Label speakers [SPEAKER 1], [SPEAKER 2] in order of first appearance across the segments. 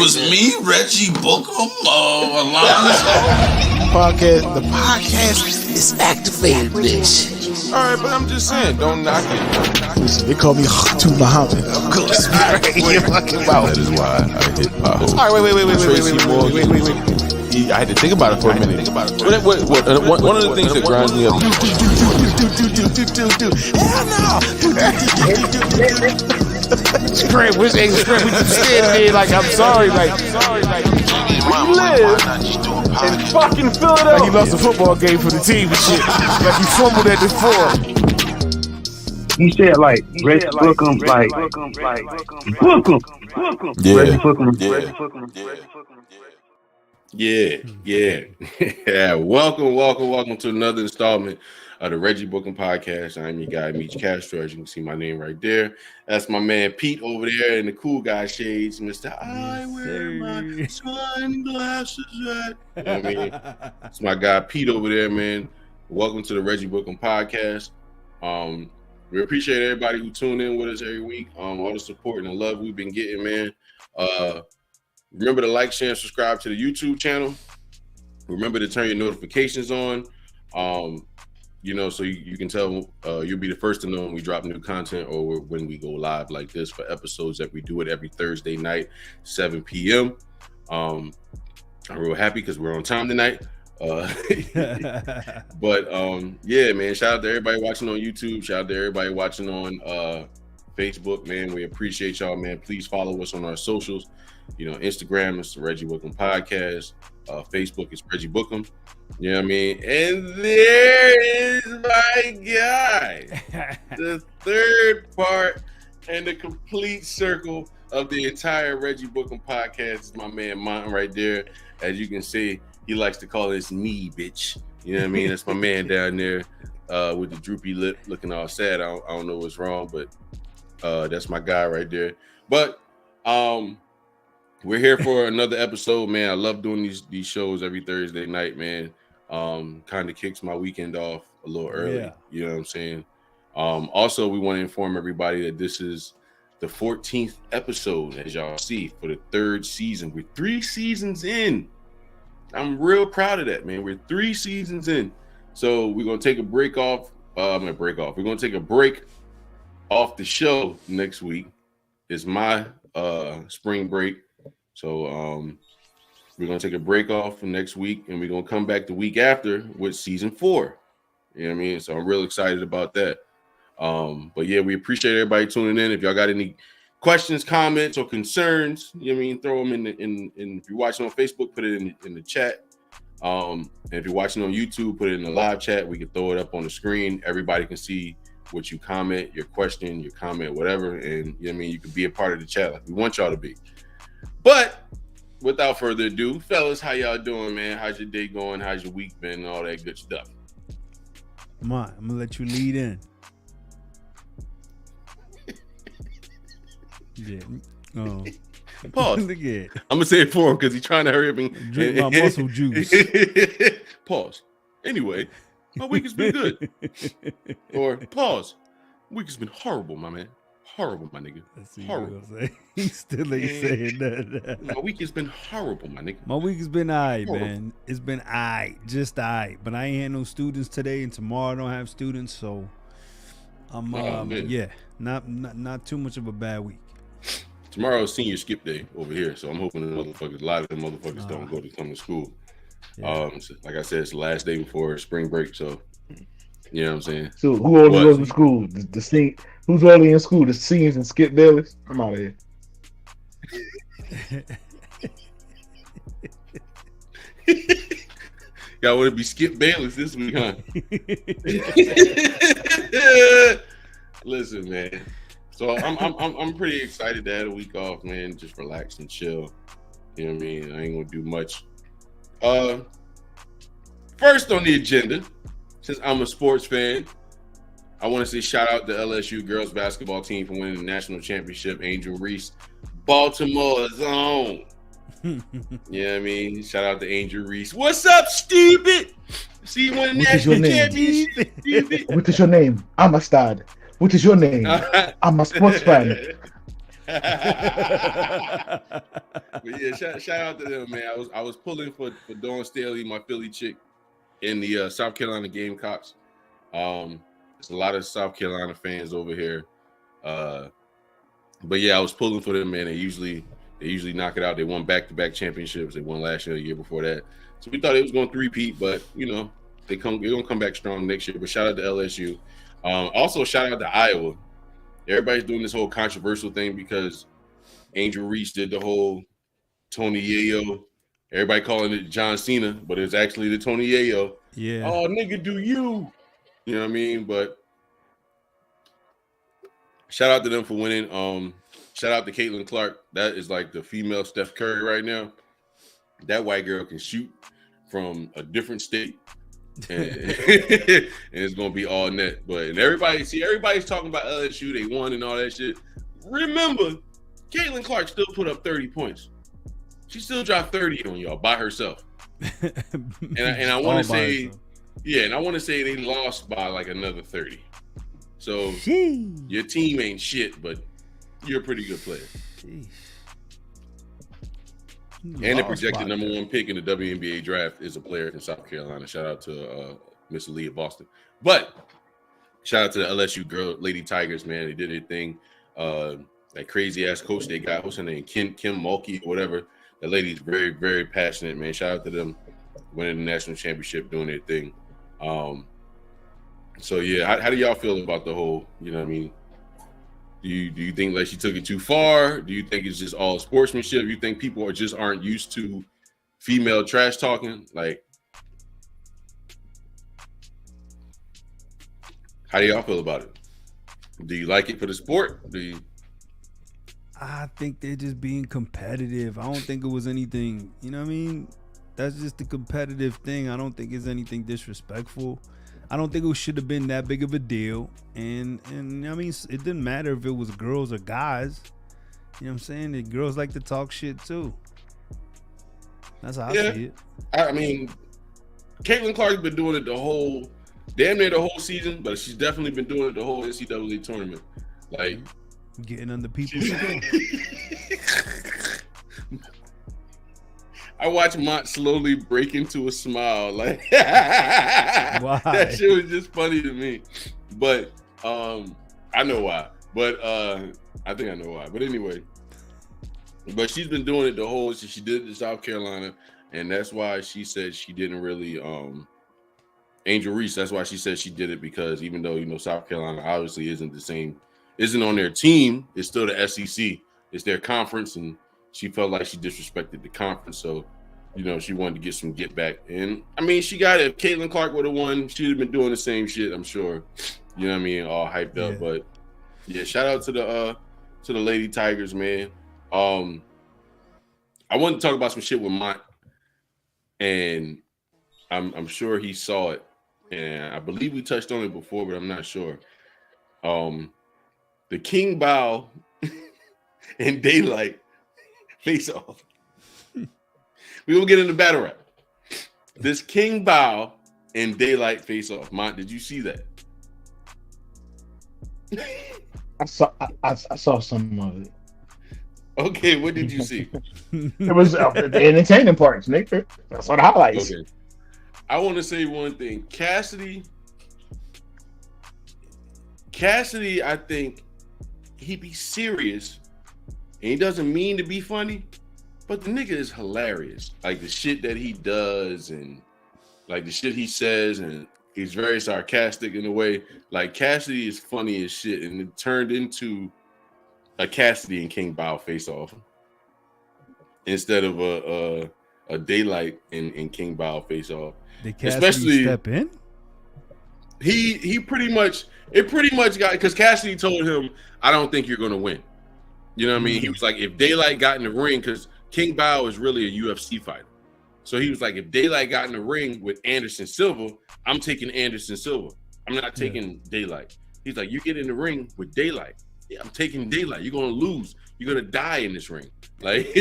[SPEAKER 1] was me, Reggie Bucum, Alonzo.
[SPEAKER 2] The podcast is activated, bitch.
[SPEAKER 3] All right, but I'm just saying, don't knock it.
[SPEAKER 2] Listen, they call me Khatu Muhammad. Of course, you're fucking wild.
[SPEAKER 3] That is why I hit my hole.
[SPEAKER 2] All right, wait.
[SPEAKER 3] I had to think about it for a minute. One of the things that grinds me up.
[SPEAKER 2] Hell no! Scram, we just stand there like I'm sorry, like
[SPEAKER 3] We live in fucking Philadelphia.
[SPEAKER 2] like he lost a football game for the team and shit. Like he fumbled at the 4.
[SPEAKER 4] He said like Reggie Bucum, like Bucum. Reggie Bucum.
[SPEAKER 5] Yeah. Welcome to another installment of the Reggie Bucum Podcast. I'm your guy, Meech Castro. As you can see my name right there. That's my man Pete over there in the cool guy shades, Mr. I wear my sunglasses at. You know what I mean? It's my guy Pete over there, man. Welcome to the Reggie Bucum Podcast. We appreciate everybody who tune in with us every week. All the support and the love we've been getting, man. Remember to like, share, and subscribe to the YouTube channel. Remember to turn your notifications on. So you can tell you'll be the first to know when we drop new content or when we go live like this for episodes that we do it every Thursday night, 7 p.m. I'm real happy because we're on time tonight. But yeah, man, shout out to everybody watching on YouTube. Shout out to everybody watching on Facebook, man. We appreciate y'all, man. Please follow us on our socials. Instagram is the Reggie Bucum Podcast. Facebook is Reggie Bucum. You know what I mean? And there is my guy. The third part and the complete circle of the entire Reggie Bucum Podcast is my man Mont right there. As you can see, he likes to call this me, bitch. You know what I mean? That's my man down there with the droopy lip looking all sad. I don't know what's wrong, but that's my guy right there. But we're here for another episode, man. I love doing these shows every Thursday night, man. Kind of kicks my weekend off a little early. Yeah. You know what I'm saying? Also, we want to inform everybody that this is the 14th episode, as y'all see, for the third season. We're 3 seasons in. I'm real proud of that, man. We're 3 seasons in. So we're going to take a break off. We're going to take a break off the show next week. It's my spring break. So we're going to take a break off from next week, and we're going to come back the week after with season 4. You know what I mean? So I'm real excited about that. But yeah, we appreciate everybody tuning in. If y'all got any questions, comments, or concerns, you know what I mean, throw them in if you're watching on Facebook, put it in the chat. And if you're watching on YouTube, put it in the live chat. We can throw it up on the screen. Everybody can see what you comment, your question, your comment, whatever. And you know what I mean, you can be a part of the chat like we want y'all to be. But without further ado, fellas, how y'all doing, man? How's your day going? How's your week been? And all that good stuff.
[SPEAKER 6] Come on, I'm gonna let you lead in. Yeah. Oh.
[SPEAKER 5] Pause. I'm gonna say it for him because he's trying to hurry up and
[SPEAKER 6] drink my muscle juice.
[SPEAKER 5] Pause. Anyway, my week has been good. Or pause. Week has been horrible, my man. Horrible, my nigga. Horrible.
[SPEAKER 6] He still ain't saying that.
[SPEAKER 5] My week has been horrible, my nigga.
[SPEAKER 6] My week has been alright, man. It's been alright, just alright. But I ain't had no students today, and tomorrow I don't have students, so I'm not too much of a bad week.
[SPEAKER 5] Tomorrow's senior skip day over here, so I'm hoping a lot of them motherfuckers don't go to come to school. Yeah. So like I said, it's the last day before spring break, so you know what I'm saying.
[SPEAKER 4] So who only goes to school? Who's only in school? The seniors and Skip Bayless? I'm out of here.
[SPEAKER 5] Y'all want to be Skip Bayless this week, huh? Listen, man. So I'm pretty excited to have a week off, man. Just relax and chill. You know what I mean? I ain't gonna do much. First on the agenda, since I'm a sports fan, I want to say shout out to LSU girls basketball team for winning the national championship. Angel Reese, Baltimore's own. You know what I mean? Shout out to Angel Reese. What's up, stupid? See you won the national championship.
[SPEAKER 4] What is your name? I'm a stud. What is your name? I'm a sports fan.
[SPEAKER 5] But yeah, shout out to them, man. I was pulling for Dawn Staley, my Philly chick, in the South Carolina Gamecocks. There's a lot of South Carolina fans over here. But yeah, I was pulling for them, man. They usually knock it out. They won back-to-back championships. They won last year, the year before that. So we thought it was going to three-peat, but they're gonna come back strong next year. But shout out to LSU. Also shout out to Iowa. Everybody's doing this whole controversial thing because Angel Reese did the whole Tony Yayo. Everybody calling it John Cena, but it's actually the Tony Yayo.
[SPEAKER 6] Yeah.
[SPEAKER 5] Oh, nigga, do you? You know what I mean? But shout out to them for winning. Shout out to Caitlin Clark. That is like the female Steph Curry right now. That white girl can shoot from a different state. And it's gonna be all net. But everybody's talking about LSU, they won and all that shit. Remember, Caitlin Clark still put up 30 points. She still dropped 30 on y'all by herself. And I want to say, and I want to say they lost by like another 30. So your team ain't shit, but you're a pretty good player. And the projected number 1 pick in the WNBA draft is a player from South Carolina. Shout out to Miss Lee of Boston. But shout out to the LSU Lady Tigers, man. They did their thing. That crazy ass coach they got, what's her name? Kim Mulkey or whatever. That lady's very, very passionate, man. Shout out to them winning the national championship, doing their thing. So yeah, how do y'all feel about the whole, you know what I mean? Do you think like she took it too far? Do you think it's just all sportsmanship? You think people aren't used to female trash talking? Like, how do y'all feel about it? Do you like it for the sport?
[SPEAKER 6] I think they're just being competitive. I don't think it was anything, you know what I mean? That's just the competitive thing. I don't think it's anything disrespectful. I don't think it should have been that big of a deal. And I mean, it didn't matter if it was girls or guys. You know what I'm saying? The girls like to talk shit too. That's how I see it.
[SPEAKER 5] I mean, Caitlin Clark's been doing it damn near the whole season, but she's definitely been doing it the whole NCAA tournament. Like,
[SPEAKER 6] getting under people's skin.
[SPEAKER 5] I watched Mont slowly break into a smile. Like, why? That shit was just funny to me. But I know why. But I think I know why. But anyway, but she's been doing it the whole. She did it in South Carolina, and that's why she said she didn't really. Angel Reese. That's why she said she did it, because even though South Carolina obviously isn't on their team, it's still the SEC. It's their conference, and she felt like she disrespected the conference. So, she wanted to get some get back. And I mean, she got it. If Caitlin Clark would have won, she'd have been doing the same shit, I'm sure. You know what I mean? All hyped up. But yeah, shout out to the Lady Tigers, man. I wanted to talk about some shit with Mont, and I'm sure he saw it. And I believe we touched on it before, but I'm not sure. The King Bao and Daylight face off. We will get into battle rap. This King Bao and Daylight face off. Mont, did you see that?
[SPEAKER 7] I saw some of it.
[SPEAKER 5] Okay, what did you see?
[SPEAKER 7] It was the entertaining parts, Nick. That's what the highlights.
[SPEAKER 5] Okay. I want to say one thing. Cassidy, I think he be serious, and he doesn't mean to be funny, but the nigga is hilarious. Like the shit that he does, and like the shit he says, and he's very sarcastic in a way. Like Cassidy is funny as shit, and it turned into a Cassidy and King Bao face off instead of a Daylight and King Bao face off.
[SPEAKER 6] Did Cassidy step in?
[SPEAKER 5] He pretty much got, because Cassidy told him, I don't think you're gonna win. You know what I mean? He was like, if Daylight got in the ring, because King Bao is really a UFC fighter. So he was like, if Daylight got in the ring with Anderson Silva, I'm taking Anderson Silva. I'm not taking Daylight. He's like, you get in the ring with Daylight. Yeah, I'm taking Daylight. You're gonna lose. You're gonna die in this ring. Like,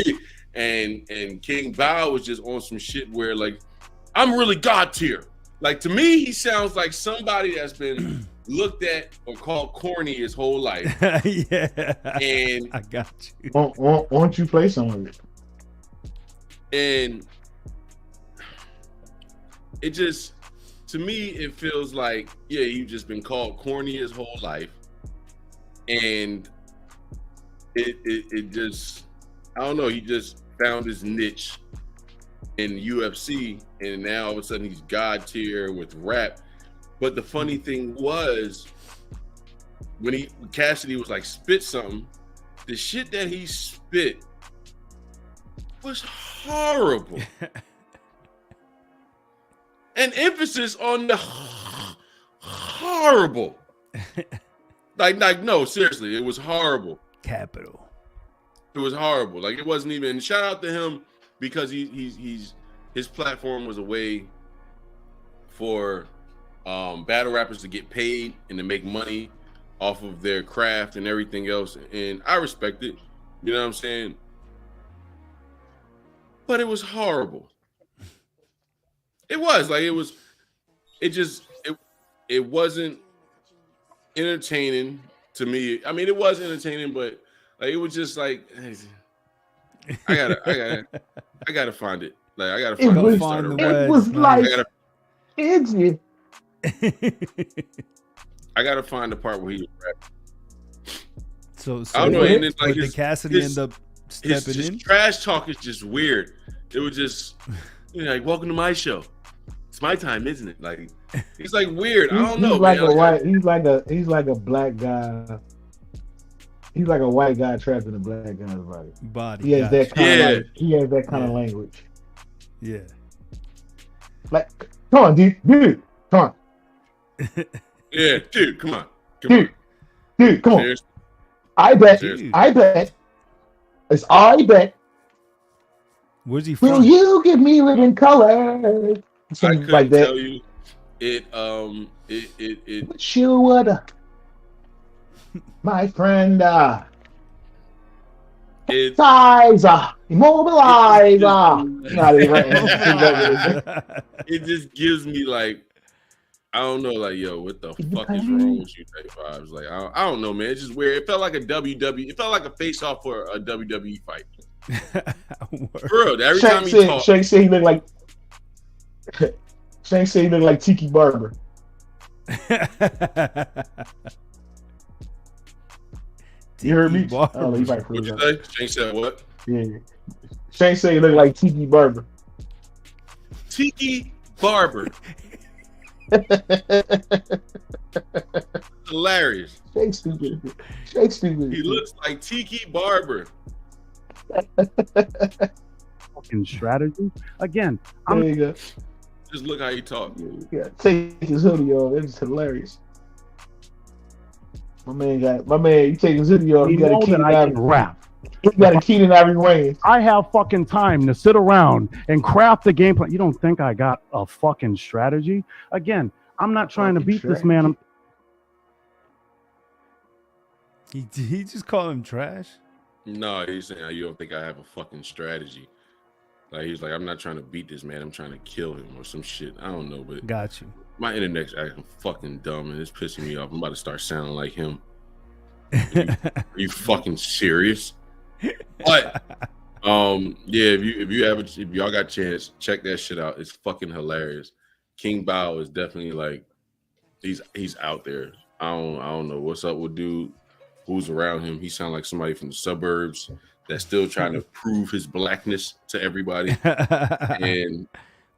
[SPEAKER 5] and King Bao was just on some shit where like, I'm really God tier. Like, to me, he sounds like somebody that's been looked at or called corny his whole life.
[SPEAKER 6] Yeah.
[SPEAKER 5] And
[SPEAKER 6] I got you.
[SPEAKER 7] Why don't you play some of it?
[SPEAKER 5] And it just, to me, it feels like, yeah, you've just been called corny his whole life. And it just, I don't know, he just found his niche in UFC, and now all of a sudden he's God tier with rap. But the funny thing was, when Cassidy was like, spit something, the shit that he spit was horrible. And emphasis on the horrible. Like, no, seriously, it was horrible.
[SPEAKER 6] Capital.
[SPEAKER 5] It was horrible. Like, it wasn't even. Shout out to him because he's his platform was a way for battle rappers to get paid and to make money off of their craft and everything else. And I respect it. You know what I'm saying? But it was horrible. It was like it wasn't entertaining to me. I mean, it was entertaining, but like it was just like I gotta find it. Like I gotta find
[SPEAKER 7] it was like edgy.
[SPEAKER 5] I gotta find the part where he was rapping.
[SPEAKER 6] So
[SPEAKER 5] I don't know. And it's like
[SPEAKER 6] did Cassidy end up stepping in?
[SPEAKER 5] Trash talk is just weird. It was just like, welcome to my show. It's my time, isn't it? Like, he's like weird. I don't know.
[SPEAKER 7] He's like a black guy. He's like a white guy trapped in a black guy's body. He has that kind of language.
[SPEAKER 6] Yeah.
[SPEAKER 7] Like, come on, dude, come on.
[SPEAKER 5] Yeah, dude, come on.
[SPEAKER 7] Dude, come on.
[SPEAKER 5] Seriously?
[SPEAKER 7] I bet. It's I bet.
[SPEAKER 6] Where's he from?
[SPEAKER 7] Will you give me living color?
[SPEAKER 5] I couldn't
[SPEAKER 7] like that.
[SPEAKER 5] tell you. It.
[SPEAKER 7] But you would, my friend. Size, immobilize.
[SPEAKER 5] It just gives me like, I don't know, like, yo, what the fuck is wrong with you? Type vibes. Like, I don't know, man. It's just weird. It felt like a WWE. It felt like a face off for a WWE fight. For real, every time he talked,
[SPEAKER 7] Shank said he looked like. Shank said he looked like Tiki Barber. You heard me? Oh, he might
[SPEAKER 5] what you say? Shank said what?
[SPEAKER 7] Yeah. Shank said he looked like Tiki Barber.
[SPEAKER 5] Tiki Barber. Hilarious.
[SPEAKER 7] Shank stupid.
[SPEAKER 5] He looks like Tiki Barber.
[SPEAKER 8] Fucking strategy. Again,
[SPEAKER 7] there you go.
[SPEAKER 5] Just look how he talk.
[SPEAKER 7] Yeah, take his hoodie off. It's hilarious. My man, you take his hoodie off.
[SPEAKER 8] You know that I can rap.
[SPEAKER 7] He got a Keenan Ivory Wayne.
[SPEAKER 8] I have fucking time to sit around and craft the game plan. You don't think I got a fucking strategy? Again, I'm not trying to beat this man.
[SPEAKER 6] He just called him trash?
[SPEAKER 5] No, he's saying you don't think I have a fucking strategy. Like, he's like, I'm not trying to beat this man. I'm trying to kill him or some shit. I don't know, but
[SPEAKER 6] got you.
[SPEAKER 5] My internet's acting fucking dumb and it's pissing me off. I'm about to start sounding like him. Are you fucking serious? But yeah, if y'all got a chance, check that shit out. It's fucking hilarious. King Bao is definitely like he's out there. I don't know what's up with dude who's around him. He sounds like somebody from the suburbs that's still trying to prove his blackness to everybody. And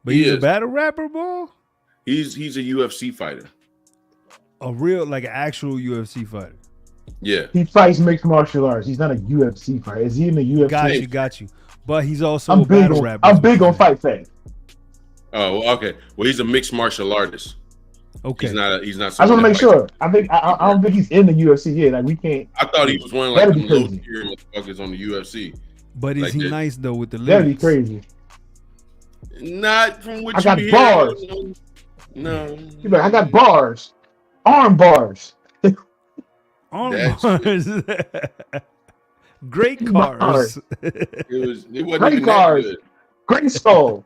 [SPEAKER 6] but he's a battle rapper, boy.
[SPEAKER 5] He's a UFC fighter.
[SPEAKER 6] A real, like an actual UFC fighter.
[SPEAKER 5] Yeah.
[SPEAKER 7] He fights mixed martial arts. He's not a UFC fighter. Is he in the UFC?
[SPEAKER 6] Got you. But he's also a battle rapper.
[SPEAKER 7] I'm big on Fight Fest.
[SPEAKER 5] Oh, okay. Well, he's a mixed martial artist.
[SPEAKER 6] Okay.
[SPEAKER 5] He's not.
[SPEAKER 7] I just want to make sure. I don't think he's in the UFC yet. Like we can't.
[SPEAKER 5] I thought he was one of like the low tier motherfuckers on the UFC.
[SPEAKER 6] But is he nice though with the lyrics?
[SPEAKER 7] That'd be crazy.
[SPEAKER 5] Not from what
[SPEAKER 7] I got
[SPEAKER 5] hear,
[SPEAKER 7] bars.
[SPEAKER 5] No.
[SPEAKER 7] He's like, I got bars, arm bars.
[SPEAKER 6] Arm bars. Great cars.
[SPEAKER 5] It wasn't
[SPEAKER 7] great
[SPEAKER 5] even
[SPEAKER 7] cars.
[SPEAKER 5] that good.
[SPEAKER 7] Great soul.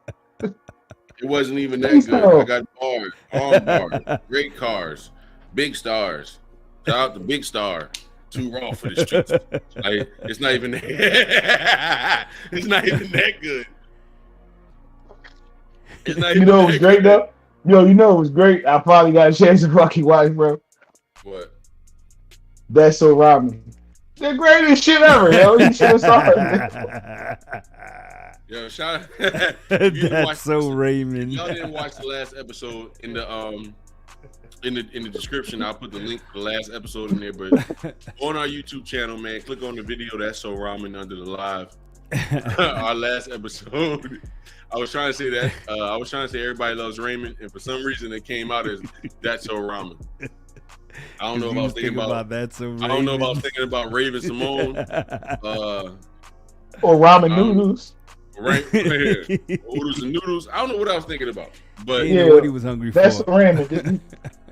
[SPEAKER 5] It wasn't even that good. I got bars, arm bars, great cars, big stars. Shout out to Big Star. Too raw for the streets. Like, it's not even it's not even that good. It's not even
[SPEAKER 7] it was great though. Yo, it was great. I probably got a chance to fucking watch, bro.
[SPEAKER 5] What?
[SPEAKER 7] That's So Ramen. The greatest shit ever, yo. You should have saw it.
[SPEAKER 5] Yo, shout out.
[SPEAKER 6] That's So Raymond.
[SPEAKER 5] Y'all didn't watch the last episode in the description. I'll put the link to the last episode in there. But on our YouTube channel, man, click on the video. That's So Ramen under the live. Our last episode. I was trying to say that. I was trying to say Everybody Loves Raymond, and for some reason it came out as That's So Ramen. I don't know if I was thinking about that. So I don't know if I was thinking about Raven Simone
[SPEAKER 7] or ramen noodles.
[SPEAKER 5] Right here, oodles and noodles. I don't know what I was thinking about, but
[SPEAKER 6] what he was hungry for.
[SPEAKER 7] That's So Ramen.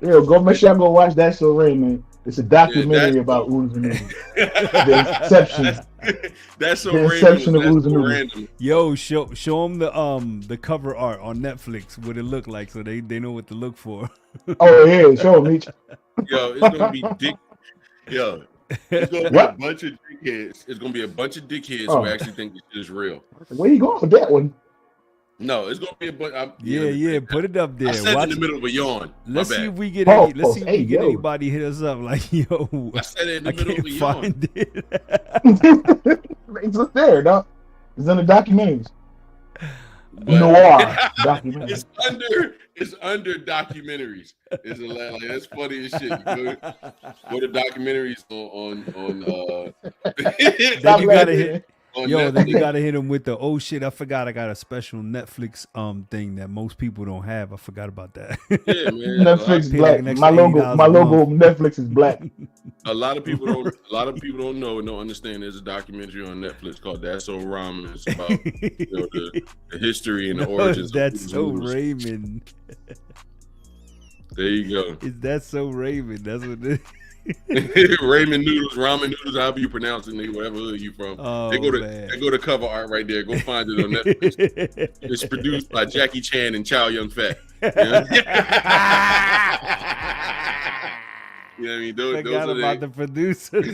[SPEAKER 7] Go make sure I go watch That's So Ramen. It's a documentary about oodles and noodles. The Inception.
[SPEAKER 5] That's So
[SPEAKER 7] the Inception of oodles and
[SPEAKER 5] random.
[SPEAKER 6] Yo, show them the cover art on Netflix, what it look like, so they know what to look for.
[SPEAKER 7] Oh yeah, show them Meech.
[SPEAKER 5] Yo, it's gonna be dick. Yo, it's gonna be a bunch of dickheads. It's gonna be a bunch of dickheads who actually think this is real.
[SPEAKER 7] Where you going with that one?
[SPEAKER 5] No, it's gonna be a bunch.
[SPEAKER 6] Yeah, put it up there.
[SPEAKER 5] I said in the middle of a yawn.
[SPEAKER 6] Let's see if we get anybody hit us up like, yo.
[SPEAKER 5] I said it in the middle of a yawn.
[SPEAKER 6] Find it.
[SPEAKER 7] It's up there, dog. It's in the documentaries. Noir documentaries.
[SPEAKER 5] It's under documentaries. It's like that's funny as shit. You go to documentaries on
[SPEAKER 6] then you gotta hit. Yo, then you gotta hit them with the I forgot I got a special Netflix thing that most people don't have. I forgot about that.
[SPEAKER 5] Yeah, man.
[SPEAKER 7] Netflix black. My logo Netflix is black.
[SPEAKER 5] A lot of people don't know and don't understand. There's a documentary on Netflix called That's So Ramen. It's about the history and the origins.
[SPEAKER 6] That's So Raymond.
[SPEAKER 5] There you go.
[SPEAKER 6] Is that So Raymond? That's what it is.
[SPEAKER 5] Ramen noodles, ramen noodles, however you pronounce it, whatever hood you from. They go to cover art right there. Go find it on Netflix. It's produced by Jackie Chan and Chow Yun Fat. You know what I mean? Those are
[SPEAKER 6] the producers.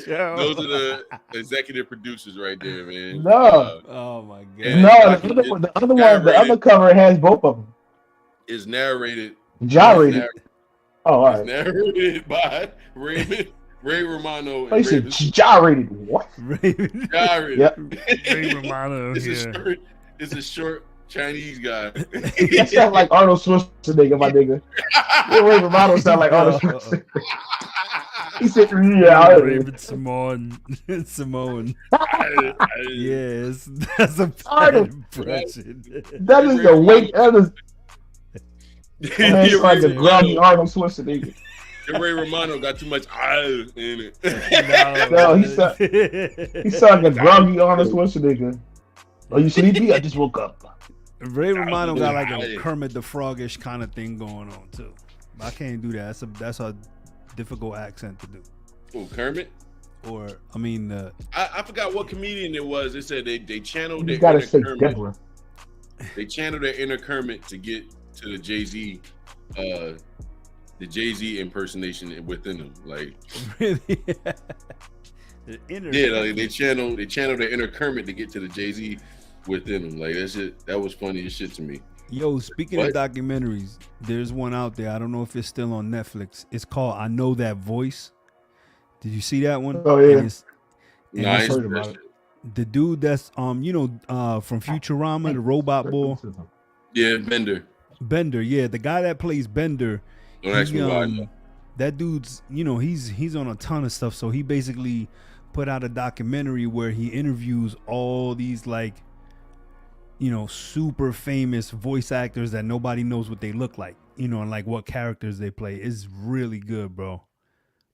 [SPEAKER 5] Those are the executive producers right there, man.
[SPEAKER 7] No.
[SPEAKER 6] Oh my god.
[SPEAKER 7] No, the other one, the other cover has both of them.
[SPEAKER 5] It's narrated.
[SPEAKER 7] Gyrated. Oh, all right.
[SPEAKER 5] Narrated by Ray Romano.
[SPEAKER 7] And said gyrated. What?
[SPEAKER 5] Gyrated.
[SPEAKER 7] Yep.
[SPEAKER 6] Ray Romano.
[SPEAKER 5] It's a short Chinese guy.
[SPEAKER 7] That sounds like Arnold Schwarzenegger, my nigga. Ray Romano sound like Arnold Schwarzenegger. He said, "Yeah,
[SPEAKER 6] Raven Simone." Yes, that's a bad impression.
[SPEAKER 7] That is the weight. That is. It's like a groggy Arnold Schwarzenegger.
[SPEAKER 5] Ray Romano got too much in it.
[SPEAKER 7] No, he sound like a groggy Arnold Schwarzenegger. Are you sleepy? I just woke up.
[SPEAKER 6] Ray Romano got like a Kermit the Frogish kind of thing going on too. I can't do that. That's a difficult accent to do.
[SPEAKER 5] Oh, Kermit?
[SPEAKER 6] Or I mean,
[SPEAKER 5] I forgot what comedian it was. They said they channeled their
[SPEAKER 7] inner
[SPEAKER 5] Kermit.
[SPEAKER 7] Deborah.
[SPEAKER 5] They channeled their inner Kermit to get to the Jay-Z, the Jay-Z impersonation within them. Like
[SPEAKER 6] really?
[SPEAKER 5] Like they channeled their inner Kermit to get to the Jay-Z within them. Like that was funny as shit to me.
[SPEAKER 6] Yo, speaking of documentaries, there's one out there. I don't know if it's still on Netflix. It's called I Know That Voice. Did you see that one?
[SPEAKER 7] Oh yeah.
[SPEAKER 5] Nice.
[SPEAKER 7] Heard about it.
[SPEAKER 6] The dude that's from Futurama, the robot boy.
[SPEAKER 5] Yeah, Bender,
[SPEAKER 6] yeah, the guy that plays Bender.
[SPEAKER 5] Don't ask me why I know.
[SPEAKER 6] That dude's, he's on a ton of stuff. So he basically put out a documentary where he interviews all these super famous voice actors that nobody knows what they look like, and like what characters they play. It's really good, bro.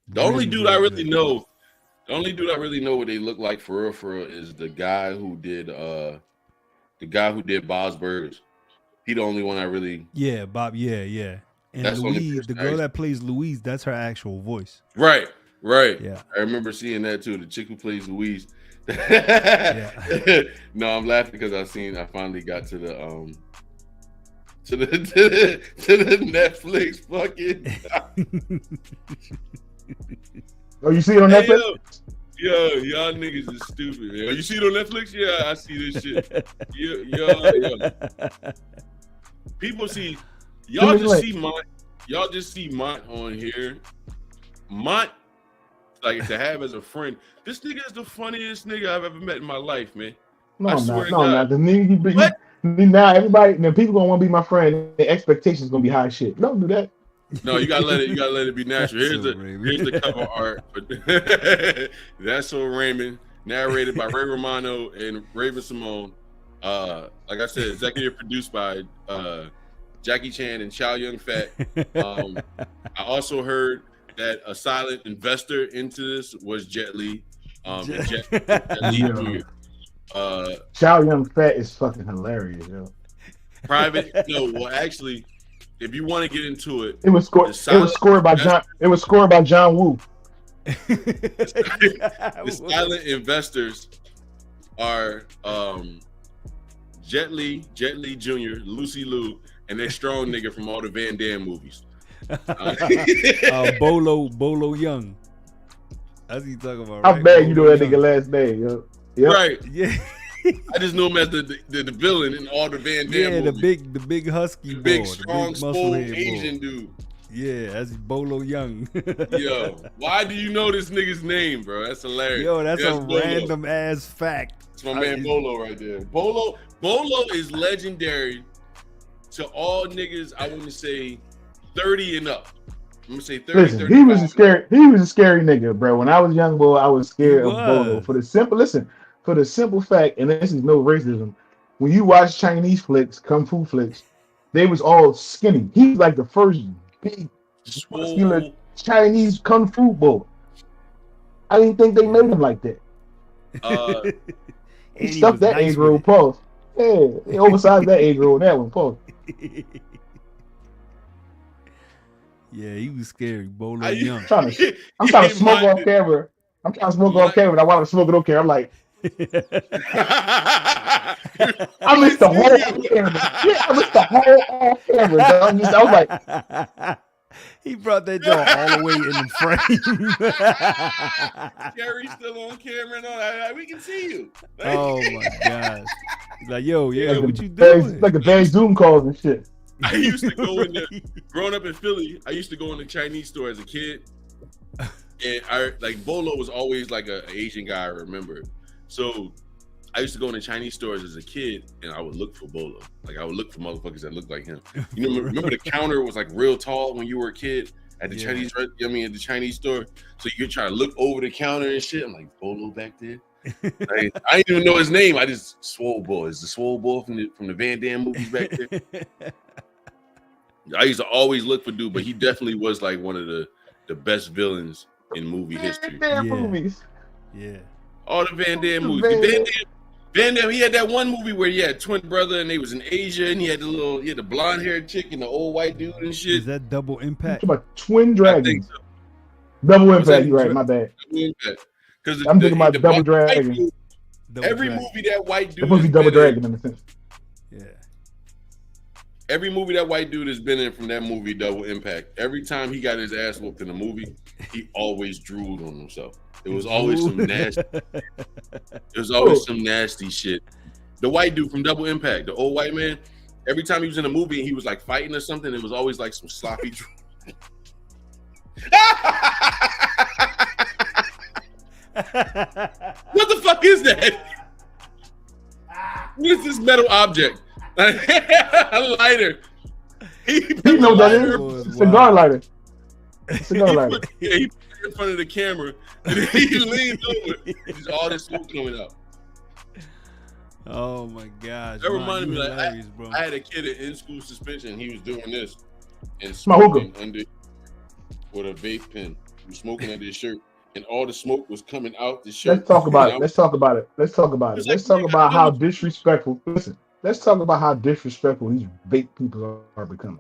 [SPEAKER 5] The only dude I really know what they look like for real is the guy who did Bob's Burgers. He the only one I really.
[SPEAKER 6] Yeah, Bob. Yeah. And that's Louise, the girl that plays Louise, that's her actual voice.
[SPEAKER 5] Right.
[SPEAKER 6] Yeah,
[SPEAKER 5] I remember seeing that too. The chick who plays Louise.
[SPEAKER 6] Yeah.
[SPEAKER 5] No, I'm laughing because I finally got to to the Netflix fucking.
[SPEAKER 7] Oh, you see it on Netflix?
[SPEAKER 5] Yo, y'all niggas is stupid, man. You see it on Netflix? Yeah, I see this shit. Yo. People see y'all just see Mont on here. Mont, like to have as a friend. This nigga is the funniest nigga I've ever met in my life, man.
[SPEAKER 7] No, not. The nigga, now everybody, now people gonna want to be my friend. The expectations gonna be high shit. Don't do that.
[SPEAKER 5] No, you gotta let it be natural. Here's the cover art. That's So Raymond, narrated by Ray Romano and Raven Simone. Like I said, executive produced by Jackie Chan and Chow Yun Fat. I also heard that a silent investor into this was Jet Li. Jet Li.
[SPEAKER 7] Chow Yun Fat is fucking hilarious, yo.
[SPEAKER 5] Actually, if you want to get into it,
[SPEAKER 7] it was scored by John Woo.
[SPEAKER 5] The silent investors are Jet Li Jr., Lucy Liu, and that strong nigga from all the Van Damme movies.
[SPEAKER 6] Bolo Young. That's what you talking about,
[SPEAKER 7] right? How bad you know that
[SPEAKER 6] Young.
[SPEAKER 7] nigga last name, yo? Yep.
[SPEAKER 5] Right.
[SPEAKER 6] Yeah.
[SPEAKER 5] I just know him as the villain in all the Van Damme movies.
[SPEAKER 6] the big husky
[SPEAKER 5] the big
[SPEAKER 6] boy,
[SPEAKER 5] strong, swole Asian dude.
[SPEAKER 6] Yeah, that's Bolo Young.
[SPEAKER 5] Yo, why do you know this nigga's name, bro? That's hilarious.
[SPEAKER 6] Yo, that's a random ass fact.
[SPEAKER 5] It's my man Bolo right there. Bolo is legendary to all niggas. I want to say 30 and up. I'm gonna say 30.
[SPEAKER 7] Listen, he was a scary nigga, bro. When I was young boy, I was scared of Bolo for the simple fact, and this is no racism. When you watch Chinese flicks, kung fu flicks, they was all skinny. He was like the first big muscular Chinese kung fu boy. I didn't think they made him like that. He stuffed that egg roll, pause. Yeah, he oversized that egg roll, that one, pause.
[SPEAKER 6] Yeah, he was scary, Bolo Young.
[SPEAKER 7] I'm trying to smoke off camera. I'm trying to smoke off camera, and I want to smoke it on camera. I'm like, I missed the whole camera. Yeah, I missed the whole camera. I was like,
[SPEAKER 6] he brought that joint all the way in the
[SPEAKER 5] frame. Jerry's still on camera and all that. We can see you.
[SPEAKER 6] Oh my gosh. He's like, yo, yeah, like what you doing?
[SPEAKER 7] Like the bad Zoom calls and shit.
[SPEAKER 5] I used to go in there, growing up in Philly, I used to go in the Chinese store as a kid. And Bolo was always like an Asian guy, I remember. So I used to go in the Chinese stores as a kid and I would look for Bolo. Like I would look for motherfuckers that looked like him. You know, remember the counter was like real tall when you were a kid at the Chinese, at the Chinese store. So you could try to look over the counter and shit. I'm like, Bolo back there? I didn't even know his name. I just Swole Boy. It's the Swole Boy from the Van Damme movies back there. I used to always look for dude, but he definitely was like one of the best villains in movie history.
[SPEAKER 7] Movies.
[SPEAKER 6] Yeah.
[SPEAKER 5] All the Van Damme movies. Van Damme, he had that one movie where he had twin brother and they was in Asia and he had the blonde haired chick and the old white dude and shit.
[SPEAKER 6] Is that Double Impact?
[SPEAKER 7] You're talking about Twin Dragons. So. Double Impact, you're right, my bad.
[SPEAKER 5] Double Impact. Because
[SPEAKER 7] I'm thinking about Double Dragon.
[SPEAKER 5] Every movie that white dude.
[SPEAKER 7] It's supposed to be Double Dragon in a sense.
[SPEAKER 6] Yeah.
[SPEAKER 5] Every movie that white dude has been in from that movie, Double Impact, every time he got his ass whooped in a movie, he always drooled on himself. It was always some nasty. It was always some nasty shit. The white dude from Double Impact, the old white man, every time he was in a movie and he was like fighting or something, it was always like some sloppy drool. What the fuck is that? What is this metal object? A lighter. He
[SPEAKER 7] know that is cigar lighter. Cigar lighter.
[SPEAKER 5] He put it in front of the camera and he leaned over. And just all this smoke coming out.
[SPEAKER 6] Oh my gosh.
[SPEAKER 5] That reminded me, like, I had a kid in school suspension. He was doing this and smoking under with a vape pen. He was smoking under his shirt, and all the smoke was coming out the shirt.
[SPEAKER 7] Let's talk about it. Let's talk about how disrespectful. Listen. Let's talk about how disrespectful these vape people are becoming.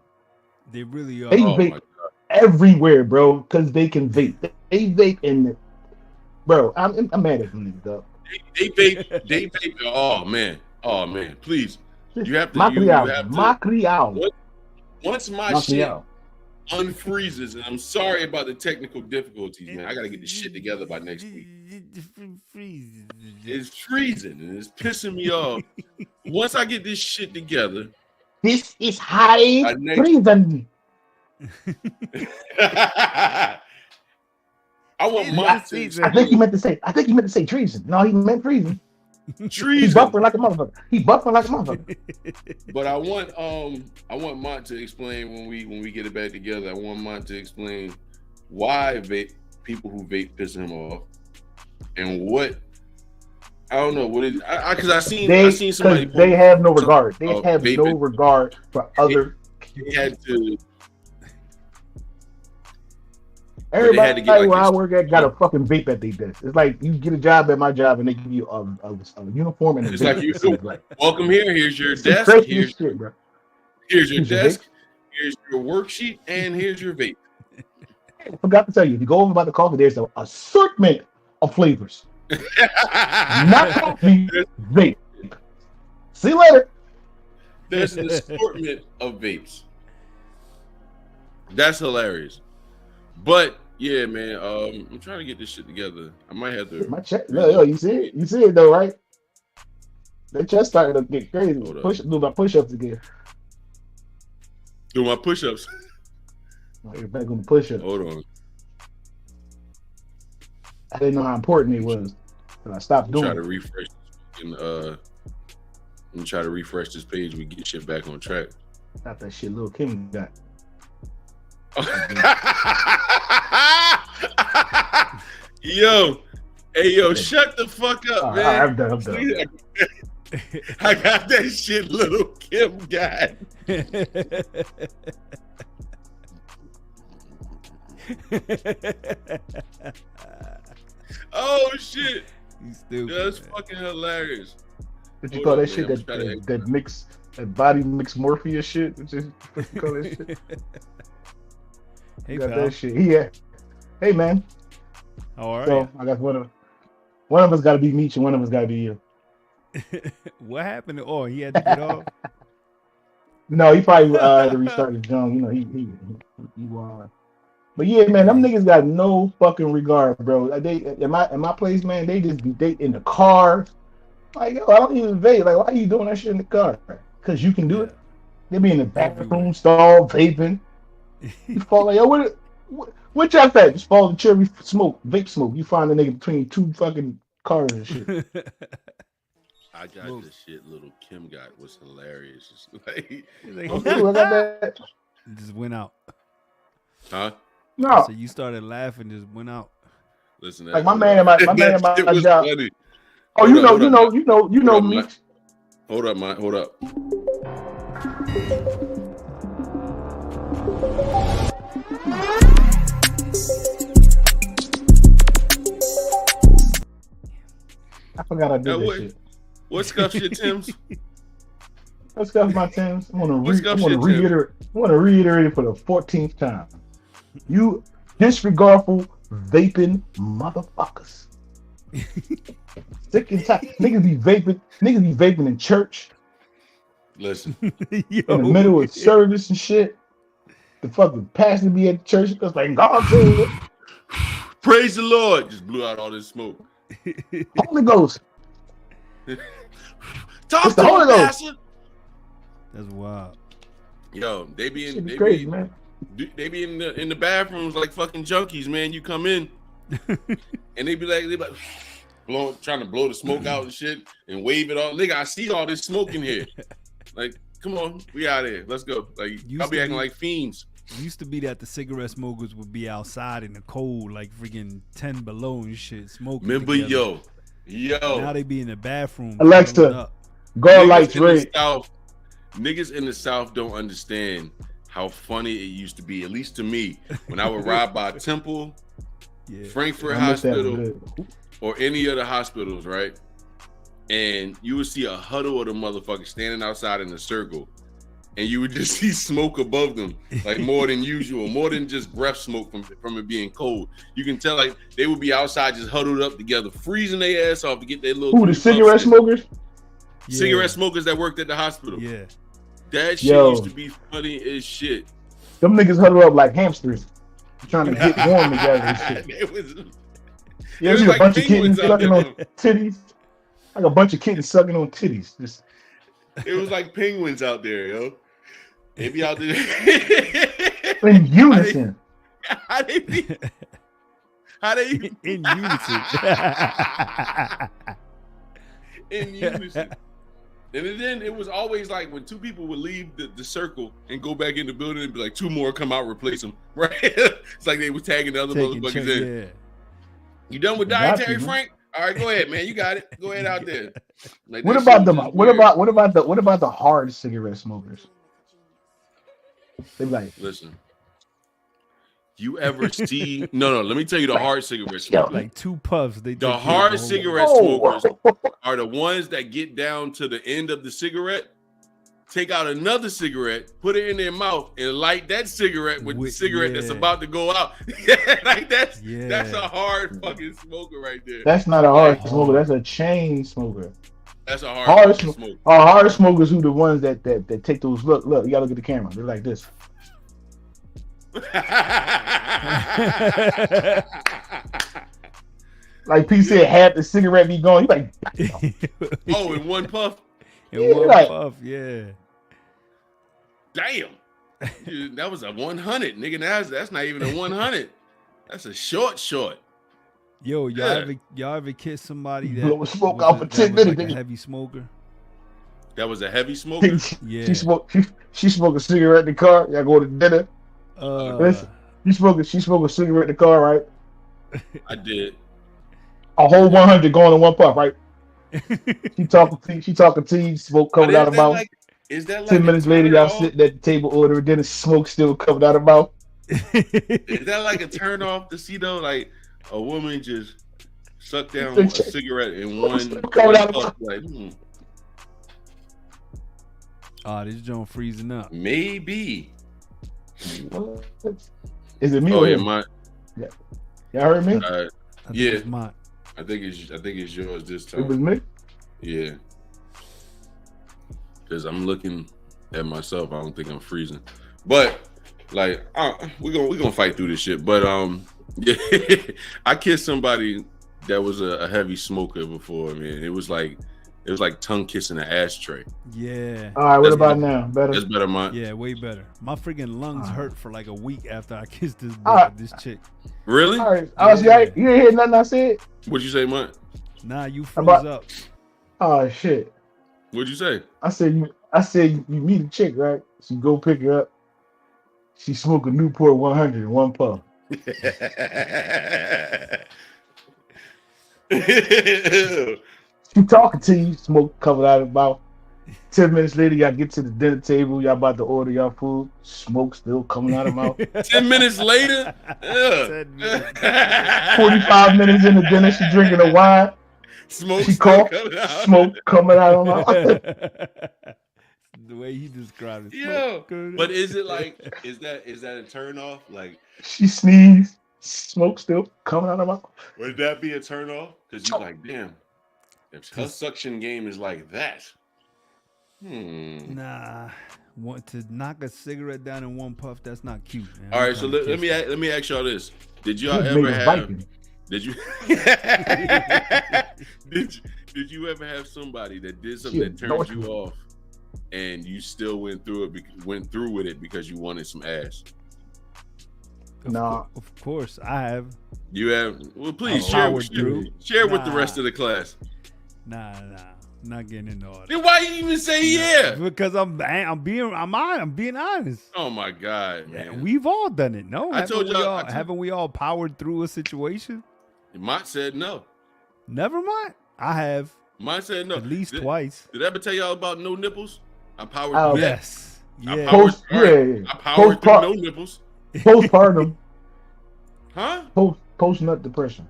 [SPEAKER 6] They really are.
[SPEAKER 7] They vape everywhere, bro, because they can vape. They vape in the... Bro, I'm mad at them niggas, dog.
[SPEAKER 5] They vape. Oh man. Please. You have to.
[SPEAKER 7] Macrial.
[SPEAKER 5] Once my shit unfreezes, and I'm sorry about the technical difficulties, man. I gotta get this shit together by next week. It's freezing and it's pissing me off. Once I get this shit together,
[SPEAKER 7] this is high treason.
[SPEAKER 5] I want mine to.
[SPEAKER 7] I think he meant to say treason. No, he meant treason.
[SPEAKER 5] Treason.
[SPEAKER 7] He buffering like a motherfucker.
[SPEAKER 5] But I want Mont to explain when we get it back together. I want Mont to explain why people who vape piss him off, and what I don't know what it is. Because I seen somebody.
[SPEAKER 7] They have no regard. They have no regard for other.
[SPEAKER 5] They had to.
[SPEAKER 7] Everybody where I work at got a fucking vape at their desk. It's like you get a job at my job and they give you a uniform and
[SPEAKER 5] it's like you welcome here. Here's your desk. Here's your desk. Here's your worksheet, and here's your vape.
[SPEAKER 7] I forgot to tell you, if you go over by the coffee, there's an assortment of flavors. Not coffee, vape. See you later.
[SPEAKER 5] There's an assortment of vapes. That's hilarious. But yeah, man, I'm trying to get this shit together. I might have to.
[SPEAKER 7] My chest, yo, you see it? You see it though, right? The chest started to get crazy. Do my push-ups again.
[SPEAKER 5] Do my push-ups.
[SPEAKER 7] You're back on the push-ups.
[SPEAKER 5] Hold on.
[SPEAKER 7] I didn't know how important it was, but I stopped doing it.
[SPEAKER 5] I'm try to refresh this page. We get shit back on track.
[SPEAKER 7] Not that shit Lil Kim got.
[SPEAKER 5] Yo, shut the fuck up, man.
[SPEAKER 7] I'm done.
[SPEAKER 5] I got that shit Lil Kim got. Oh shit. That's fucking hilarious.
[SPEAKER 7] What you call that shit? That mix, that body mix morphia shit? What you call that shit?
[SPEAKER 6] Hey,
[SPEAKER 7] got
[SPEAKER 6] pal.
[SPEAKER 7] that shit. Yeah. Hey, man.
[SPEAKER 6] All right.
[SPEAKER 7] So I guess one of us got to be Meech and one of us got to be you.
[SPEAKER 6] What happened? He had to get off.
[SPEAKER 7] No, he probably had to restart his gun. You know, he won. But yeah, man, them niggas got no fucking regard, bro. They in my place, man. They just be in the car. Like, yo, I don't even vape. Like, why are you doing that shit in the car? Because you can do it. They be in the bathroom stall vaping. You fall like, yo, what y'all at? Just fall the cherry smoke, vape smoke. You find the nigga between two fucking cars and shit.
[SPEAKER 5] I got this shit Little Kim got was hilarious. It's like,
[SPEAKER 7] I got that.
[SPEAKER 6] It just went out.
[SPEAKER 5] Huh?
[SPEAKER 7] No.
[SPEAKER 6] So you started laughing, just went out.
[SPEAKER 5] Listen,
[SPEAKER 7] like my man at my job.
[SPEAKER 5] Funny.
[SPEAKER 7] Oh, you know me.
[SPEAKER 5] Hold up, man. Hold up.
[SPEAKER 7] I forgot I did this shit.
[SPEAKER 5] What scuffs your Timbs?
[SPEAKER 7] What scuffs my Timbs? I want to reiterate it for the 14th time. You disregardful vaping motherfuckers. Sick and tired. Niggas be vaping in church.
[SPEAKER 5] Listen.
[SPEAKER 7] In the middle of service and shit. The fucking pastor be at the church because like God said.
[SPEAKER 5] Praise the Lord. Just blew out all this smoke.
[SPEAKER 7] Holy Ghost.
[SPEAKER 5] Talk to Holy Ghost.
[SPEAKER 6] That's wild.
[SPEAKER 5] Yo, they be in
[SPEAKER 7] man.
[SPEAKER 5] They be in the bathrooms like fucking junkies, man. You come in and they be like trying to blow the smoke out and shit and wave it all. Nigga, I see all this smoke in here. Like, come on, we out here. Let's go. Like, I'll be acting like fiends.
[SPEAKER 6] Used to be that the cigarette smokers would be outside in the cold, like freaking 10 below and shit, smoking.
[SPEAKER 5] Remember,
[SPEAKER 6] together.
[SPEAKER 5] yo.
[SPEAKER 6] Now they be in the bathroom.
[SPEAKER 7] Alexa, go lights red.
[SPEAKER 5] Niggas in the South don't understand how funny it used to be, at least to me, when I would ride by Temple, Frankfurt Hospital, or any of the hospitals, right? And you would see a huddle of the motherfuckers standing outside in a circle, and you would just see smoke above them, like more than usual, more than just breath smoke from it being cold. You can tell like they would be outside just huddled up together, freezing their ass off to get their little.
[SPEAKER 7] Who, the cigarette smokers?
[SPEAKER 5] cigarette smokers that worked at the hospital.
[SPEAKER 6] Yeah.
[SPEAKER 5] That shit used to be funny as shit.
[SPEAKER 7] Them niggas huddle up like hamsters, trying to get warm together and shit.
[SPEAKER 5] It was
[SPEAKER 7] a bunch of kittens sucking on
[SPEAKER 5] there.
[SPEAKER 7] titties. Like a bunch of kittens sucking on titties. Just
[SPEAKER 5] It was like penguins out there, yo. They be out there
[SPEAKER 7] in unison.
[SPEAKER 5] How they be?
[SPEAKER 6] In unison.
[SPEAKER 5] In unison. And then it was always like when two people would leave the circle and go back in the building and be like, two more come out, replace them. Right? It's like they were tagging the other motherfuckers in.
[SPEAKER 6] Yeah.
[SPEAKER 5] You done with dietary, Frank? All right, go ahead, man. You got it. Go ahead out there. Like,
[SPEAKER 7] What about the hard cigarette smokers? They be like,
[SPEAKER 5] listen. You ever see? No. Let me tell you the hard cigarette smokers.
[SPEAKER 6] Like 2 puffs.
[SPEAKER 5] The hard cigarette smokers are the ones that get down to the end of the cigarette, take out another cigarette, put it in their mouth, and light that cigarette with the cigarette that's about to go out. Like that's a hard fucking smoker right there.
[SPEAKER 7] That's not a hard smoker. That's a chain smoker.
[SPEAKER 5] That's a hard smoker.
[SPEAKER 7] Hard smokers who the ones that take those. Look, you gotta look at the camera. They're like this. Like P said, half the cigarette be gone. You like,
[SPEAKER 5] oh, in one puff.
[SPEAKER 6] In one puff, yeah.
[SPEAKER 5] Damn, dude, that was a 100, nigga. That's not even a 100. That's a short.
[SPEAKER 6] Yo, y'all ever kiss somebody that
[SPEAKER 7] blow smoke out for 10 minutes?
[SPEAKER 6] Like a heavy smoker.
[SPEAKER 5] That was a heavy smoker.
[SPEAKER 6] Yeah.
[SPEAKER 7] She smoked a cigarette in the car. Y'all go to dinner. She smoked a cigarette in the car, right?
[SPEAKER 5] I did.
[SPEAKER 7] A whole 100 going in one puff, right? She talking to you, smoke covered out of mouth.
[SPEAKER 5] Is that like
[SPEAKER 7] 10 minutes later, y'all sitting at the table ordering dinner, smoke still covered out of mouth.
[SPEAKER 5] Is that like a turn off to see though? Like a woman just suck down a cigarette in one puff, like,
[SPEAKER 6] Oh, this joint freezing up.
[SPEAKER 5] Maybe.
[SPEAKER 7] Is it me?
[SPEAKER 5] Oh yeah, mine.
[SPEAKER 7] Yeah. Y'all heard me?
[SPEAKER 5] Yeah. I think it's yours this time.
[SPEAKER 7] It was me?
[SPEAKER 5] Yeah. Because I'm looking at myself. I don't think I'm freezing. But like we're gonna fight through this shit. But yeah, I kissed somebody that was a heavy smoker before, man. It was like tongue kissing an ashtray.
[SPEAKER 6] Yeah.
[SPEAKER 7] All right, what about now? Better?
[SPEAKER 5] That's better, man.
[SPEAKER 6] Yeah, way better. My freaking lungs hurt for like a week after I kissed this chick.
[SPEAKER 5] Really?
[SPEAKER 7] All right. You didn't hear nothing I said?
[SPEAKER 5] What'd you say, man?
[SPEAKER 6] Nah, you froze up.
[SPEAKER 7] Oh shit.
[SPEAKER 5] What'd you say?
[SPEAKER 7] I said you meet a chick, right? So you go pick her up. She smoke a Newport 100 in one puff. She talking to you, smoke covered out of mouth. 10 minutes later, y'all get to the dinner table. Y'all about to order y'all food. Smoke still coming out of mouth.
[SPEAKER 5] 10 minutes later?
[SPEAKER 7] 45 minutes in the dinner, she drinking a wine.
[SPEAKER 5] Smoke
[SPEAKER 7] coming out of mouth.
[SPEAKER 6] The way he described it.
[SPEAKER 5] Yeah. But is it like, is that a turn off? Like
[SPEAKER 7] she sneezed, smoke still coming out of mouth.
[SPEAKER 5] Would that be a turn off? Because you're like, damn, if her suction game is like that.
[SPEAKER 6] Nah, want to knock a cigarette down in one puff? That's not cute, man.
[SPEAKER 5] All right, so let me ask y'all this: Did y'all ever have? Did you? did you ever have somebody that did something that turned you off, and you still went through with it because you wanted some ass?
[SPEAKER 7] No,
[SPEAKER 6] of course I have.
[SPEAKER 5] You have? Well, please share with the rest of the class.
[SPEAKER 6] Nah. Not getting into all that.
[SPEAKER 5] Then why you even say yeah?
[SPEAKER 6] Because I'm being honest.
[SPEAKER 5] Oh my god, man.
[SPEAKER 6] We've all done it. No,
[SPEAKER 5] haven't
[SPEAKER 6] we all powered through a situation?
[SPEAKER 5] Mont said no.
[SPEAKER 6] Never mind. I have.
[SPEAKER 5] Mont said no.
[SPEAKER 6] At least twice.
[SPEAKER 5] Did I ever tell y'all about no nipples? I powered through
[SPEAKER 6] yes.
[SPEAKER 5] that.
[SPEAKER 6] Yeah.
[SPEAKER 5] I powered through no nipples.
[SPEAKER 7] Postpartum.
[SPEAKER 5] Huh?
[SPEAKER 7] Post-nut depression.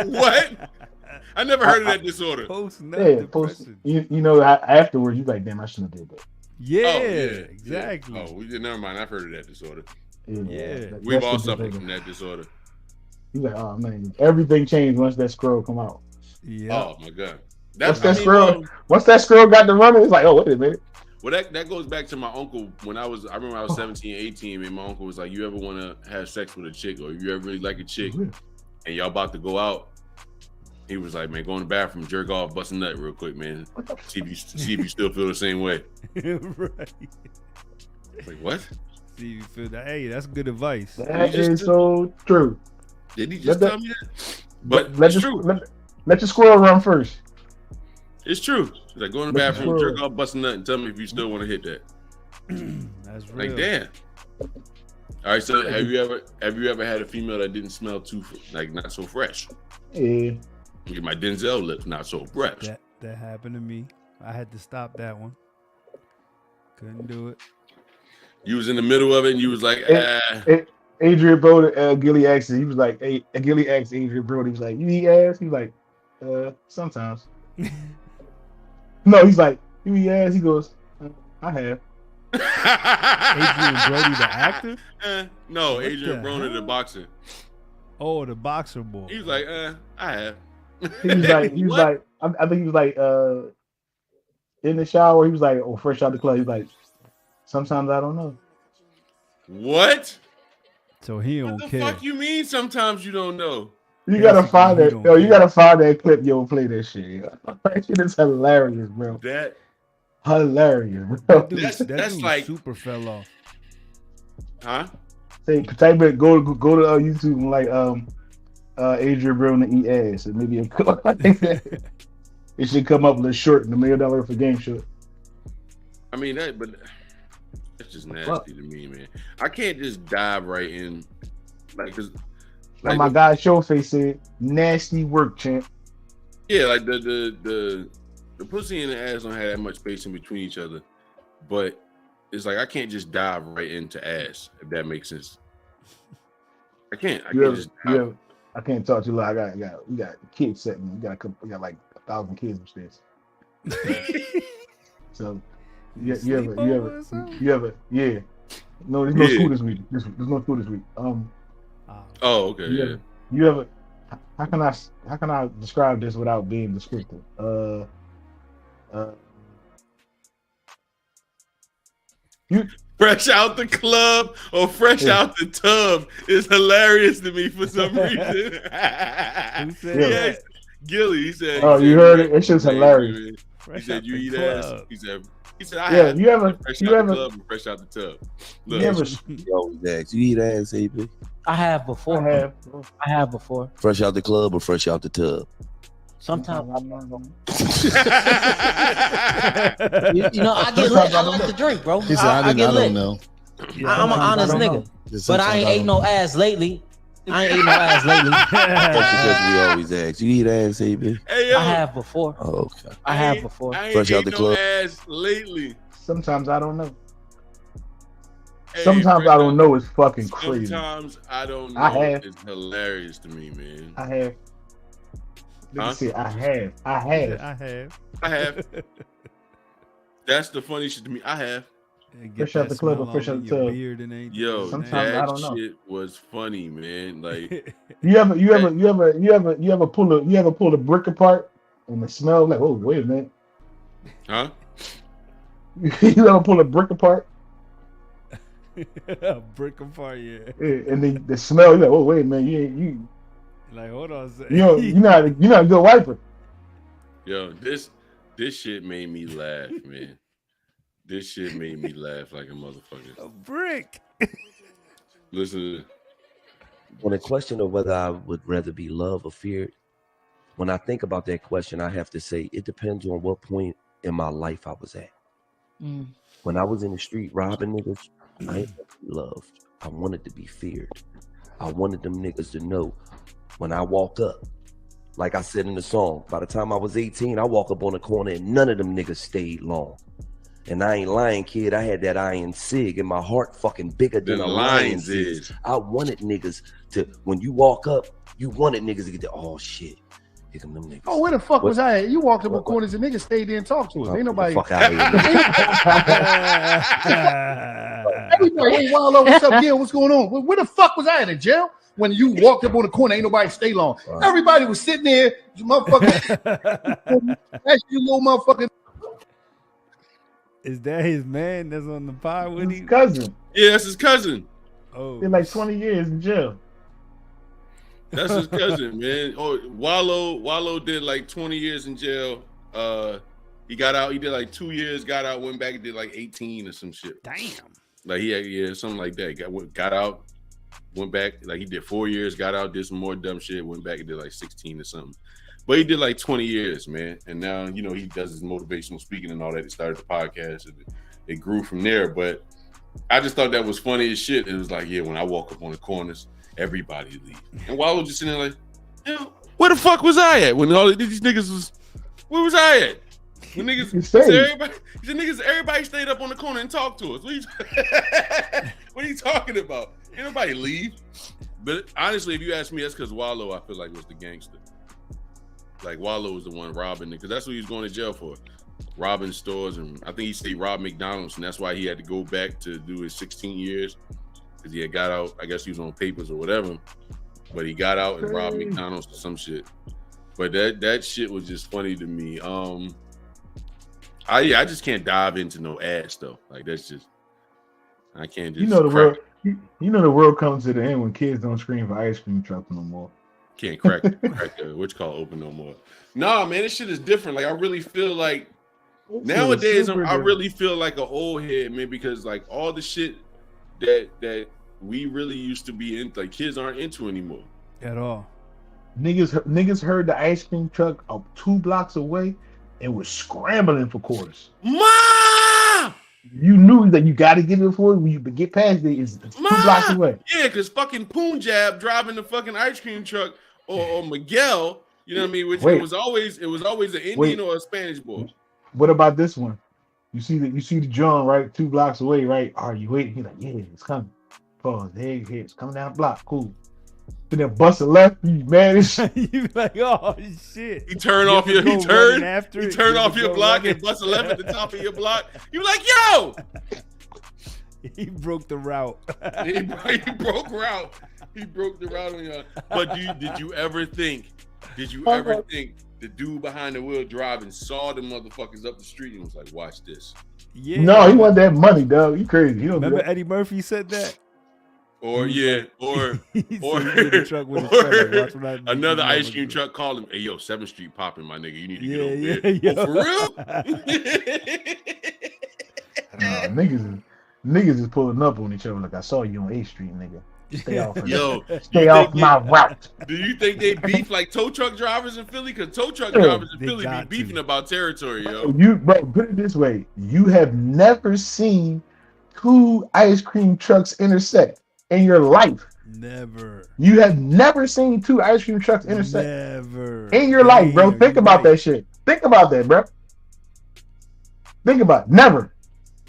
[SPEAKER 5] What? I never heard of that disorder.
[SPEAKER 6] Post-nut depression.
[SPEAKER 7] You know, afterwards, you like, damn, I shouldn't have did that.
[SPEAKER 6] Yeah, exactly.
[SPEAKER 5] Yeah. Oh, never mind. I've heard of that disorder.
[SPEAKER 6] Yeah.
[SPEAKER 5] We've all suffered from that disorder.
[SPEAKER 7] You like, oh man, everything changed once that scroll come out.
[SPEAKER 6] Yeah.
[SPEAKER 5] Oh my god.
[SPEAKER 7] Once that squirrel got the running, it's like, oh, wait a minute.
[SPEAKER 5] Well, that goes back to my uncle I remember I was 17, 18, and my uncle was like, you ever want to have sex with a chick, or you ever really like a chick, and y'all about to go out? He was like, man, go in the bathroom, jerk off, bust a nut real quick, man. See if you still feel the same way.
[SPEAKER 6] Right.
[SPEAKER 5] Like, what?
[SPEAKER 6] See if you feel that. Hey, that's good advice.
[SPEAKER 7] That is so true.
[SPEAKER 5] Did he just tell me that? But
[SPEAKER 7] let your squirrel run first.
[SPEAKER 5] It's true. He's like, go in the bathroom, jerk off, bust a nut, and tell me if you still want to hit that.
[SPEAKER 6] That's real.
[SPEAKER 5] Like, damn. All right, so have you ever had a female that didn't smell too not so fresh?
[SPEAKER 7] Yeah.
[SPEAKER 5] Get my Denzel lips not so fresh.
[SPEAKER 6] That happened to me. I had to stop that one. Couldn't do it.
[SPEAKER 5] You was in the middle of it, and you was like,
[SPEAKER 7] Adrian Brody, Gilly asked him, he was like, Gilly asked Adrian Brody, he was like, you eat ass? He was like, sometimes. No, he's like, you eat ass? He goes, I have.
[SPEAKER 6] Adrian Brody, the actor?
[SPEAKER 5] No, Adrian Brody, the boxer.
[SPEAKER 6] Oh, the boxer boy.
[SPEAKER 5] He was like, I have.
[SPEAKER 7] He was like, I think he was like, in the shower, he was like, oh, fresh out the club. He's like, sometimes I don't know.
[SPEAKER 5] What?
[SPEAKER 6] So he don't care.
[SPEAKER 5] What the fuck you mean sometimes you don't know?
[SPEAKER 7] You gotta find that. Yo, you gotta find that clip. Yo, play that shit. That shit is hilarious, bro. Hilarious, bro.
[SPEAKER 6] That's like super fell off.
[SPEAKER 5] Huh?
[SPEAKER 7] Say, type it. Go to YouTube and like Adrian Brody eat ass, and maybe it should come up with a short in the $1 Million for Game Show.
[SPEAKER 5] I mean that's just nasty to me, man. I can't just dive right in, cause
[SPEAKER 7] my guy Showface said, "Nasty work, champ."
[SPEAKER 5] Yeah, like the pussy and the ass don't have that much space in between each other, but it's like I can't just dive right into ass, if that makes sense. I can't talk to you. Like we got kids setting. We got like 1,000 kids upstairs. So you ever yeah. No, there's no school this week. There's no school this week. Oh, okay. Yeah.
[SPEAKER 7] You ever? How can I describe this without being descriptive? You
[SPEAKER 5] fresh out the club or fresh out the tub is hilarious to me for some reason. Yes, Gilly. He said.
[SPEAKER 7] Oh, you heard it? It's just hilarious.
[SPEAKER 5] He said you eat ass. He said I have.
[SPEAKER 7] You ever
[SPEAKER 5] fresh out the club and fresh out the tub. Look.
[SPEAKER 3] You eat ass, AB?
[SPEAKER 9] I have before. I have before.
[SPEAKER 3] Fresh out the club or fresh out the tub?
[SPEAKER 9] Sometimes I get lit. I like to drink, bro. I get lit. Know. I'm an honest nigga, but I ain't ate no ass lately.
[SPEAKER 3] That's because we always ask. You eat ass, AB?
[SPEAKER 5] Hey, yo.
[SPEAKER 9] I have before.
[SPEAKER 3] Oh, okay.
[SPEAKER 9] I have before.
[SPEAKER 3] Fresh out the club.
[SPEAKER 5] Ass lately.
[SPEAKER 7] Sometimes I don't know. Sometimes I don't know. It's fucking crazy.
[SPEAKER 5] Sometimes I don't know. It's hilarious to me, man.
[SPEAKER 7] I have. Let me see. I have.
[SPEAKER 5] That's the funny shit to me. I have.
[SPEAKER 7] Fresh out the club or fresh out the tub.
[SPEAKER 5] Yo,
[SPEAKER 7] sometimes
[SPEAKER 5] that
[SPEAKER 7] I don't know.
[SPEAKER 5] shit was funny, man. Like
[SPEAKER 7] you ever pull a brick apart and the smell like, oh, wait a minute.
[SPEAKER 5] Huh?
[SPEAKER 7] You ever pull a brick apart?
[SPEAKER 6] A brick apart, yeah.
[SPEAKER 7] And the smell, you're like, oh, wait a minute, you
[SPEAKER 6] like, hold on a second.
[SPEAKER 7] You're not a good wiper.
[SPEAKER 5] Yo, this shit made me laugh, man. This shit made me laugh like a motherfucker.
[SPEAKER 6] A brick.
[SPEAKER 5] Listen.
[SPEAKER 10] On the question of whether I would rather be loved or feared, when I think about that question, I have to say it depends on what point in my life I was at. When I was in the street robbing niggas, I ain't loved. I wanted to be feared. I wanted them niggas to know when I walk up, like I said in the song, by the time I was 18, I walk up on the corner and none of them niggas stayed long. And I ain't lying, kid. I had that iron sig in my heart fucking bigger than a lion's is. I wanted niggas to, when you walk up, you wanted niggas to get the, oh shit. Here come them niggas.
[SPEAKER 2] Oh, where the fuck was I at? You walked up on corners and niggas stayed there and talked to us. Ain't nobody.
[SPEAKER 10] Fuck out of here.
[SPEAKER 2] Everybody, hey, Wallo, what's up, Gil? What's going on? Where the fuck was I at? In jail?
[SPEAKER 11] when you walked up on the corner, ain't nobody stay long. Wow. Everybody was sitting there, motherfucker. That's you little motherfucker.
[SPEAKER 6] Is that his man that's on the pod with
[SPEAKER 7] his
[SPEAKER 6] him?
[SPEAKER 7] cousin.
[SPEAKER 5] Yeah, that's his cousin.
[SPEAKER 6] Oh,
[SPEAKER 7] in like 20 years in jail.
[SPEAKER 5] That's his cousin, man. Oh, Wallow did like 20 years in jail. He got out. He did like 2 years. Got out. Went back and did like 18 or some shit.
[SPEAKER 6] Damn.
[SPEAKER 5] Like he had, something like that. Got out. Went back. Like he did 4 years. Got out. Did some more dumb shit. Went back and did like 16 or something. But he did like 20 years, man. And now, he does his motivational speaking and all that. He started the podcast and it grew from there. But I just thought that was funny as shit. It was like, yeah, when I walk up on the corners, everybody leave. And Wallow just sitting there like, where the fuck was I at when all these niggas was, where was I at? When niggas, everybody stayed up on the corner and talked to us. What are you talking about? Ain't nobody leave. But honestly, if you ask me, that's because Wallow, I feel like, was the gangster. Like Wallow was the one robbing it, because that's what he was going to jail for. Robbing stores, and I think he said robbed McDonald's, and that's why he had to go back to do his 16 years. Because he had got out, I guess he was on papers or whatever. But he got out and robbed McDonald's or some shit. But that shit was just funny to me. I just can't dive into no ass though. Like that's just, I can't just.
[SPEAKER 7] The world. The world comes to the end when kids don't scream for ice cream truck no more.
[SPEAKER 5] Can't crack what's called open no more. Nah, man, this shit is different. Like I really feel like nowadays I really feel like an old head, man, because like all the shit that we really used to be in, like kids aren't into anymore
[SPEAKER 6] at all.
[SPEAKER 7] Niggas heard the ice cream truck up 2 blocks away and was scrambling for quarters.
[SPEAKER 5] Ma!
[SPEAKER 7] You knew that you got to get it before when you get past it. It's 2 blocks away.
[SPEAKER 5] Yeah, because fucking Punjab driving the fucking ice cream truck or Miguel, you know what I mean? Which it was always an Indian or a Spanish boy.
[SPEAKER 7] What about this one? You see the John right 2 blocks away, right? Are you waiting? He's like, yeah, it's coming. Pause. There it's coming down the block. Cool. But then bust a left, you mad as shit.
[SPEAKER 6] You be like, oh shit.
[SPEAKER 5] He turn off your block and bust a left at the top of your block. You like, yo.
[SPEAKER 6] He broke the route.
[SPEAKER 5] He broke route. He broke the route on y'all. But did you ever think the dude behind the wheel driving saw the motherfuckers up the street and was like, watch this?
[SPEAKER 7] Yeah. No, he wanted that money, dog. You crazy. He don't
[SPEAKER 6] remember Eddie Murphy said that?
[SPEAKER 5] Or another ice cream truck called him, hey, yo, 7th Street popping, my nigga. You need to get over there. Oh, for
[SPEAKER 7] real? Niggas is pulling up on each other like I saw you on 8th Street, nigga. Stay off. Stay off my route.
[SPEAKER 5] Do you think they beef like tow truck drivers in Philly? Because tow truck drivers in Philly be beefing about territory, yo.
[SPEAKER 7] Put it this way. You have never seen 2 ice cream trucks intersect in your life.
[SPEAKER 6] Never.
[SPEAKER 7] You have never seen 2 ice cream trucks intersect.
[SPEAKER 6] Never.
[SPEAKER 7] In your life, bro. Think about that shit. Think about that, bro. Think about it. Never.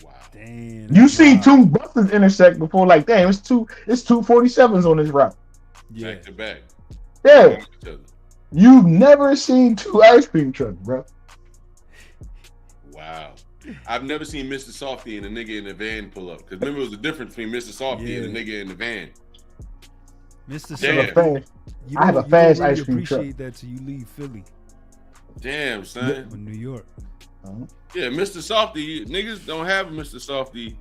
[SPEAKER 6] Wow. Damn.
[SPEAKER 7] You see 2 buses intersect before, like, damn, it's 2 47s on this route.
[SPEAKER 6] Yeah.
[SPEAKER 5] Back to back.
[SPEAKER 7] Yeah. You've never seen 2 ice cream trucks, bro.
[SPEAKER 5] Wow. I've never seen Mr. Softy and a nigga in the van pull up. Because remember, it was the difference between Mr. Softy and a nigga in the van.
[SPEAKER 6] Mr.
[SPEAKER 7] Softy. I have a fast ice cream truck.
[SPEAKER 6] Appreciate that till you leave Philly.
[SPEAKER 5] Damn, son.
[SPEAKER 6] Or New York.
[SPEAKER 5] Yeah, Mr. Softy. Niggas don't have Mr. Softy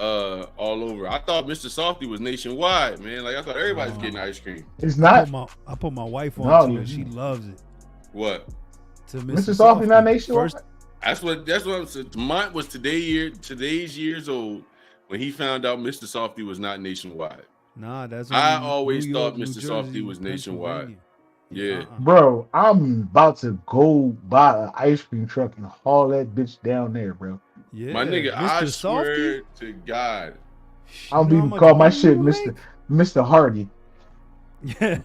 [SPEAKER 5] all over. I thought Mr. Softy was nationwide, man. Like I thought everybody was getting ice cream.
[SPEAKER 7] It's not.
[SPEAKER 6] I put my wife on to it. She loves it.
[SPEAKER 5] What?
[SPEAKER 7] Mr. Softy not nationwide?
[SPEAKER 5] That's what I'm saying. Mont was today's years old when he found out Mr. Softy was not nationwide.
[SPEAKER 6] Nah, that's
[SPEAKER 5] I always thought Mr. Softy was nationwide. Yeah.
[SPEAKER 7] Bro, I'm about to go buy an ice cream truck and haul that bitch down there, bro.
[SPEAKER 5] Yeah. My nigga, I swear to God.
[SPEAKER 7] I'll even call my shit Mr. Hardy.
[SPEAKER 6] Yeah.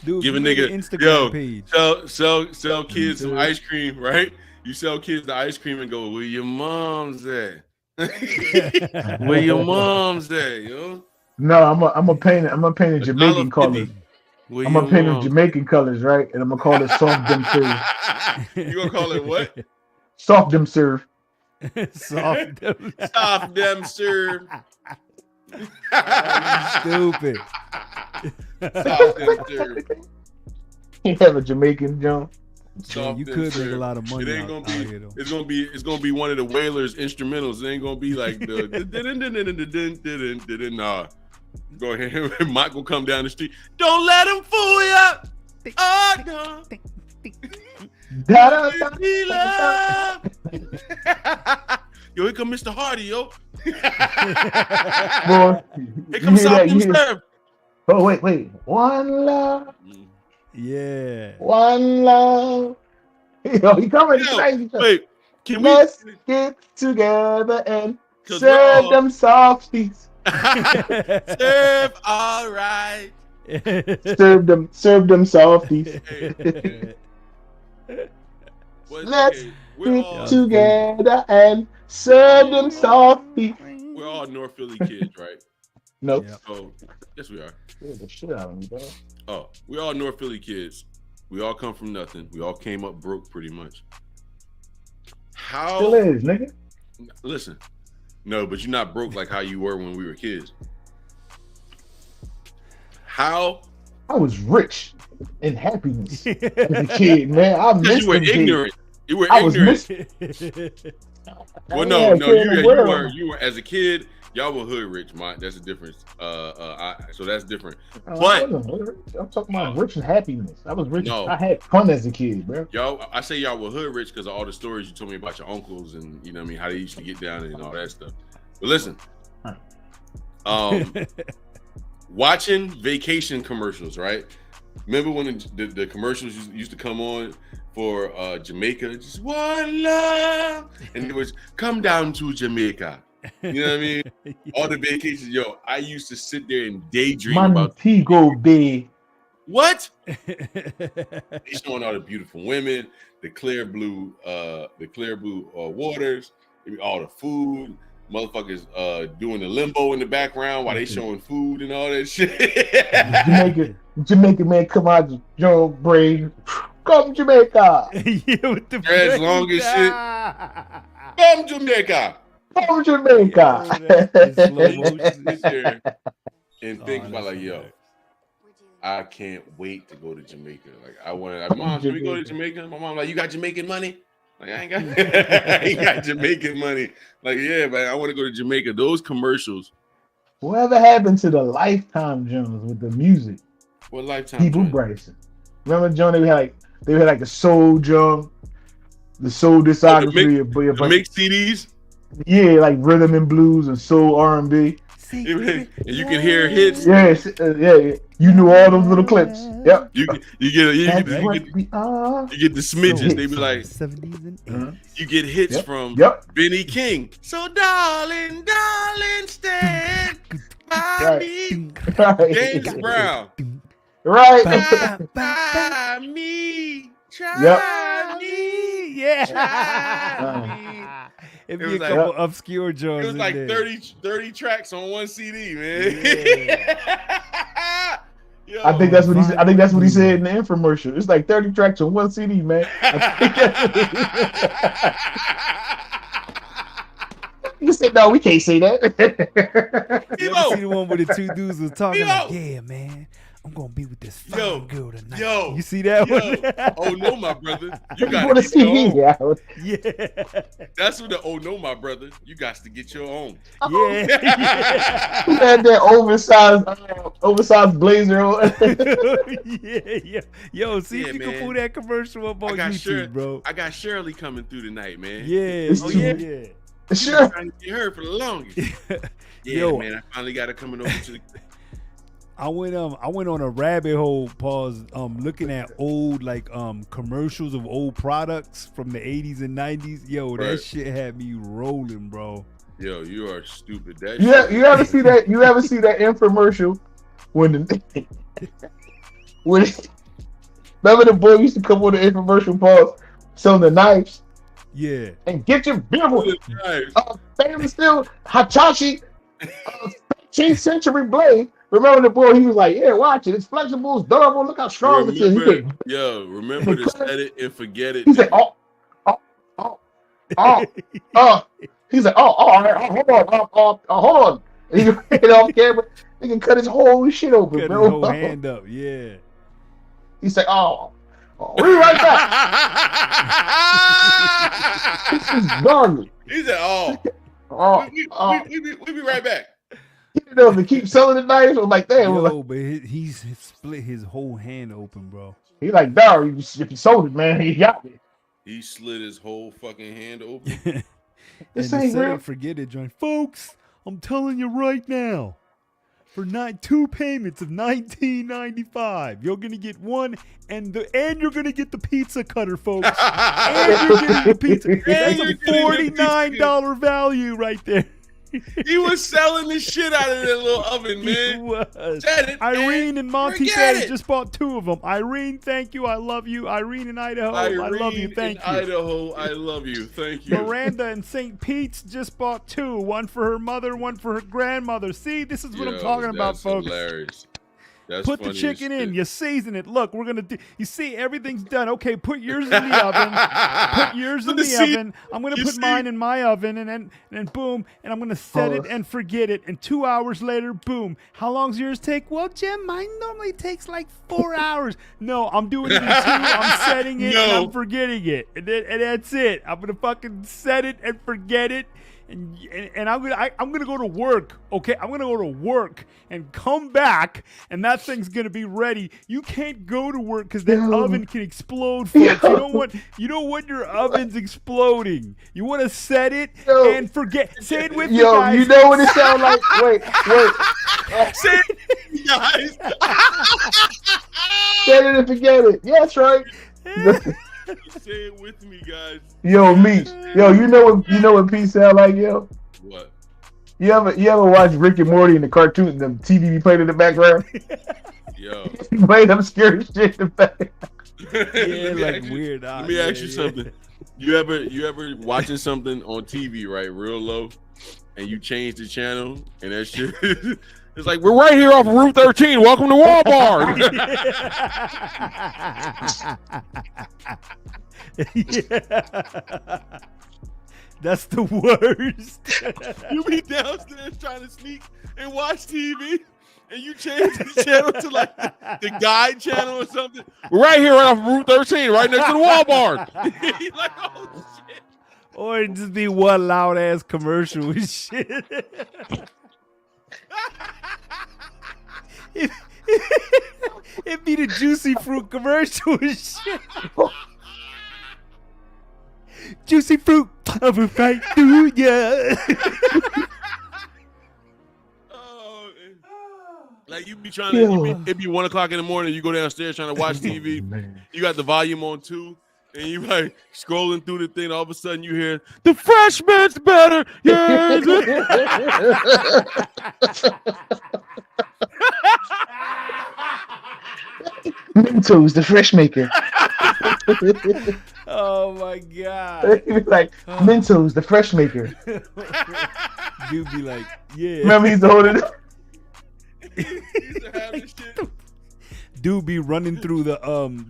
[SPEAKER 6] Dude,
[SPEAKER 5] give a nigga
[SPEAKER 6] Instagram page.
[SPEAKER 5] Sell kids some ice cream, right? You sell kids the ice cream and go, where your mom's at? Where your mom's at, yo?
[SPEAKER 7] No, I'm gonna paint it Jamaican colors. I'm gonna paint them Jamaican colors, right? And I'm gonna call it soft dem serve.
[SPEAKER 5] You gonna call it what?
[SPEAKER 7] Soft dem serve.
[SPEAKER 6] Soft dem
[SPEAKER 5] serve.
[SPEAKER 6] Stupid.
[SPEAKER 7] You have a Jamaican John.
[SPEAKER 6] Yeah, you could make a lot of money.
[SPEAKER 5] It ain't gonna be. It's gonna be one of the Wailers instrumentals. It ain't gonna be like the. Nah. Go ahead. Mike will come down the street. Don't let him fool you. Oh no. Yo, here come Mr. Hardy, yo.
[SPEAKER 7] Boy,
[SPEAKER 5] here comes Southern Serve.
[SPEAKER 7] Oh wait. One love.
[SPEAKER 6] Yeah.
[SPEAKER 7] One love. Yo, he coming.
[SPEAKER 5] Wait,
[SPEAKER 7] Let's get together and serve them softies.
[SPEAKER 5] Serve all right.
[SPEAKER 7] serve them softies. Let's get together and serve them softies.
[SPEAKER 5] We're all North Philly kids, right?
[SPEAKER 7] Nope.
[SPEAKER 5] Oh, yes, we are.
[SPEAKER 7] The shit out of me, bro.
[SPEAKER 5] Oh, we all North Philly kids. We all come from nothing. We all came up broke, pretty much. How?
[SPEAKER 7] Still is, nigga.
[SPEAKER 5] Listen, no, but you're not broke like how you were when we were kids. How?
[SPEAKER 7] I was rich in happiness as a kid, man. I missed
[SPEAKER 5] you were ignorant. You were ignorant. Well, no, you were as a kid. Y'all were hood rich, man. That's a difference. So that's different. But
[SPEAKER 7] I'm talking about rich and happiness. I was rich.
[SPEAKER 5] No.
[SPEAKER 7] I had fun as a kid, bro.
[SPEAKER 5] I say y'all were hood rich because of all the stories you told me about your uncles and you know what I mean, how they used to get down and all that stuff. But listen, watching vacation commercials, right? Remember when the commercials used to come on for Jamaica? Just one love, and it was come down to Jamaica. You know what I mean? All the vacations, yo. I used to sit there and daydream about
[SPEAKER 7] Montego Bay.
[SPEAKER 5] What? They showing all the beautiful women, the clear blue waters, all the food. Motherfuckers doing the limbo in the background while they showing food and all that shit.
[SPEAKER 7] Jamaica man, come on, Joe Braid. Come Jamaica.
[SPEAKER 6] Yeah, with the
[SPEAKER 5] dreads long as shit. Come Jamaica.
[SPEAKER 7] Come Jamaica.
[SPEAKER 5] And think about like, yo, I can't wait to go to Jamaica. Like I want, Mom, should we go to Jamaica? My mom like, you got Jamaican money? Like I ain't got Jamaican money. Like yeah, man, I want to go to Jamaica. Those commercials.
[SPEAKER 7] Whatever happened to the Lifetime Jones with the music?
[SPEAKER 5] What Lifetime?
[SPEAKER 7] People Bryson. Remember, John? They had like the soul John, the soul discography of
[SPEAKER 5] the mixed CDs.
[SPEAKER 7] Yeah, like rhythm and blues and soul R&B.
[SPEAKER 5] And you can hear hits.
[SPEAKER 7] Yes, yeah. You knew all those little clips. Yep.
[SPEAKER 5] You get the smidges. They be like
[SPEAKER 6] 70s and 80s.
[SPEAKER 5] You get hits from Benny King. So darling, stand by me. James Brown.
[SPEAKER 7] Right.
[SPEAKER 5] By me. Try me.
[SPEAKER 6] Yeah.
[SPEAKER 5] Try me.
[SPEAKER 6] It'd be a couple obscure joints.
[SPEAKER 5] It was like 30 tracks on one CD, man.
[SPEAKER 7] Yeah. Yo, I think that's what he said in the infomercial. It's like 30 tracks on one CD, man. You said no, we can't say that.
[SPEAKER 6] You ever see the one where the two dudes was talking like, yeah, man, I'm gonna be with this fine girl tonight. Yo, you see that one?
[SPEAKER 5] Oh no, my brother, you got to get your own. Yeah, that's what the oh no, my brother, you got to get your own.
[SPEAKER 6] Yeah,
[SPEAKER 7] Who had that oversized blazer on?
[SPEAKER 6] yeah. Yo, see if you can pull that commercial up on YouTube, bro.
[SPEAKER 5] I got Shirley coming through tonight, man.
[SPEAKER 6] Yeah,
[SPEAKER 5] yeah.
[SPEAKER 7] Sure.
[SPEAKER 5] Trying to get her for the longest. Yeah, yo, man, I finally got her coming over to the.
[SPEAKER 6] I went on a rabbit hole, looking at old commercials of old products from the 80s and 90s. Yo, that shit had me rolling, bro.
[SPEAKER 5] Yo, you are stupid.
[SPEAKER 7] You ever see that infomercial when remember the boy used to come on the infomercial pause selling the knives?
[SPEAKER 6] Yeah.
[SPEAKER 7] And get your beautiful famous steel Hachashi 13th century blade. Remember the boy, he was like, yeah, watch it. It's flexible, it's durable. Look how strong it is.
[SPEAKER 5] Remember to set it and forget it.
[SPEAKER 7] He said, He's like, hold on. He ran off camera. He can cut his whole shit open,
[SPEAKER 6] Cut
[SPEAKER 7] bro.
[SPEAKER 6] his whole hand up, yeah.
[SPEAKER 7] He's like, oh, we'll be right back. This is garbage.
[SPEAKER 5] He said,
[SPEAKER 7] we'll
[SPEAKER 5] be right back.
[SPEAKER 7] You know, if they keep selling the knife, I'm like, damn.
[SPEAKER 6] But he's split his whole hand open, bro.
[SPEAKER 7] He like, dog, if you sold it, man, he got me.
[SPEAKER 5] He slid his whole fucking hand open.
[SPEAKER 6] And
[SPEAKER 7] This ain't real.
[SPEAKER 6] Forget it, John. Folks, I'm telling you right now, for 2 payments of $19.95, you're gonna get one, and you're gonna get the pizza cutter, folks. And you're getting the pizza. That's a $49 value right there.
[SPEAKER 5] He was selling the shit out of that little oven, man.
[SPEAKER 6] He was.
[SPEAKER 5] Said it,
[SPEAKER 6] Irene
[SPEAKER 5] man.
[SPEAKER 6] and Monty
[SPEAKER 5] Forget
[SPEAKER 6] said
[SPEAKER 5] it.
[SPEAKER 6] just bought 2 of them. Irene, thank you. I love you. Irene in Idaho, I love you. Thank you.
[SPEAKER 5] Idaho, I love you. Thank you.
[SPEAKER 6] Miranda in St. Pete's just bought 2. One for her mother, one for her grandmother. See, this is what I'm talking about, folks.
[SPEAKER 5] Hilarious. That's
[SPEAKER 6] put the chicken in, you season it. Look, we're gonna do. You see, everything's done. Okay, put yours in the oven. Put yours in the oven. I'm gonna put mine in my oven, and then boom, and I'm gonna set it and forget it. And 2 hours later, boom. How long's yours take? Well, Jim, mine normally takes like 4 hours. No, I'm doing it in 2. I'm setting it and I'm forgetting it, and that's it. I'm gonna fucking set it and forget it. And I'm gonna go to work. Okay, I'm gonna go to work and come back, and that thing's gonna be ready. You can't go to work because that oven can explode, folks. You don't want your oven's exploding. You want to set it and forget. Say it with me, guys.
[SPEAKER 7] You know what it sounds like? Wait.
[SPEAKER 5] Say it, guys.
[SPEAKER 7] Set it and forget it. Yeah, that's right.
[SPEAKER 5] Say it with me, guys.
[SPEAKER 7] Yo, Meech. Yo, you know what Pete sound like, yo?
[SPEAKER 5] What?
[SPEAKER 7] You ever watch Rick and Morty in the cartoon, the TV be playing in the background?
[SPEAKER 5] Yo.
[SPEAKER 7] He played them scary shit in the back.
[SPEAKER 6] Yeah, like weird.
[SPEAKER 5] Let me ask you something. You ever watching something on TV, right, real low, and you change the channel, and that shit it's like, we're right here off of Route 13. Welcome to Walmart.
[SPEAKER 6] Yeah. That's the worst.
[SPEAKER 5] You be downstairs trying to sneak and watch TV, and you change the channel to like the guide channel or something. We're right here off of Route 13, right next to the Walmart. He's like, oh shit.
[SPEAKER 6] Or it'd just be one loud ass commercial and shit. It'd be the juicy fruit commercial and shit. Juicy fruit, I will fight through ya.
[SPEAKER 5] Like you be trying to, it'd be 1 o'clock in the morning. You go downstairs trying to watch TV. You got the volume on 2, and you like scrolling through the thing. All of a sudden, you hear the freshman's better. Yeah.
[SPEAKER 7] Mentos, the fresh maker.
[SPEAKER 6] Oh my god!
[SPEAKER 7] Like Mentos, the fresh maker.
[SPEAKER 6] Dude be like, yeah.
[SPEAKER 7] Remember he's holding it.
[SPEAKER 6] Dude be running through the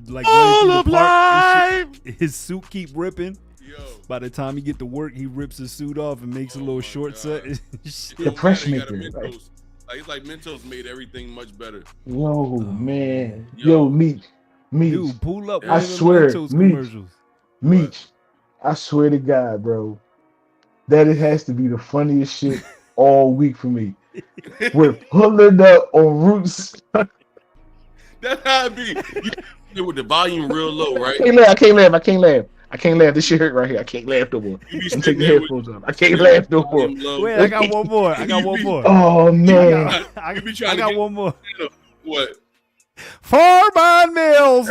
[SPEAKER 6] like
[SPEAKER 5] all of life.
[SPEAKER 6] His suit keep ripping. Yo. By the time he get to work, he rips his suit off and makes a little short set.
[SPEAKER 7] The fresh maker.
[SPEAKER 5] It's like Mentos made everything much better.
[SPEAKER 7] Yo, man. Yo, Meech.
[SPEAKER 6] Dude, pull up.
[SPEAKER 7] I swear, Meech. I swear to God, bro. That it has to be the funniest shit all week for me. We're pulling up on roots.
[SPEAKER 5] That's how it be. You with the volume real low, right?
[SPEAKER 7] I can't laugh. This shit hurt right here. I can't laugh no more. I'm taking the headphones off. I can't laugh no more.
[SPEAKER 6] Wait, I got one more.
[SPEAKER 7] Oh man,
[SPEAKER 6] I got one more.
[SPEAKER 5] What?
[SPEAKER 6] Farmon Mills.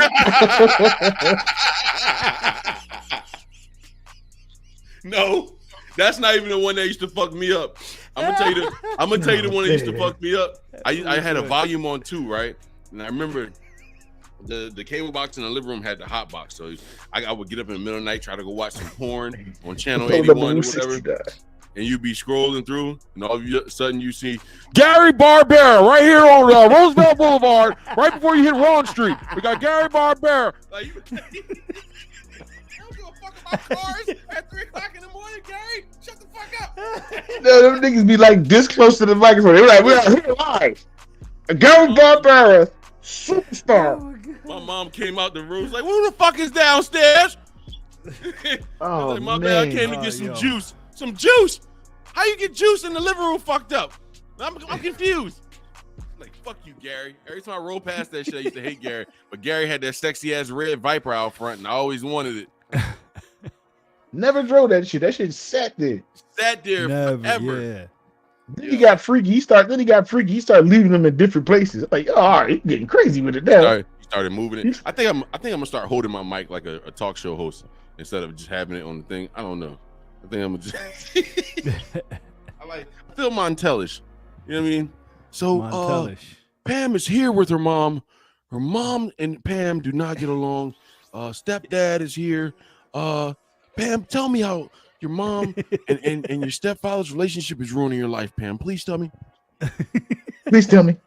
[SPEAKER 5] No, that's not even the one that used to fuck me up. I'm gonna tell you the one that used to fuck me up. I had a volume on 2, right? And I remember the cable box in the living room had the hot box, so I would get up in the middle of the night, try to go watch some porn on channel 81 or whatever, and you'd be scrolling through, and all of a sudden you see Gary Barbera right here on Roosevelt Boulevard, right before you hit Ron Street. We got Gary Barbera. Like, you don't give a fuck cars at 3 o'clock in the morning, Gary. Shut the fuck up.
[SPEAKER 7] No, them niggas be like this close to the microphone. They're like, we're out here live. Gary Barbera, superstar.
[SPEAKER 5] My mom came out the room. She's like, who the fuck is downstairs?
[SPEAKER 7] Oh,
[SPEAKER 5] like, my
[SPEAKER 7] man.
[SPEAKER 5] bad, I came to get some juice. Some juice? How you get juice in the living room fucked up? I'm confused. Like, fuck you, Gary. Every time I roll past that shit, I used to hate Gary. But Gary had that sexy ass red Viper out front, and I always wanted it.
[SPEAKER 7] Never drove that shit. That shit sat there.
[SPEAKER 5] Sat there forever.
[SPEAKER 6] Yeah.
[SPEAKER 7] Then he got freaky. He started leaving them in different places. Like, oh, all right, he's getting crazy with it now.
[SPEAKER 5] He started moving it. I think I'm gonna start holding my mic like a talk show host instead of just having it on the thing. I don't know. I think I'm just I feel Montellish. You know what I mean? So Pam is here with her mom. Her mom and Pam do not get along. Stepdad is here. Pam, tell me how your mom and your stepfather's relationship is ruining your life, Pam. Please tell me.
[SPEAKER 7] Please tell me.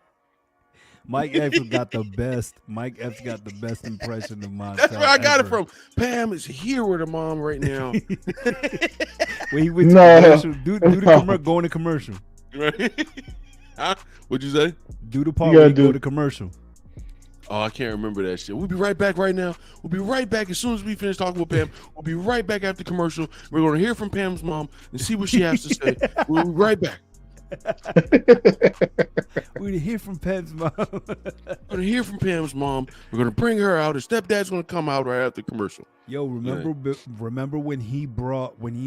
[SPEAKER 6] Mike Epps got the best. Mike Epps got the best impression of mine.
[SPEAKER 5] That's where I got it from. Pam is here with her mom right now.
[SPEAKER 6] When he went to commercial, do the go into commercial.
[SPEAKER 5] Right? Huh? What'd you say?
[SPEAKER 6] Do the part where you go to commercial.
[SPEAKER 5] Oh, I can't remember that shit. We'll be right back right now. We'll be right back as soon as we finish talking with Pam. We'll be right back after commercial. We're going to hear from Pam's mom and see what she has to say. We'll be right back.
[SPEAKER 6] We're going to hear from Pam's mom.
[SPEAKER 5] We're going to hear from Pam's mom. We're going to bring her out. Her stepdad's going to come out right after commercial.
[SPEAKER 6] Yo, remember when he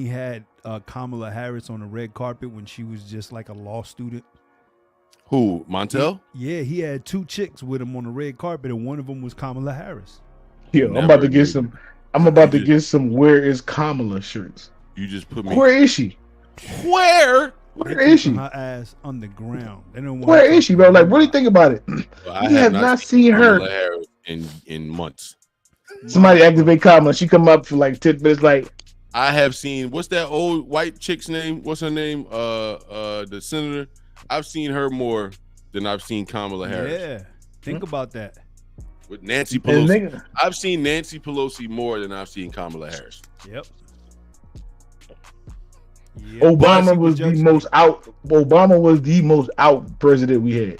[SPEAKER 6] had Kamala Harris on the red carpet when she was just like a law student?
[SPEAKER 5] Who, Montel?
[SPEAKER 6] Yeah, he had 2 chicks with him on the red carpet, and one of them was Kamala Harris.
[SPEAKER 7] Yeah, I'm about to get some Where is Kamala shirts.
[SPEAKER 5] You just put me.
[SPEAKER 7] Where is she?
[SPEAKER 5] Where
[SPEAKER 7] is she?
[SPEAKER 6] Her ass on the ground.
[SPEAKER 7] Where is she, bro? Like, what do you think about it?
[SPEAKER 5] Well,
[SPEAKER 7] you have not seen her
[SPEAKER 5] in months.
[SPEAKER 7] Somebody activate Kamala. She come up for like 10 minutes. Like,
[SPEAKER 5] I have seen. What's that old white chick's name? What's her name? The senator. I've seen her more than I've seen Kamala Harris.
[SPEAKER 6] Yeah, think about that.
[SPEAKER 5] With Nancy Pelosi, I've seen Nancy Pelosi more than I've seen Kamala Harris.
[SPEAKER 6] Yep.
[SPEAKER 7] Obama was the most out. Obama was the most out president we had.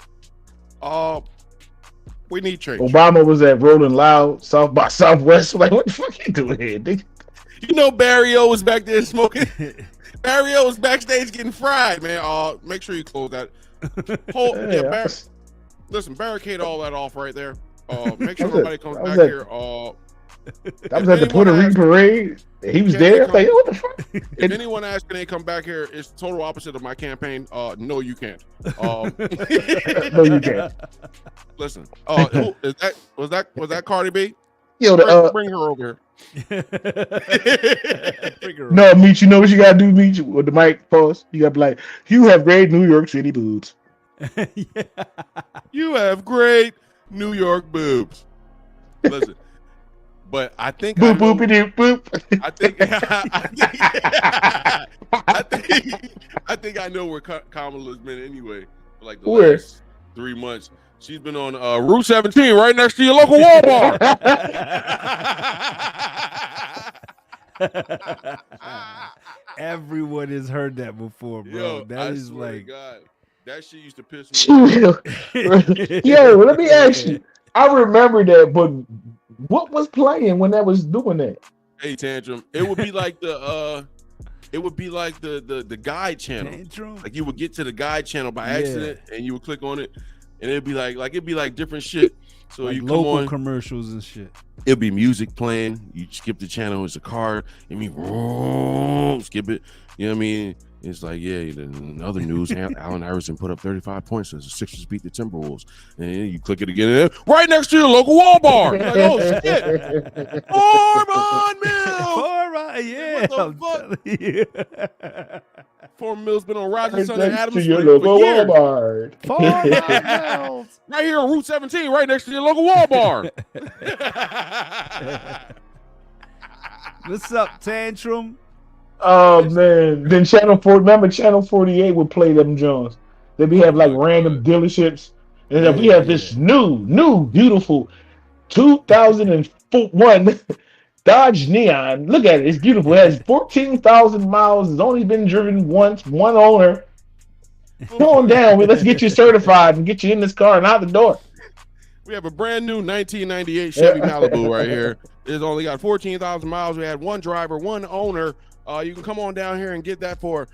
[SPEAKER 5] We need change.
[SPEAKER 7] Obama was at Rolling Loud, South by Southwest. Like, what the fuck you doing here, nigga?
[SPEAKER 5] You know, Barry O was back there smoking. Barry O was backstage getting fried, man. Make sure you close that. Listen, barricade all that off right there. Make sure nobody comes back here.
[SPEAKER 7] That was at the Puerto Rican parade. He was there. Like, what the fuck?
[SPEAKER 5] If anyone asks, can they come back here? It's total opposite of my campaign. No, you can't.
[SPEAKER 7] No, you can't.
[SPEAKER 5] Listen. Was that Cardi B?
[SPEAKER 7] Yo,
[SPEAKER 5] bring her over here.
[SPEAKER 7] No, Meech, you know what you gotta do, Meech? With the mic pause, you gotta be like, you have great New York City boobs.
[SPEAKER 5] Yeah. You have great New York boobs. Listen. But I think
[SPEAKER 7] boop boopity boop.
[SPEAKER 5] I think I know where Kamala's been anyway for like the last 3 months. She's been on Route 17 right next to your local Walmart.
[SPEAKER 6] Everyone has heard that before, bro.
[SPEAKER 5] Yo,
[SPEAKER 6] that is like
[SPEAKER 5] God, that shit used to piss me off.
[SPEAKER 7] Yo, let me ask you. I remember that, but what was playing when that was doing that?
[SPEAKER 5] Hey, Tantrum. It would be like the guide channel.
[SPEAKER 6] Tantrum?
[SPEAKER 5] Like you would get to the guide channel by accident and you would click on it and it'd be like different shit. So
[SPEAKER 6] like
[SPEAKER 5] you come
[SPEAKER 6] local
[SPEAKER 5] on
[SPEAKER 6] commercials and shit.
[SPEAKER 5] It'll be music playing. You skip the channel, it's a car, and you skip it. You know what I mean? It's like, yeah, in other news, Allen Iverson put up 35 points as the Sixers beat the Timberwolves. And then you click it again, and right next to your local Walmart. Like, oh, shit. Hormone Mills.
[SPEAKER 6] Yeah.
[SPEAKER 5] What the fuck? Foreman Mills been on Roger Sunday Adams
[SPEAKER 7] to your local Walmart.
[SPEAKER 5] Right here on Route 17, right next to your local Walmart.
[SPEAKER 6] What's up, Tantrum?
[SPEAKER 7] Oh man! Then Channel 48 would play them Jones. Then we have like random dealerships, and then we have this new, beautiful 2001 Dodge Neon. Look at it. It's beautiful. It has 14,000 miles. It's only been driven once. One owner. Come on down. Let's get you certified and get you in this car and out the door.
[SPEAKER 5] We have a brand new 1998 Chevy Malibu right here. It's only got 14,000 miles. We had one driver, one owner. You can come on down here and get that for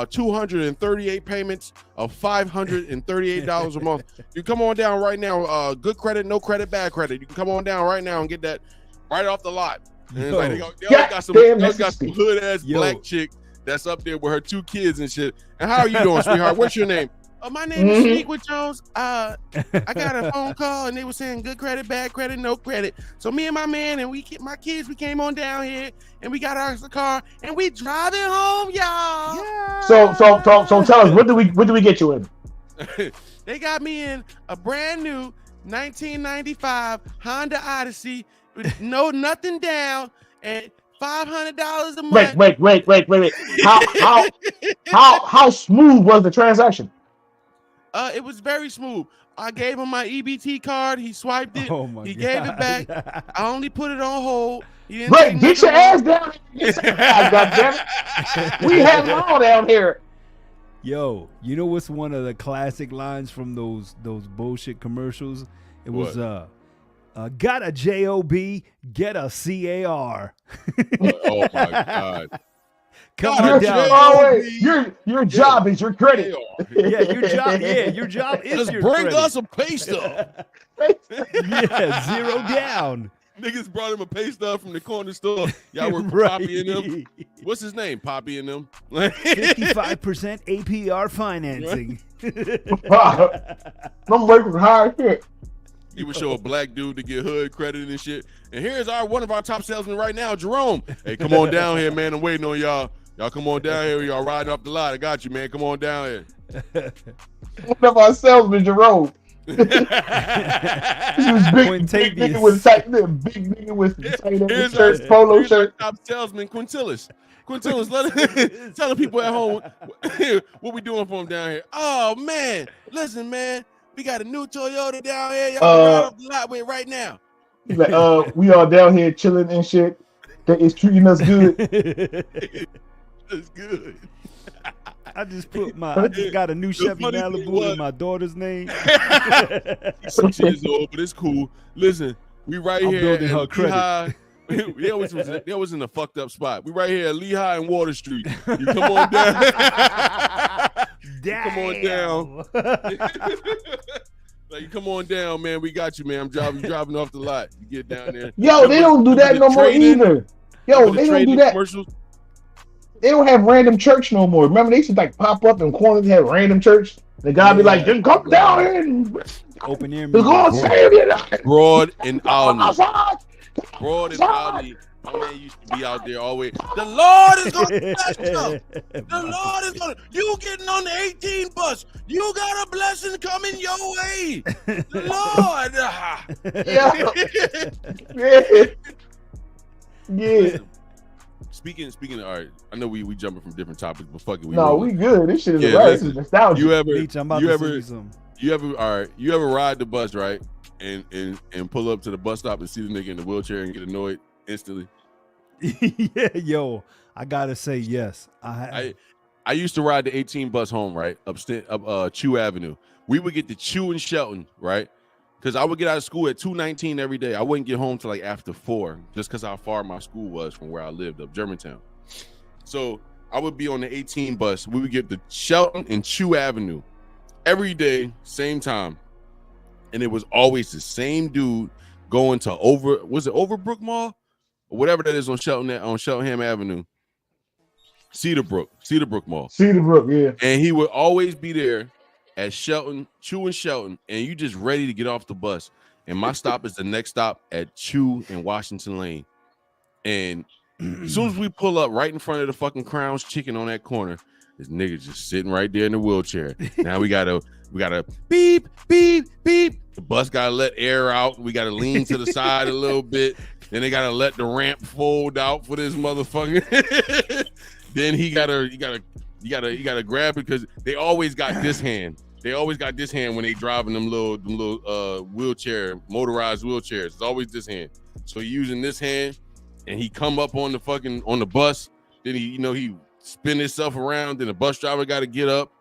[SPEAKER 5] 238 payments of $538 a month. You come on down right now. Good credit, no credit, bad credit. You can come on down right now and get that right off the lot. And it's like they got some hood ass black chick that's up there with her 2 kids and shit. And how are you doing, sweetheart? What's your name? My name is Shaniqua Jones. I got a phone call and they were saying good credit, bad credit, no credit. So me and my man and my kids, we came on down here and we got our car and we driving home, y'all. Yeah.
[SPEAKER 7] So tell us, what do we get you in?
[SPEAKER 5] They got me in a brand new 1995 Honda Odyssey with nothing down and $500 a month.
[SPEAKER 7] Wait. How smooth was the transaction?
[SPEAKER 5] It was very smooth. I gave him my EBT card. He swiped it. He gave it back. I only put it on hold.
[SPEAKER 7] Wait, get your ass down. God damn it. We have law down here.
[SPEAKER 6] Yo, you know what's one of the classic lines from those bullshit commercials? It was got a job, get a car.
[SPEAKER 5] Oh my god.
[SPEAKER 6] Come on down.
[SPEAKER 7] Your job is your credit.
[SPEAKER 6] Your job is
[SPEAKER 5] just
[SPEAKER 6] your
[SPEAKER 5] bring
[SPEAKER 6] credit.
[SPEAKER 5] us a pay stub.
[SPEAKER 6] Yeah, zero down.
[SPEAKER 5] Niggas brought him a pay stub from the corner store. Y'all were Poppy and them. What's his name? Poppy and them.
[SPEAKER 6] 55% APR financing.
[SPEAKER 7] I'm working hard here.
[SPEAKER 5] He would show a black dude to get hood credit and shit. And here's one of our top salesmen right now, Jerome. Hey, come on down here, man. I'm waiting on y'all. Y'all come on down here. Y'all riding up the lot. I got you, man. Come on down here.
[SPEAKER 7] One of our salesmen, Jerome. He was big nigga with tight shirt, polo shirt.
[SPEAKER 5] Top salesman, Quintillis. Tell the people at home what we doing for him down here. Oh man, listen, man, we got a new Toyota down here. Y'all can ride up the lot with right now.
[SPEAKER 7] Like, we all down here chilling and shit. That is treating us good.
[SPEAKER 5] That's good.
[SPEAKER 6] I just got a new Chevy Malibu with my daughter's name.
[SPEAKER 5] She's 6 years old, but it's cool. Listen, we right here
[SPEAKER 6] building her
[SPEAKER 5] credit. They always in a fucked up spot. We right here at Lehigh and Water Street. You come on down. Come on down. Like, you come on down, man. We got you, man. I'm driving off the lot. You get down there.
[SPEAKER 7] Yo, they don't do that no more either. Yo, they don't do that. They don't have random church no more. Remember, they used to like pop up in corners and have random church. The guy be like, just come down here and
[SPEAKER 6] open air.
[SPEAKER 7] They're going to save you.
[SPEAKER 5] Broad and Alney. Broad and Alney. My man used to be out there always. The Lord is going to bless you. The Lord is going to. You getting on the 18 bus. You got a blessing coming your way. The Lord.
[SPEAKER 7] Yeah.
[SPEAKER 5] Speaking of, all right, I know we jumping from different topics, but fuck it.
[SPEAKER 7] We good. This shit is right. This is nostalgia.
[SPEAKER 5] You ever ride the bus, right? And pull up to the bus stop and see the nigga in the wheelchair and get annoyed instantly?
[SPEAKER 6] Yeah, yo, I gotta say yes.
[SPEAKER 5] I used to ride the 18 bus home, right? Up Chew Avenue. We would get to Chew and Shelton, right? Because I would get out of school at 2:19 every day. I wouldn't get home till like after 4, just because how far my school was from where I lived up Germantown. So I would be on the 18 bus. We would get to Shelton and Chew Avenue every day, same time. And it was always the same dude going to Overbrook Mall? Or whatever that is on Cheltenham Avenue. Cedarbrook Mall.
[SPEAKER 7] Cedarbrook, yeah.
[SPEAKER 5] And he would always be there at Chew and Shelton, and you just ready to get off the bus. And my stop is the next stop at Chew and Washington Lane. And as soon as we pull up right in front of the fucking Crown's Chicken on that corner, this nigga just sitting right there in the wheelchair. Now we gotta beep, beep, beep. The bus gotta let air out. We gotta lean to the side a little bit. Then they gotta let the ramp fold out for this motherfucker. Then you gotta grab it because they always got this hand. They always got this hand when they driving them little motorized wheelchairs. It's always this hand. So you're using this hand, and he come up on the bus. Then he spin himself around. Then the bus driver got to get up,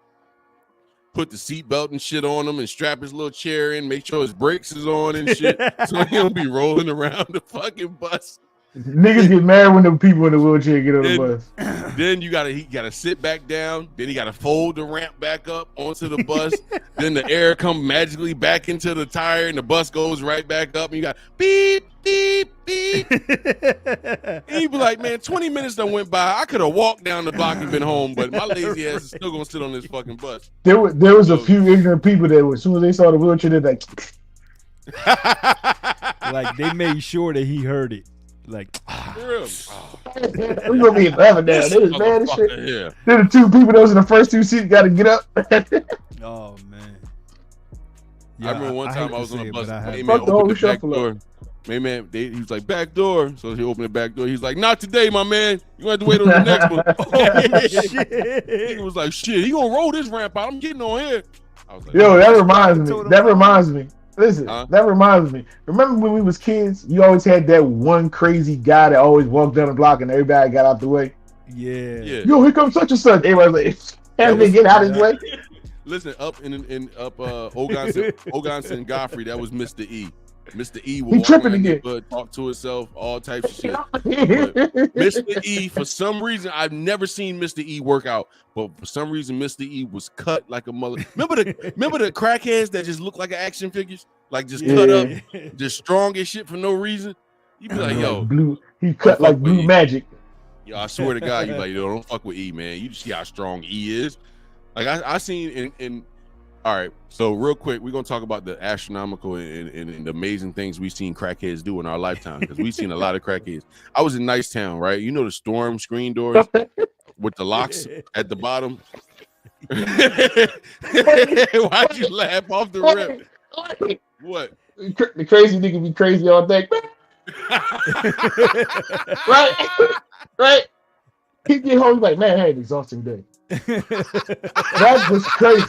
[SPEAKER 5] put the seatbelt and shit on him, and strap his little chair in, make sure his brakes is on and shit, so he don't be rolling around the fucking bus.
[SPEAKER 7] Niggas get mad when the people in the wheelchair get on the bus.
[SPEAKER 5] Then he gotta sit back down. Then he gotta fold the ramp back up onto the bus. Then the air come magically back into the tire, and the bus goes right back up. And you got beep beep beep. And you be like, man, 20 minutes done went by. I could have walked down the block and been home, but my lazy ass is still gonna sit on this fucking bus.
[SPEAKER 7] There was a few ignorant people that, as soon as they saw the wheelchair, they're like,
[SPEAKER 6] like they made sure that he heard it. Like,
[SPEAKER 7] we're gonna be laughing now. They was mad as shit.
[SPEAKER 5] Yeah.
[SPEAKER 7] Then the two people that was in the first two seats got to get up.
[SPEAKER 6] Oh man.
[SPEAKER 5] I remember one time I was on a bus. Hey,
[SPEAKER 7] Fuck the whole shuffle
[SPEAKER 5] door. Hey, man, he was like, back door. So he opened the back door. He's like, not today, my man. You have to wait on the next one. He was like, shit, he gonna roll this ramp out. I'm getting on here. I was like,
[SPEAKER 7] Yo, that reminds me. Listen, that reminds me. Remember when we was kids, you always had that one crazy guy that always walked down the block and everybody got out the way?
[SPEAKER 6] Yeah.
[SPEAKER 7] Yo, here comes such and such. Everybody's like, get out of his way.
[SPEAKER 5] Listen, up Ogonson Godfrey, that was Mr. E. Mr. E will walk around the hood, talk to himself, all types of shit. Mr. E, for some reason, I've never seen Mr. E work out, but for some reason, Mr. E was cut like a mother. Remember the crackheads that just look like action figures, like just cut up, just strong as shit for no reason. You be like, yo,
[SPEAKER 7] he cut like blue magic.
[SPEAKER 5] Yo, I swear to God, you like, yo, don't fuck with E, man. You see how strong E is. Like I seen in. All right, so real quick, we're gonna talk about the astronomical and the amazing things we've seen crackheads do in our lifetime, because we've seen a lot of crackheads. I was in Nicetown, right? You know the storm screen doors with the locks at the bottom. Why'd you laugh off the rip? What?
[SPEAKER 7] The crazy nigga be crazy all day. Right? He get home, he's like, man, I had an exhausting day. That was crazy.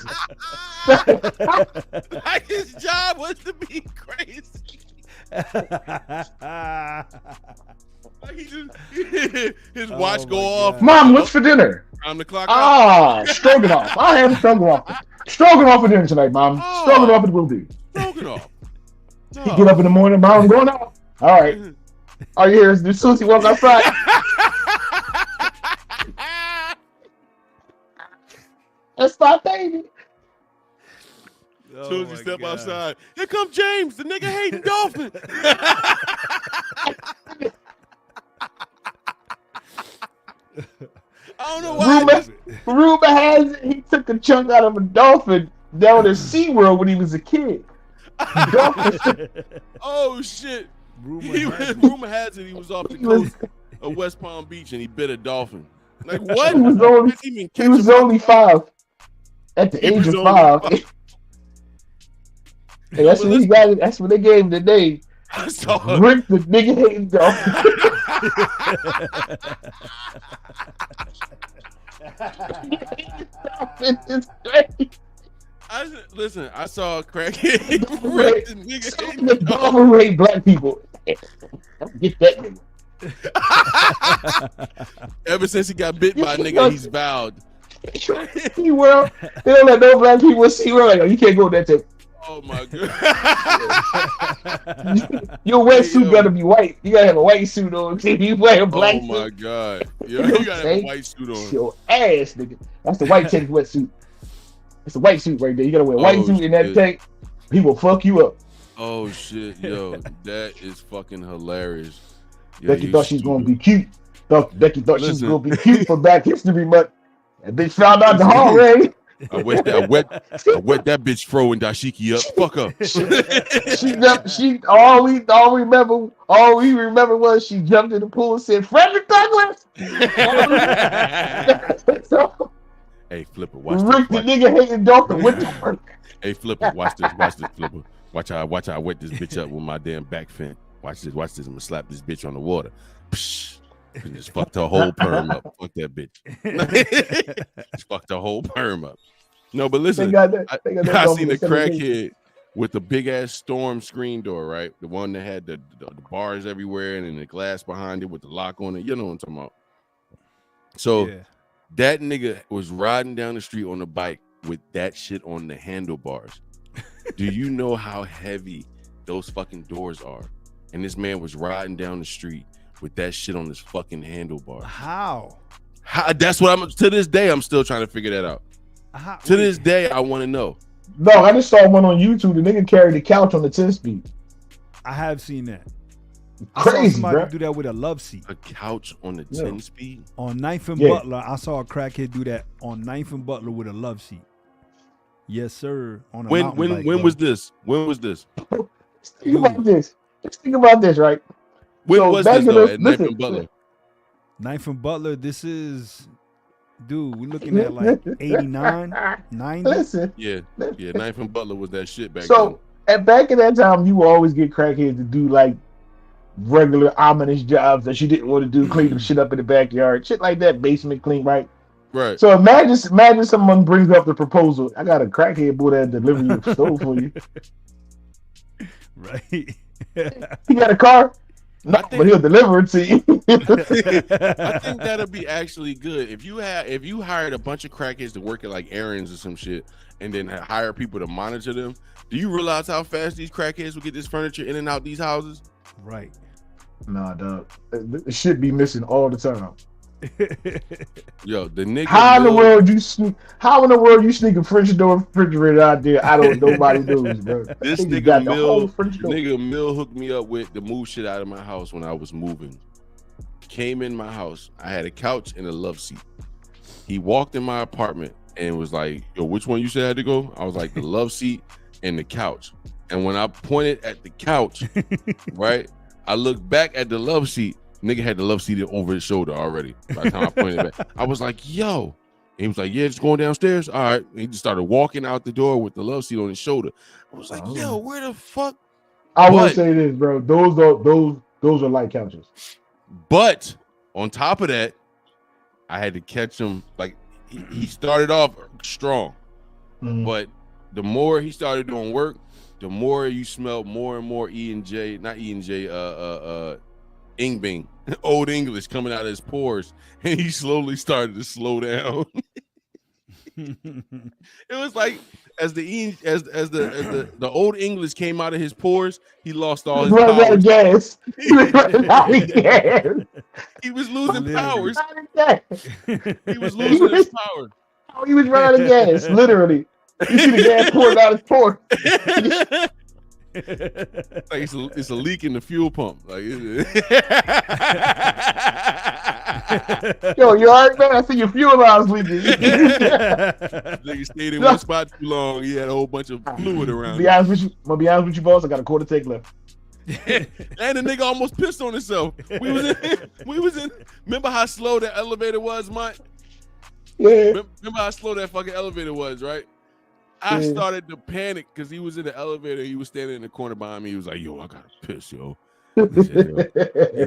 [SPEAKER 5] Like his job was to be crazy. Like his watch go off.
[SPEAKER 7] Mom, what's for dinner?
[SPEAKER 5] On the clock.
[SPEAKER 7] Stroganoff. I have stroganoff. Stroganoff for dinner tonight, Mom. Stroganoff it will be.
[SPEAKER 5] Stroganoff.
[SPEAKER 7] He get up in the morning, Mom, I'm going out. All right. All you hear is the Susie walk outside. That's my baby.
[SPEAKER 5] As soon as you step outside, here come James, the nigga hating dolphin. I don't know why.
[SPEAKER 7] Rumor has it he took a chunk out of a dolphin down at SeaWorld when he was a kid.
[SPEAKER 5] Oh shit. Rumor has it he was off the coast of West Palm Beach and he bit a dolphin. Like what?
[SPEAKER 7] He was only 5. At the age of 5. And that's when he got it. That's when they gave him the name. Rick the nigga hating dolphin.
[SPEAKER 5] Listen, I saw a crackhead.
[SPEAKER 7] Rick the nigga hating dolphin hate black people. Get that nigga.
[SPEAKER 5] Ever since he got bit by a nigga, he's vowed.
[SPEAKER 7] SeaWorld, they don't let no black people in SeaWorld. Like, oh, you can't go with that tip.
[SPEAKER 5] Oh my god.
[SPEAKER 7] Your wetsuit gotta be white. You gotta have a white suit on. You wear a black suit.
[SPEAKER 5] Oh my god. Yo, you gotta have a white suit on.
[SPEAKER 7] Your ass, nigga. That's the white tank wetsuit. It's a white suit right there. You gotta wear a white suit in that tank. He will fuck you up.
[SPEAKER 5] Oh shit, yo, that is fucking hilarious. Yo,
[SPEAKER 7] Becky thought she was gonna be cute. Becky thought she was gonna be cute for Black History Month. And bitch found out the hard way.
[SPEAKER 5] I wet that bitch fro and dashiki up. Fuck her.
[SPEAKER 7] All we remember was she jumped in the pool and said, Frederick Douglass.
[SPEAKER 5] Hey, Flipper, watch
[SPEAKER 7] Rick the nigga hating dolphin went to work.
[SPEAKER 5] Hey, Flipper, watch this, Flipper. Watch how I wet this bitch up with my damn back fin. Watch this. I'm gonna slap this bitch on the water. Psh. And just fucked her whole perm up. Fuck that bitch. Just fucked her whole perm up. No, but listen, I seen a crackhead with the big ass storm screen door, right? The one that had the bars everywhere and then the glass behind it with the lock on it. You know what I'm talking about? So that nigga was riding down the street on a bike with that shit on the handlebars. Do you know how heavy those fucking doors are? And this man was riding down the street with that shit on his fucking handlebars.
[SPEAKER 6] How?
[SPEAKER 5] That's what I'm to this day. I'm still trying to figure that out. To this day, I want to know.
[SPEAKER 7] No, I just saw one on YouTube. The nigga carried the couch on the 10-speed.
[SPEAKER 6] I have seen that.
[SPEAKER 7] Crazy,
[SPEAKER 6] I saw somebody
[SPEAKER 7] bro.
[SPEAKER 6] do that with a love seat.
[SPEAKER 5] A couch on the 10-speed?
[SPEAKER 6] On 9th and Butler, I saw a crackhead do that on 9th and Butler with a love seat. Yes, sir. On a
[SPEAKER 5] When was this? When was this?
[SPEAKER 7] Think about this. Just think about this, right?
[SPEAKER 5] When was this though? At 9th and Butler.
[SPEAKER 6] 9th and Butler. This is, dude. We're looking at like 89, 90.
[SPEAKER 7] Listen.
[SPEAKER 5] Yeah. 9th and Butler was that shit back then.
[SPEAKER 7] So back in that time, you would always get crackheads to do like regular ominous jobs that you didn't want to do, clean some shit up in the backyard, shit like that, basement clean, right?
[SPEAKER 5] Right.
[SPEAKER 7] So imagine someone brings up the proposal. I got a crackhead boy that deliver you a stove for you.
[SPEAKER 6] Right.
[SPEAKER 7] He got a car? No, but he'll deliver it to you.
[SPEAKER 5] I think that'll be actually good. If you hired a bunch of crackheads to work at like errands or some shit and then hire people to monitor them, do you realize how fast these crackheads will get this furniture in and out these houses?
[SPEAKER 6] Right.
[SPEAKER 7] Nah, dog. It should be missing all the time.
[SPEAKER 5] Yo, the nigga.
[SPEAKER 7] How in the world you sneak a French door refrigerator out there? I don't. Nobody knows, bro.
[SPEAKER 5] This nigga Mill hooked me up with to move shit out of my house when I was moving. Came in my house. I had a couch and a love seat. He walked in my apartment and was like, "Yo, which one you said had to go?" I was like, "The love seat and the couch." And when I pointed at the couch, right, I looked back at the love seat. Nigga had the love seat over his shoulder already. By the time I pointed back, I was like, "Yo," and he was like, "Yeah, just going downstairs." All right, and he just started walking out the door with the love seat on his shoulder. I was like, "Yo, where the fuck?"
[SPEAKER 7] I will say this, bro. Those are light couches.
[SPEAKER 5] But on top of that, I had to catch him. Like he started off strong, but the more he started doing work, the more you smelled more and more Ingbing, Old English coming out of his pores, and he slowly started to slow down. It was like as the Old English came out of his pores, he lost all his powers.
[SPEAKER 7] Gas. He was running out of gas.
[SPEAKER 5] He was losing powers. He was losing his power.
[SPEAKER 7] Oh, he was running out of gas, literally. You see the gas pouring out his pores.
[SPEAKER 5] Like it's a leak in the fuel pump. Like,
[SPEAKER 7] yo, you alright, man? I see your fuel line's leaking.
[SPEAKER 5] Nigga stayed in one spot too long. He had a whole bunch of fluid around.
[SPEAKER 7] I'm gonna be honest with you, boss. I got a quarter tank left.
[SPEAKER 5] And the nigga almost pissed on himself. We was in. Remember how slow that elevator was, Mont?
[SPEAKER 7] Yeah.
[SPEAKER 5] Remember how slow that fucking elevator was, right? I started to panic because he was in the elevator. He was standing in the corner behind me. He was like, "Yo, I gotta piss, yo." He said,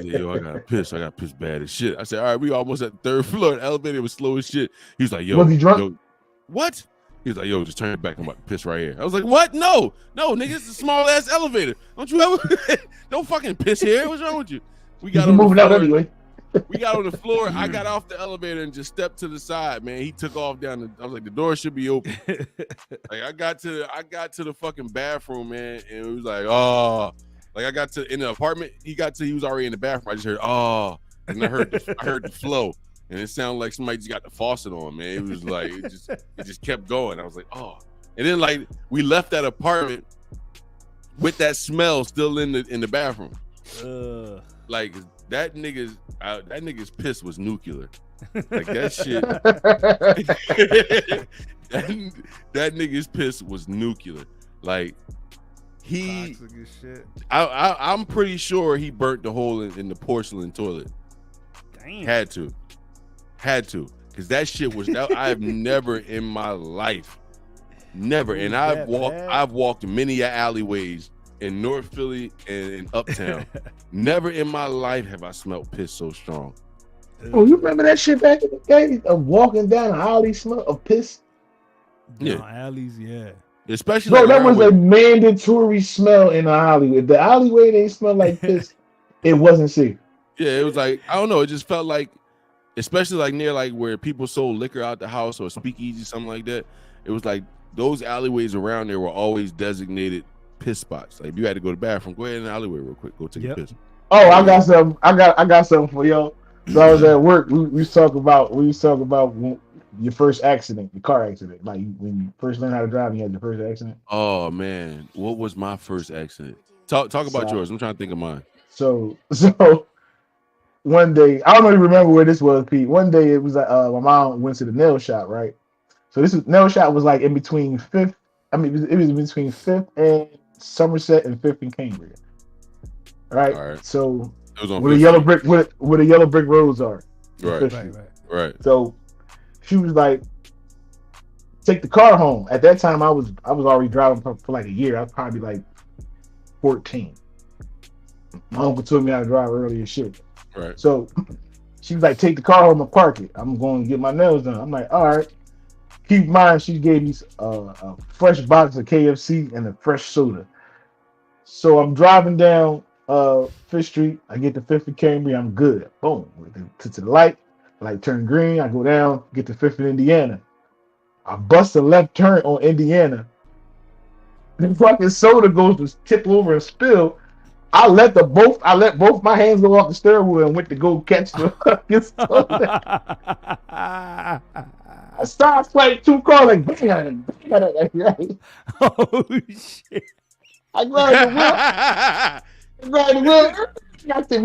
[SPEAKER 5] "Yo, I gotta piss. I got piss bad as shit." I said, "All right, we almost at the 3rd floor. The elevator was slow as shit." He was like, "Yo,
[SPEAKER 7] was he drunk?
[SPEAKER 5] Yo, what?" He was like, "Yo, just turn it back. I'm about to piss right here." I was like, "What? No, nigga, it's a small ass elevator. Don't you ever? Don't fucking piss here. What's wrong with you?" We got on
[SPEAKER 7] moving out anyway.
[SPEAKER 5] We got on the floor. I got off the elevator and just stepped to the side, man. He took off down. I was like, the door should be open. Like I got to the fucking bathroom, man, and it was like, oh, like I got to in the apartment. He was already in the bathroom. I just heard, oh, and I heard the flow, and it sounded like somebody just got the faucet on, man. It was like it just kept going. I was like, oh, and then like we left that apartment with that smell still in the bathroom. Like that nigga's piss was nuclear. Like that shit. that nigga's piss was nuclear. Like he, I'm pretty sure he burnt the hole in the porcelain toilet.
[SPEAKER 6] Damn.
[SPEAKER 5] Had to, because that shit was. I have never in my life, never, and I've walked many alleyways in North Philly and in Uptown. Never in my life have I smelled piss so strong.
[SPEAKER 7] Oh, you remember that shit back in the day of walking down an alley smell of piss?
[SPEAKER 6] Yeah, alleys, yeah.
[SPEAKER 3] Especially
[SPEAKER 7] bro,
[SPEAKER 3] like
[SPEAKER 7] that was
[SPEAKER 3] where,
[SPEAKER 7] a mandatory smell in the alleyway. If the alleyway they smell like this, it wasn't safe.
[SPEAKER 3] Yeah, it was like, I don't know, it just felt like, especially like near like where people sold liquor out the house or speakeasy, something like that. It was like those alleyways around there were always designated piss spots. Like if you had to go to the bathroom, go ahead in the alleyway real quick, go take a piss.
[SPEAKER 7] Oh, I got something. I got something for y'all. So I was at work. We was talking about your first accident, your car accident. Like when you first learned how to drive, you had your first accident.
[SPEAKER 3] Oh man, what was my first accident? Talk about yours. I'm trying to think of mine.
[SPEAKER 7] So one day, I don't really remember where this was, Pete. One day it was my mom went to the nail shop, right? So this nail shop was like in between Fifth. I mean, it was between Fifth and Somerset and Fifth and Cambria. Right. All right. So where the yellow brick roads are.
[SPEAKER 3] Right.
[SPEAKER 7] So she was like, take the car home. At that time, I was already driving for like a year. I was probably like 14. My uncle told me how to drive early as shit.
[SPEAKER 3] Right.
[SPEAKER 7] So she was like, take the car home and park it. I'm going to get my nails done. I'm like, all right. Keep in mind, she gave me a fresh box of KFC and a fresh soda. So I'm driving down Fifth Street. I get to Fifth and Cambria. I'm good. Boom. To the light turn green. I go down, get to Fifth and Indiana. I bust a left turn on Indiana. The fucking soda goes to tip over and spill. I let both my hands go off the steering wheel and went to go catch the fucking soda. I started playing 2 cars like bang.
[SPEAKER 6] Oh shit!
[SPEAKER 7] I grabbed the wheel. I got the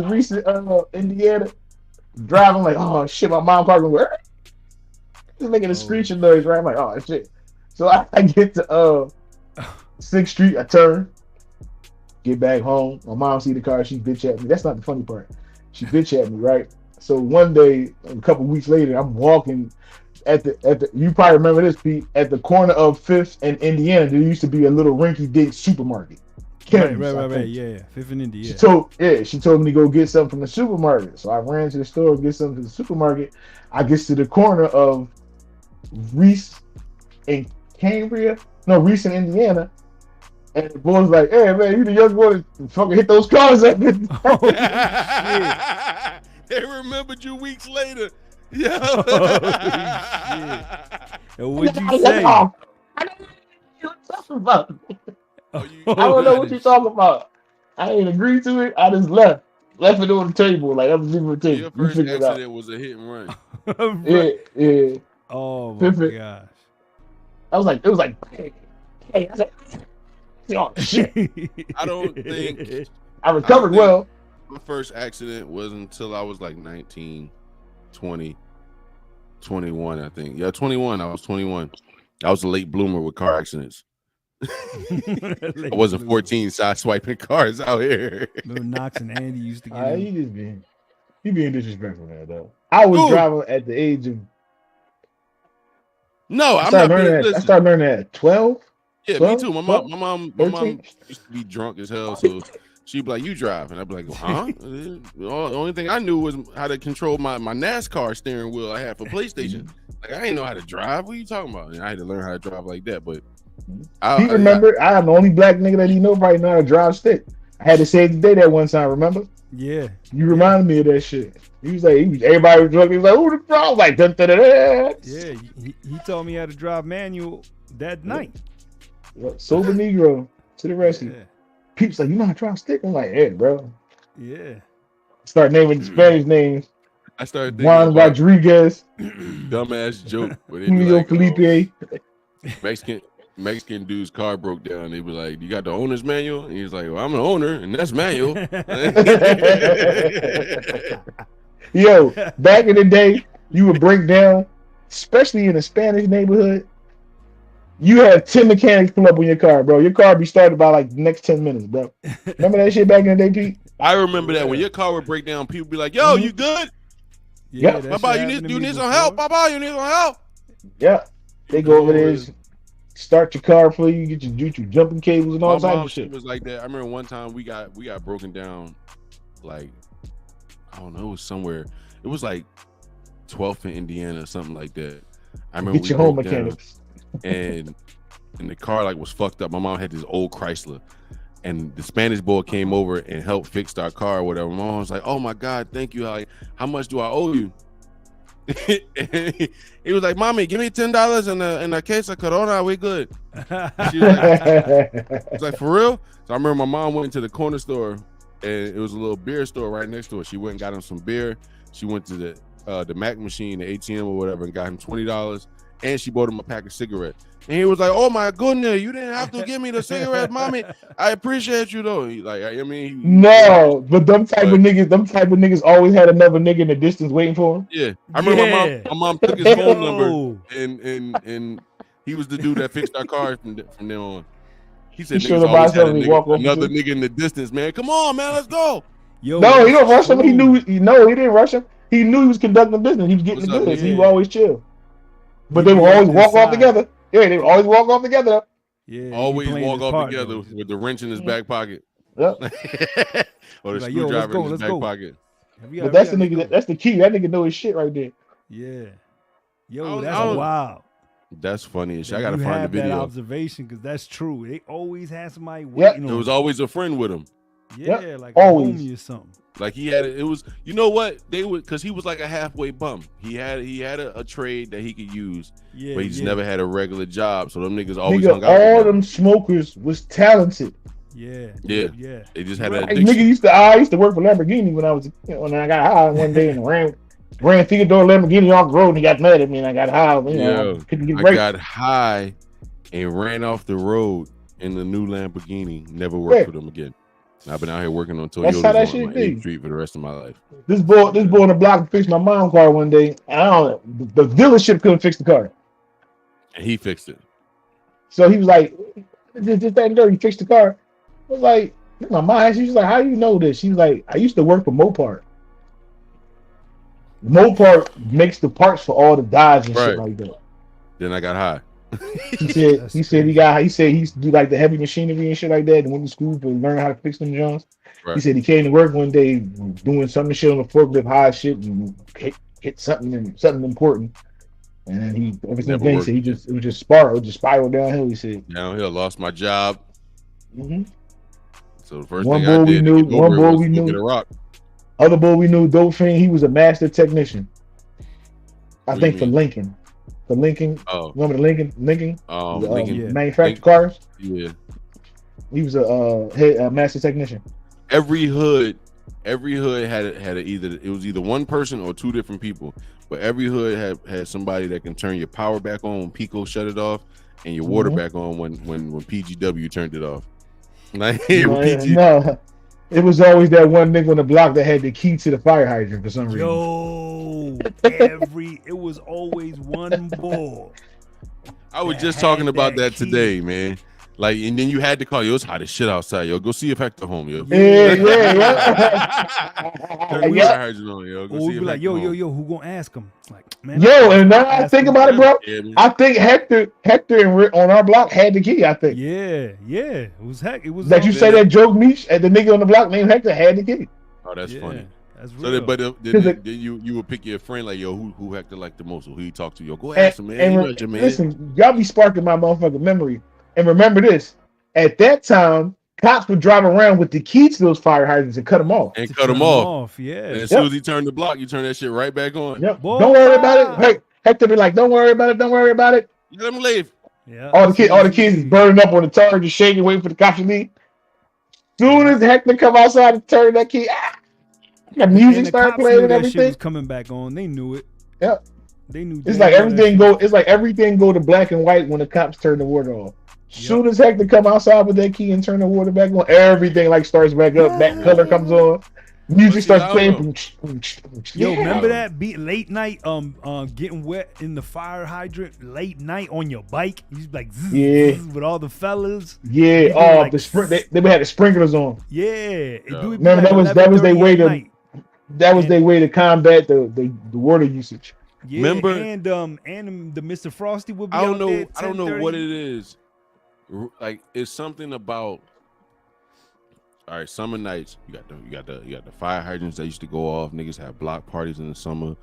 [SPEAKER 7] recent Indiana driving like, oh shit, my mom parking where? Just making a screeching noise, right? I'm like, oh shit. So I get to 6th Street, I turn, get back home. My mom see the car, she bitch at me. That's not the funny part. She bitch at me, right? So one day, a couple weeks later, I'm walking at the you probably remember this, Pete, at the corner of 5th and Indiana, there used to be a little rinky-dink supermarket.
[SPEAKER 6] Right, yeah. 5th and Indiana.
[SPEAKER 7] She told me to go get something from the supermarket. So I ran to the store, get something from the supermarket. I get to the corner of Reese and Indiana. And the boy's like, hey man, you the young boy that fucking hit those cars up.
[SPEAKER 3] Oh, they remembered you weeks later. Yeah.
[SPEAKER 6] And what'd you say?
[SPEAKER 7] I don't know what you're talking about. I don't know what you're talking about. I ain't agreed to it. I just left it on the table. Like I'm leaving the table.
[SPEAKER 3] Your first accident was a hit and run.
[SPEAKER 7] Yeah.
[SPEAKER 6] Oh my gosh.
[SPEAKER 7] It was like, hey, I was like, oh shit.
[SPEAKER 3] I don't think
[SPEAKER 7] I recovered well.
[SPEAKER 3] My first accident was until I was like 19, 20, 21, I think. Yeah, 21. I was 21. I was a late bloomer with car accidents. I wasn't 14 side swiping cars out here.
[SPEAKER 6] Little Knox and Andy used to get
[SPEAKER 7] you being disrespectful there though. I was driving at the age of I started learning at 12.
[SPEAKER 3] Yeah, 12? Me too. My mom used to be drunk as hell, so she'd be like, "You drive," and I'd be like, "Huh?" The only thing I knew was how to control my NASCAR steering wheel I had for PlayStation. Like I didn't know how to drive. What are you talking about? And I had to learn how to drive like that. But I am
[SPEAKER 7] the only black nigga that probably know how to drive stick. I had to save the day that one time. Remember?
[SPEAKER 6] Yeah.
[SPEAKER 7] You reminded me of that shit. He was like, everybody was drunk. He was like, "Who the drive?" Like, dun, dun, dun, dun.
[SPEAKER 6] Yeah. He told me how to drive manual that night.
[SPEAKER 7] Sober Negro to the rescue. Yeah. People's like, you know how to drive stick? I'm like, yeah, bro.
[SPEAKER 6] Yeah.
[SPEAKER 7] Start naming Spanish names.
[SPEAKER 3] I started
[SPEAKER 7] Juan Rodriguez.
[SPEAKER 3] Dumbass joke.
[SPEAKER 7] Julio Felipe.
[SPEAKER 3] Mexican dude's car broke down. They be like, "You got the owner's manual?" And he's like, "Well, I'm the owner, and that's manual."
[SPEAKER 7] Yo, back in the day, you would break down, especially in a Spanish neighborhood. You have 10 mechanics pull up on your car, bro. Your car be started by like the next 10 minutes, bro. Remember that shit back in the day, Pete?
[SPEAKER 3] I remember that when your car would break down, people be like, "Yo, you good?
[SPEAKER 7] Yeah,
[SPEAKER 3] Papa, you need some help. Papa, you need some help."
[SPEAKER 7] Yeah, they go over there, start your car for you, get your jumping cables and all types of shit.
[SPEAKER 3] It was like that. I remember one time we got broken down, like I don't know, it was somewhere. It was like 12th in Indiana, something like that. I remember
[SPEAKER 7] get your home mechanics.
[SPEAKER 3] And and the car like was fucked up. My mom had this old Chrysler, and the Spanish boy came over and helped fix our car or whatever. My mom was like, "Oh my God, thank you. Like, how much do I owe you?" He was like, "Mommy, give me $10 and a case of Corona. We good." She was like, "For real?" So I remember my mom went into the corner store, and it was a little beer store right next to it. She went and got him some beer. She went to the Mac machine, the ATM or whatever, and got him $20. And she bought him a pack of cigarettes. And he was like, "Oh my goodness, you didn't have to give me the cigarette, mommy. I appreciate you though." He, like, I mean,
[SPEAKER 7] no, but them type of niggas always had another nigga in the distance waiting for him.
[SPEAKER 3] Yeah, I remember my mom took his phone number, and he was the dude that fixed our cars from then on. He said, "Niggas always had another nigga in the distance, man. Come on, man, let's go."
[SPEAKER 7] Yo, no, he don't rush him. He didn't rush him. He knew he was conducting business. He was getting the goods. He would always chill. But they would always walk off together. Yeah, they would always walk off together.
[SPEAKER 3] Yeah, always walk off together with the wrench in his back pocket.
[SPEAKER 7] Yep.
[SPEAKER 3] Or the screwdriver in his back pocket.
[SPEAKER 7] But that's the nigga. That's the key. That nigga know his shit right there.
[SPEAKER 6] Yeah. Yo, that's wild.
[SPEAKER 3] That's funny. I gotta find the video.
[SPEAKER 6] That observation, because that's true. They always had somebody waiting on.
[SPEAKER 3] There was always a friend with him.
[SPEAKER 6] Yeah, like always. A homie or something.
[SPEAKER 3] Like he had it was, you know what, they would, because he was like a halfway bum. He had a trade that he could use, but he just never had a regular job. So them niggas always hung out.
[SPEAKER 7] All them smokers was talented.
[SPEAKER 6] Yeah.
[SPEAKER 3] They just had that.
[SPEAKER 7] Nigga I used to work for Lamborghini when I was, when I got high one day and ran Theodore Lamborghini off the road and he got mad at me and I got high. Couldn't get
[SPEAKER 3] I got high and ran off the road in the new Lamborghini. Never worked with him again. I've been out here working on Toyotas on 8th Street for the rest of my life.
[SPEAKER 7] This boy on the block fixed my mom's car one day. I don't know. The dealership couldn't fix the car.
[SPEAKER 3] And he fixed it.
[SPEAKER 7] So he was like, just that and there, he fixed the car. I was like, my mom, she was like, "How do you know this?" She was like, "I used to work for Mopar. Mopar makes the parts for all the Dodge and shit like that."
[SPEAKER 3] Then I got high.
[SPEAKER 7] He said he used to do like the heavy machinery and shit like that and went to school to learn how to fix them Jones. He said he came to work one day doing some shit on the forklift, high shit, and hit something important. And then he ever since then said it was just spiral downhill. He said
[SPEAKER 3] downhill, lost my job.
[SPEAKER 7] Mm-hmm.
[SPEAKER 3] So the first thing I did to get over was to get a rock.
[SPEAKER 7] Other boy we knew, Dope Fiend, he was a master technician. I think for Lincoln. The Lincoln, remember the Lincoln? Lincoln manufactured cars.
[SPEAKER 3] Yeah,
[SPEAKER 7] he was a master technician.
[SPEAKER 3] Every hood had either one person or two different people, but every hood had somebody that can turn your power back on when Pico shut it off, and your water back on when PGW turned it off. Like
[SPEAKER 7] no, it was always that one nigga on the block that had the key to the fire hydrant for some reason.
[SPEAKER 6] It was always one boy.
[SPEAKER 3] I was just talking about that today, man. Like, and then you had to call, yo, it's hot as shit outside, yo. Go see if Hector home, yo.
[SPEAKER 7] Yeah.
[SPEAKER 3] Turn the fire hydrant on, yo. Go see if
[SPEAKER 6] like, yo, who gonna ask him? Like, man.
[SPEAKER 7] Yo, and now I think about it, bro. Yeah, I think Hector on our block had the key, I think.
[SPEAKER 6] Yeah. It was Hector. It was
[SPEAKER 7] that you say that joke, Meech, and the nigga on the block named Hector had the key.
[SPEAKER 3] Oh, that's funny.
[SPEAKER 6] That's real.
[SPEAKER 3] So then you would pick your friend like, yo, who Hector like the most, or who you talk to, yo, go ask him, man.
[SPEAKER 7] Listen, y'all be sparking my motherfucking memory. And remember this, at that time, cops would drive around with the keys to those fire hydrants and cut them off.
[SPEAKER 3] And cut them off.
[SPEAKER 6] Yeah.
[SPEAKER 3] And as soon as he turned the block, you turn that shit right back on.
[SPEAKER 7] Yep. Don't worry about it. Hey, Hector be like, don't worry about it.
[SPEAKER 3] Let him leave.
[SPEAKER 6] Yeah.
[SPEAKER 7] All the kids is burning up on the tar, just shaking, waiting for the cops to leave. Soon as Hector come outside and turn that key, the music started playing and everything.
[SPEAKER 6] Shit was coming back on. They knew it.
[SPEAKER 7] Yep.
[SPEAKER 6] They knew.
[SPEAKER 7] It's like everything go. It's like everything go to black and white when the cops turn the water off. Soon as Hector come outside with that key and turn the water back on, everything like starts back up. That color comes on. Music starts playing.
[SPEAKER 6] Yo, remember that beat late night? Getting wet in the fire hydrant late night on your bike. You just like zzz, with all the fellas.
[SPEAKER 7] Yeah. Like, they had the sprinklers on.
[SPEAKER 6] Yeah.
[SPEAKER 7] Remember that was their way to. That was their way to combat the water usage.
[SPEAKER 6] Yeah,
[SPEAKER 3] remember,
[SPEAKER 6] and the Mr. Frosty would be
[SPEAKER 3] I don't
[SPEAKER 6] out
[SPEAKER 3] know what it is. Like, it's something about, all right, summer nights, you got the fire hydrants that used to go off. Niggas have block parties in the summer.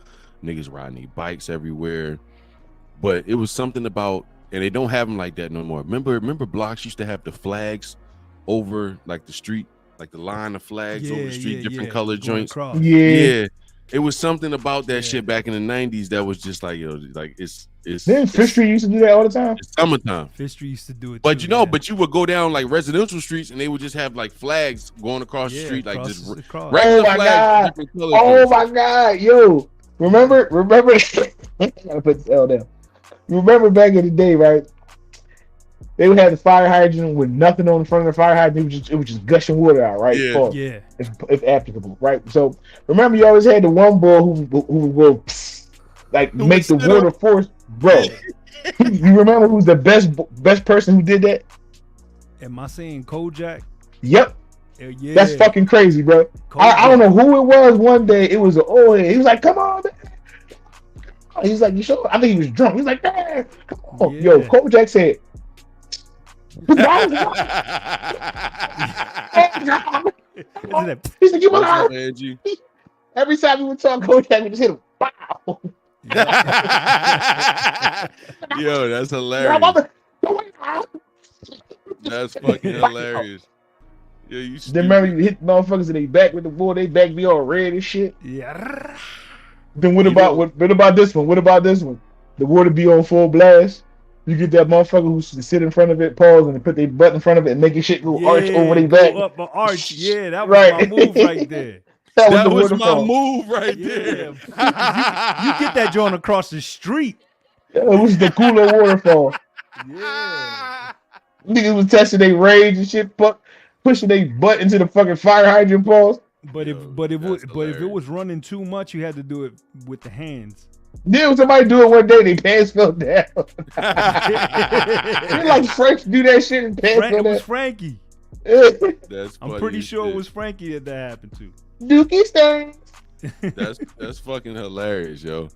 [SPEAKER 3] Niggas riding their bikes everywhere. But it was something about and they don't have them like that no more. Remember blocks used to have the flags over like the street, like the line of flags over the street, different colored joints. Yeah. It was something about that shit back in the 90s that was just like, like it's.
[SPEAKER 7] Didn't Fifth Street used to do that all the time?
[SPEAKER 3] It's summertime.
[SPEAKER 6] Fifth Street used to do it.
[SPEAKER 3] But but you would go down like residential streets and they would just have like flags going across the street, like just
[SPEAKER 7] oh my god! Oh my god! Yo, remember? I gotta put the L down. You remember back in the day, right? They would have the fire hydrant with nothing on the front of the fire hydrant. It was just gushing water out, right?
[SPEAKER 6] Yeah.
[SPEAKER 7] If applicable, right? So remember, you always had the one boy who will like make the water force, bro. You remember who's the best person who did that?
[SPEAKER 6] Am I saying Kojak?
[SPEAKER 7] Yep.
[SPEAKER 6] Yeah.
[SPEAKER 7] That's fucking crazy, bro. I don't know who it was. One day it was an old head. He was like, "Come on, man." He's like, "You sure?" I think he was drunk. He's like, "Man, come on." Yo, Kojak said. He's like, "You want to?" Every time we would talk Kojak, we just hit him. Wow.
[SPEAKER 3] Yo, that's hilarious. That's fucking hilarious. Yo, you
[SPEAKER 7] then remember you hit motherfuckers in their back with the ball, they back be all red and shit.
[SPEAKER 6] Yeah.
[SPEAKER 7] Then what about this one? What about this one? The water be on full blast. You get that motherfucker who sit in front of it, pause, and put their butt in front of it and make shit go arch over their back.
[SPEAKER 6] Up an arch. Yeah, that was my move right there.
[SPEAKER 3] That was my move right there.
[SPEAKER 6] You get that joint across the street.
[SPEAKER 7] It was the cooler waterfall.
[SPEAKER 6] Yeah.
[SPEAKER 7] Niggas was testing their rage and shit, pushing their butt into the fucking fire hydrant pause.
[SPEAKER 6] But if it was running too much, you had to do it with the hands.
[SPEAKER 7] Then somebody do it one day, their pants fell down. You're like Frank do that shit and pants fell down.
[SPEAKER 6] It was Frankie.
[SPEAKER 3] That's
[SPEAKER 6] I'm pretty sure it was Frankie that happened to.
[SPEAKER 7] Dookie Stearns.
[SPEAKER 3] That's fucking hilarious, yo.
[SPEAKER 7] This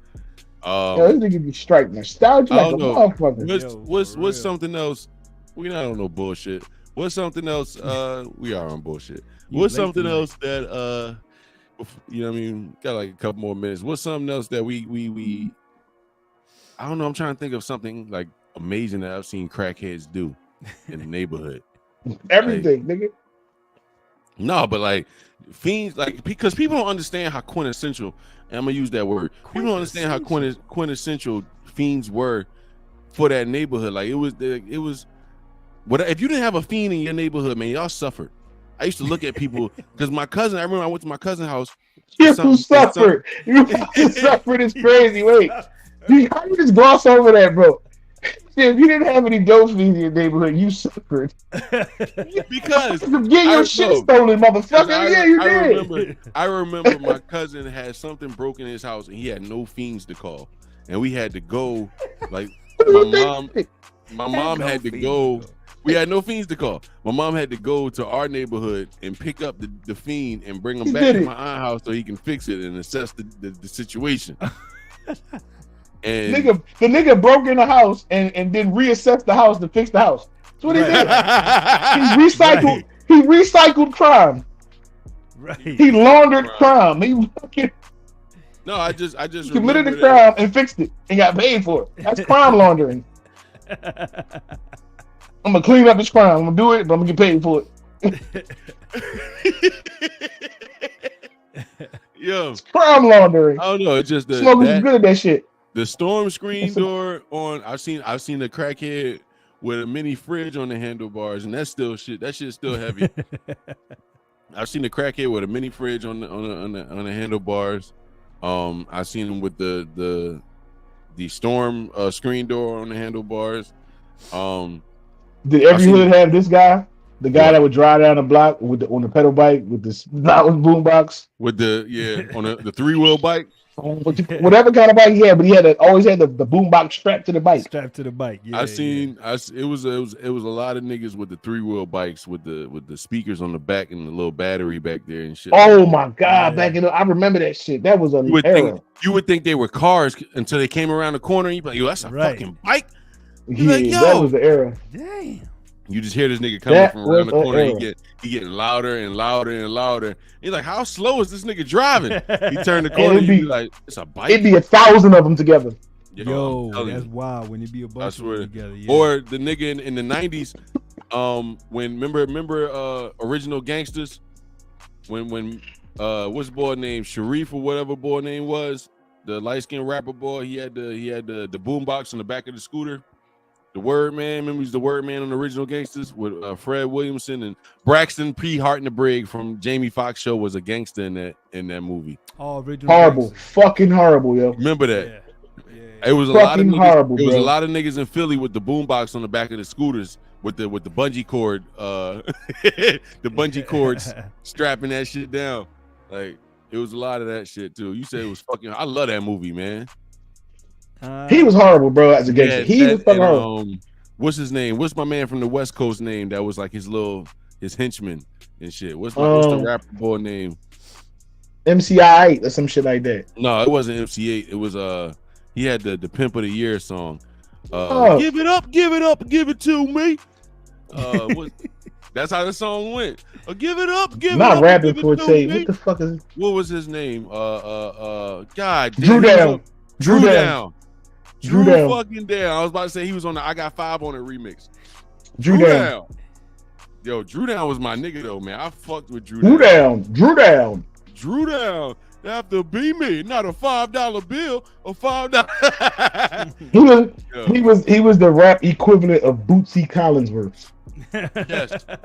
[SPEAKER 7] nigga be striking nostalgia like a motherfucker.
[SPEAKER 3] What's something else? We're not on no bullshit. What's something else? We are on bullshit. What's something else that you know what I mean? Got like a couple more minutes. What's something else that we I don't know. I'm trying to think of something like amazing that I've seen crackheads do in the neighborhood.
[SPEAKER 7] Everything, nigga.
[SPEAKER 3] No, but like fiends, like because people don't understand how quintessential. And I'm gonna use that word. People don't understand how quintessential fiends were for that neighborhood. Like it was. What if you didn't have a fiend in your neighborhood, man? Y'all suffered. I used to look at people because my cousin. I remember I went to my cousin's house.
[SPEAKER 7] You suffered. You suffered is crazy. Wait, how you just gloss over that, bro? If you didn't have any dope fiends in your neighborhood, you suffered.
[SPEAKER 3] Because
[SPEAKER 7] get your shit stolen, motherfucker. Yeah, you did.
[SPEAKER 3] I remember my cousin had something broken in his house and he had no fiends to call, and we had to go. Like my mom had to go. We had no fiends to call. My mom had to go to our neighborhood and pick up the fiend and bring him back to my aunt's house so he can fix it and assess the situation. And
[SPEAKER 7] the nigga broke in the house and then reassessed the house to fix the house. That's what he did. He recycled crime.
[SPEAKER 6] Right.
[SPEAKER 7] He laundered crime. He fucking
[SPEAKER 3] I just
[SPEAKER 7] committed the crime and fixed it and got paid for it. That's crime laundering. I'm gonna clean up this crime. I'm gonna do it, but I'm gonna get paid for it.
[SPEAKER 3] Yo,
[SPEAKER 7] it's crime laundering.
[SPEAKER 3] I don't know. It's just
[SPEAKER 7] Smoke was good at that shit.
[SPEAKER 3] The storm screen door on. I've seen the crackhead with a mini fridge on the handlebars, and that's still shit. That shit's still heavy. I've seen the crackhead with a mini fridge on the handlebars. I've seen him with the storm screen door on the handlebars.
[SPEAKER 7] Did every hood have this guy? The guy that would drive down the block on the pedal bike with the boombox?
[SPEAKER 3] With the on the 3-wheel bike?
[SPEAKER 7] Whatever kind of bike he had, but he always had the boombox strapped to the bike.
[SPEAKER 6] Strapped to the bike. Yeah,
[SPEAKER 3] it was a lot of niggas with the 3-wheel bikes with the speakers on the back and the little battery back there and shit.
[SPEAKER 7] Oh my god, I remember that shit. That was an era.
[SPEAKER 3] You would think they were cars until they came around the corner and you'd be like, yo, that's a fucking bike.
[SPEAKER 7] Yeah, like, that was the era.
[SPEAKER 6] Damn.
[SPEAKER 3] You just hear this nigga coming from around the corner. He getting louder and louder and louder. He's like, how slow is this nigga driving? He turned the corner. He'd be like, it's a bike.
[SPEAKER 7] It'd be 1,000 of them together.
[SPEAKER 6] Yo, that's wild when it be a bunch of them together. Yeah.
[SPEAKER 3] Or the nigga in the 90s, when remember Original Gangsters, when what's the boy name, Sharif or whatever boy name was, the light skinned rapper boy, he had the boombox on the back of the scooter. The Word Man, remember he's the Word Man on the Original Gangsters with Fred Williamson and Braxton P. Hart and the Brig from Jamie Foxx show was a gangster in that movie.
[SPEAKER 6] Oh, original
[SPEAKER 7] horrible,
[SPEAKER 6] gangster.
[SPEAKER 7] Fucking horrible, yo.
[SPEAKER 3] Remember that?
[SPEAKER 6] Yeah.
[SPEAKER 3] It was a
[SPEAKER 7] Fucking
[SPEAKER 3] lot of niggas,
[SPEAKER 7] horrible,
[SPEAKER 3] it was
[SPEAKER 7] bro.
[SPEAKER 3] a lot of niggas in Philly with the boombox on the back of the scooters with the bungee cord, the bungee cords strapping that shit down. Like it was a lot of that shit too. You said it was fucking. I love that movie, man.
[SPEAKER 7] He was horrible, bro. As a gangster, he was fucking horrible.
[SPEAKER 3] What's his name? What's my man from the West Coast name? That was like his henchman and shit. What's the rapper boy name?
[SPEAKER 7] MCI or some shit like that.
[SPEAKER 3] No, it wasn't MC8. It was he had the Pimp of the Year song. Give it up, give it to me. That's how the song went. Give it up, give
[SPEAKER 7] Not
[SPEAKER 3] it up.
[SPEAKER 7] Not rapping
[SPEAKER 3] give
[SPEAKER 7] for
[SPEAKER 3] it to
[SPEAKER 7] say.
[SPEAKER 3] me.
[SPEAKER 7] What the fuck is?
[SPEAKER 3] What was his name? God,
[SPEAKER 7] Drew Down.
[SPEAKER 3] Drew Down.
[SPEAKER 7] Drew Down.
[SPEAKER 3] Fucking down. I was about to say he was on the I Got 5 on it remix.
[SPEAKER 7] Drew Down.
[SPEAKER 3] Yo, Drew Down was my nigga though, man. I fucked with Drew
[SPEAKER 7] Down. Drew Down.
[SPEAKER 3] Drew Down. They have to be me, not a $5 bill, a $5.
[SPEAKER 7] He was the rap equivalent of Bootsy Collinsworth.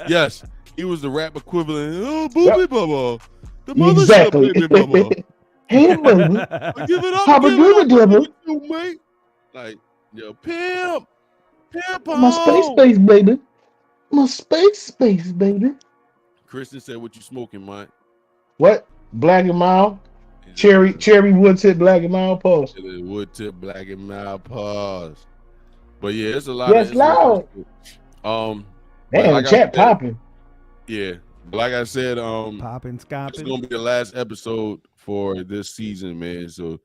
[SPEAKER 3] Yes. He was the rap equivalent. Oh, Booby Bubba. The mothership,
[SPEAKER 7] Exactly.
[SPEAKER 3] baby Bubba.
[SPEAKER 7] Hey, baby.
[SPEAKER 3] Give it up, mate. Like, yo, pimp
[SPEAKER 7] My space, baby. My space, baby.
[SPEAKER 3] Kristen said, "What you smoking, Mike?"
[SPEAKER 7] What? Black and mild. Cherry wood tip black and mild pause.
[SPEAKER 3] Wood tip black and mild pause. But yeah, it's a lot.
[SPEAKER 7] Yes, loud.
[SPEAKER 3] Damn,
[SPEAKER 7] like chat popping.
[SPEAKER 3] Yeah, but like I said,
[SPEAKER 6] popping,
[SPEAKER 3] it's gonna be the last episode for this season, man. So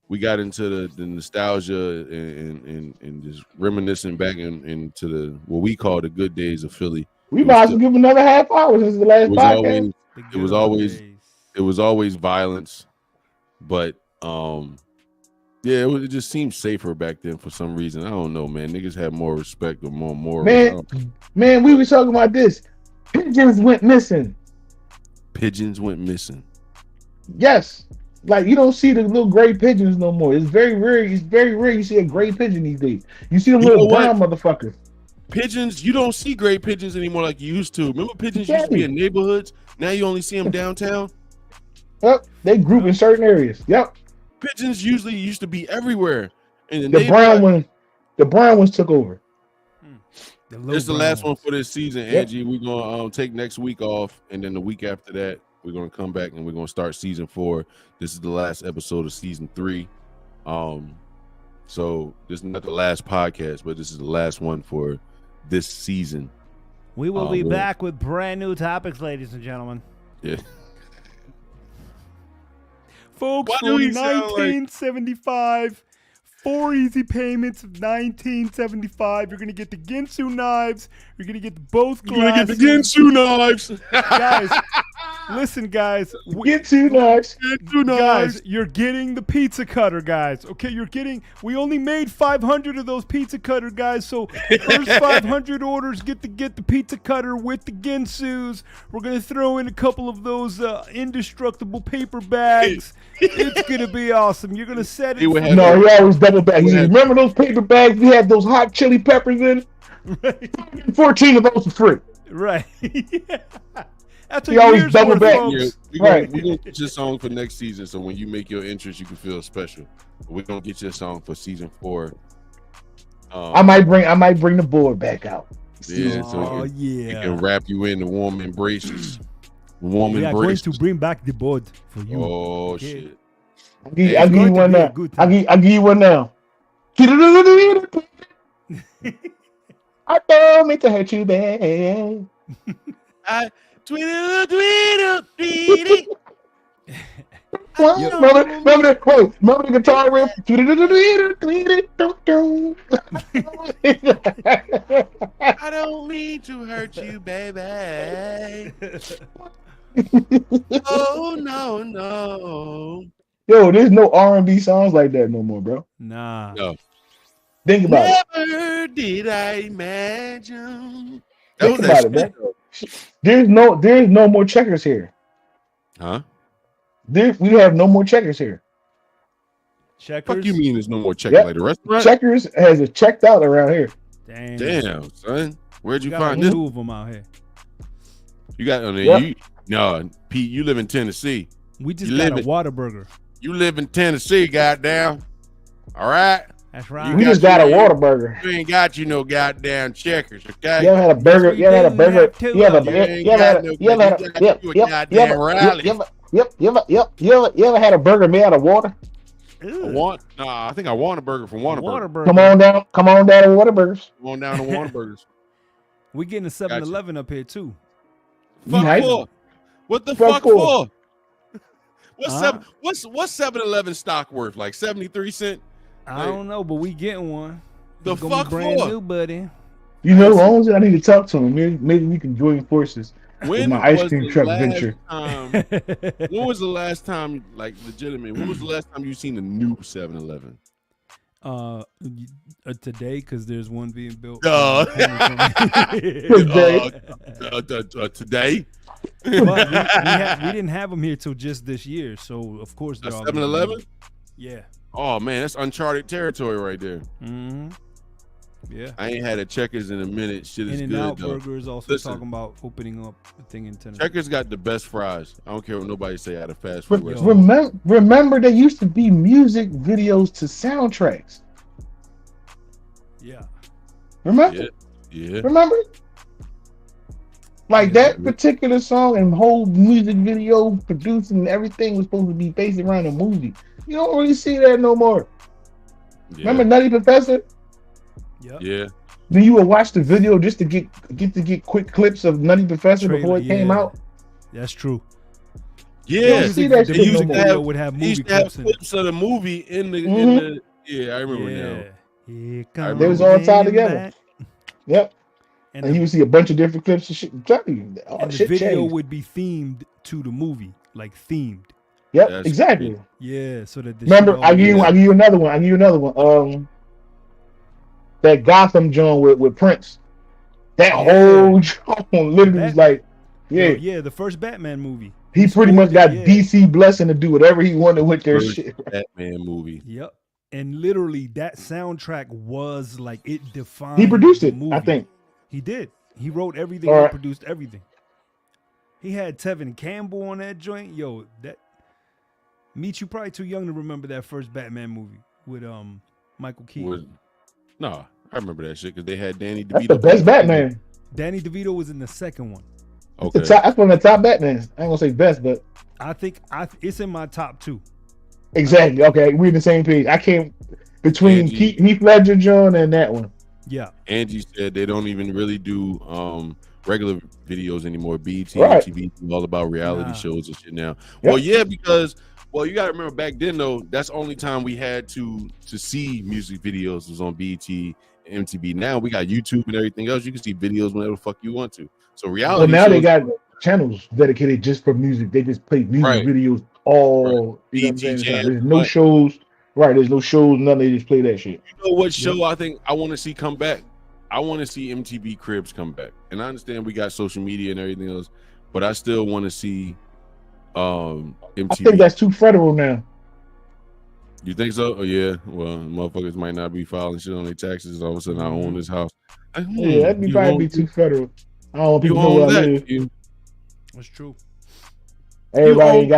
[SPEAKER 3] we got into the nostalgia and just reminiscing back into the what we call the good days of Philly.
[SPEAKER 7] We might as well give another half hour since the last podcast.
[SPEAKER 3] It was always violence, but yeah, it just seemed safer back then for some reason. I don't know, man. Niggas had more respect or more morals.
[SPEAKER 7] Man, we were talking about this. Pigeons went missing. Yes. Like you don't see the little gray pigeons no more. It's very rare. It's very rare you see a gray pigeon these days. You see them little brown motherfuckers.
[SPEAKER 3] Pigeons, you don't see gray pigeons anymore like you used to. Remember pigeons used to be in neighborhoods? Now you only see them downtown.
[SPEAKER 7] Yep, they group in certain areas. Yep.
[SPEAKER 3] Pigeons usually used to be everywhere. And
[SPEAKER 7] the brown ones took over.
[SPEAKER 3] This is the last one for this season, Angie. We're gonna take next week off, and then the week after that, we're gonna come back and we're gonna start season 4. This is the last episode of season 3. So this is not the last podcast, but this is the last one for this season.
[SPEAKER 2] We will be back with brand new topics, ladies and gentlemen.
[SPEAKER 3] Yeah.
[SPEAKER 6] Folks, for 1975, 4 easy payments of 1975. You're gonna get the Ginsu knives. You're gonna get both glasses.
[SPEAKER 3] You're gonna get the Ginsu knives,
[SPEAKER 6] guys. Listen, guys.
[SPEAKER 7] Ginsu knives.
[SPEAKER 6] Guys, you're getting the pizza cutter, guys. Okay, we only made 500 of those pizza cutter, guys. So first 500 orders get the pizza cutter with the Ginsus. We're gonna throw in a couple of those indestructible paper bags. It's gonna be awesome. You're gonna set it.
[SPEAKER 7] No, he always double bags. Remember those paper bags we had those hot chili peppers in?
[SPEAKER 6] Right.
[SPEAKER 7] 14 of those for free.
[SPEAKER 6] Right. Yeah. That's
[SPEAKER 7] he always double back.
[SPEAKER 3] We're gonna get your song for next season, so when you make your entrance, you can feel special. We're gonna get your song for season 4.
[SPEAKER 7] I might bring the board back out.
[SPEAKER 3] Yeah, so you can wrap you in the warm embraces. We
[SPEAKER 6] are going to bring back the board for you.
[SPEAKER 3] Oh shit!
[SPEAKER 7] I'll give you one now. I'll give you one now. I don't mean to hurt you, babe.
[SPEAKER 3] I tweet.
[SPEAKER 7] Remember the guitar riff?
[SPEAKER 3] I don't mean to hurt you, baby. Oh no.
[SPEAKER 7] Yo, there's no R&B songs like that no more, bro.
[SPEAKER 6] Nah.
[SPEAKER 3] No.
[SPEAKER 7] Think about it.
[SPEAKER 3] Never did I imagine.
[SPEAKER 7] Think about it, bro. There's no more checkers here.
[SPEAKER 3] Huh?
[SPEAKER 7] We have no more checkers here.
[SPEAKER 6] Checkers?
[SPEAKER 3] Fuck you mean there's no more checkers like the restaurant?
[SPEAKER 7] Checkers has a checked out around here.
[SPEAKER 3] Damn, son. Where'd you
[SPEAKER 6] got
[SPEAKER 3] find
[SPEAKER 6] like
[SPEAKER 3] this?
[SPEAKER 6] 2 of them out here.
[SPEAKER 3] You got on there.
[SPEAKER 7] Yep.
[SPEAKER 3] No, Pete, you live in Tennessee.
[SPEAKER 6] We just got a Whataburger.
[SPEAKER 3] You live in Tennessee, goddamn. All right.
[SPEAKER 6] That's right.
[SPEAKER 7] We just got a Whataburger.
[SPEAKER 3] You ain't got you no goddamn checkers, okay?
[SPEAKER 7] You ever had a burger? You ever had a burger? You ever had a burger made out of water?
[SPEAKER 3] I think I want a burger from Whataburger.
[SPEAKER 7] Come on down to Whataburgers.
[SPEAKER 3] Come on down to Whataburgers.
[SPEAKER 6] We getting a 7-Eleven up here too.
[SPEAKER 3] Fuck for? What the fuck for? What's 7-Eleven stock worth? Like 73 cents?
[SPEAKER 6] I don't know, but we getting one.
[SPEAKER 3] The fuck
[SPEAKER 6] brand
[SPEAKER 3] for?
[SPEAKER 6] new, buddy.
[SPEAKER 7] You know, owns it. I need to talk to him. Maybe we can join forces with my ice cream truck venture.
[SPEAKER 3] When was the last time, like, legitimate? When was the last time you seen a new 7-Eleven?
[SPEAKER 6] Today, because there's one being built.
[SPEAKER 3] Today.
[SPEAKER 6] But we didn't have them here till just this year, so of course they're all
[SPEAKER 3] 7-Eleven.
[SPEAKER 6] Yeah.
[SPEAKER 3] Oh man, that's uncharted territory right there.
[SPEAKER 6] Mm-hmm. Yeah.
[SPEAKER 3] I ain't had a Checkers in a minute. Shit is
[SPEAKER 6] In-N-Out
[SPEAKER 3] good though.
[SPEAKER 6] Burger is also talking about opening up a thing in Tennessee.
[SPEAKER 3] Checkers got the best fries. I don't care what nobody say at a fast food restaurant.
[SPEAKER 7] Remember, there used to be music videos to soundtracks.
[SPEAKER 6] Yeah.
[SPEAKER 7] Remember?
[SPEAKER 3] Yeah.
[SPEAKER 7] Remember? Like that particular song and whole music video producing and everything was supposed to be based around a movie. You don't really see that no more. Yeah. Remember Nutty Professor?
[SPEAKER 6] Yep.
[SPEAKER 3] Yeah.
[SPEAKER 7] Then you would watch the video just to get quick clips of Nutty Professor before it came out.
[SPEAKER 6] That's true.
[SPEAKER 3] Yeah,
[SPEAKER 7] you see that
[SPEAKER 3] used
[SPEAKER 7] shit
[SPEAKER 3] to
[SPEAKER 6] would have
[SPEAKER 3] movie clips of the movie in the yeah, I remember now.
[SPEAKER 7] They was all tied together. Yep. And you would see a bunch of different clips of shit. And
[SPEAKER 6] the video would be themed to the movie, like themed.
[SPEAKER 7] Yep, that's exactly. Cool.
[SPEAKER 6] Yeah, so that.
[SPEAKER 7] Remember, I give you another one. That Gotham joint with Prince. That whole joint literally was like,
[SPEAKER 6] yeah, the first Batman movie.
[SPEAKER 7] He pretty much got DC blessing to do whatever he wanted with their shit.
[SPEAKER 3] Batman movie.
[SPEAKER 6] Yep, and literally that soundtrack was like it defined.
[SPEAKER 7] He produced it, I think.
[SPEAKER 6] He did. He wrote everything and produced everything. He had Tevin Campbell on that joint. Yo, that Meech, you probably too young to remember that first Batman movie with Michael Keaton.
[SPEAKER 3] No, I remember that shit because they had Danny DeVito.
[SPEAKER 7] That's the best Batman.
[SPEAKER 6] Danny DeVito was in the second one.
[SPEAKER 3] Okay,
[SPEAKER 7] that's one of the top Batmans. I ain't gonna say best, but
[SPEAKER 6] I think it's in my top 2.
[SPEAKER 7] Exactly. Okay, we're in the same page. I came between Heath Ledger, John, and that one.
[SPEAKER 6] Yeah.
[SPEAKER 3] Angie said they don't even really do regular videos anymore. BET, MTV, all about reality shows and shit now. Yep. Well, yeah, because you got to remember back then though, that's the only time we had to see music videos was on BET, MTV. Now we got YouTube and everything else. You can see videos whenever the fuck you want to. So reality.
[SPEAKER 7] Well, now they got channels dedicated just for music. They just play music videos all.
[SPEAKER 3] BET
[SPEAKER 7] There's no shows. Right, there's no shows, none. They just play that shit.
[SPEAKER 3] You know what show I think I want to see come back? I want to see MTV Cribs come back. And I understand we got social media and everything else, but I still want to see MTV.
[SPEAKER 7] I think that's too federal now.
[SPEAKER 3] You think so? Oh, yeah. Well, motherfuckers might not be filing shit on their taxes. All of a sudden, I own this house.
[SPEAKER 7] Yeah, that'd probably be too federal. I don't want people to know where I live.
[SPEAKER 6] That's true.
[SPEAKER 7] Everybody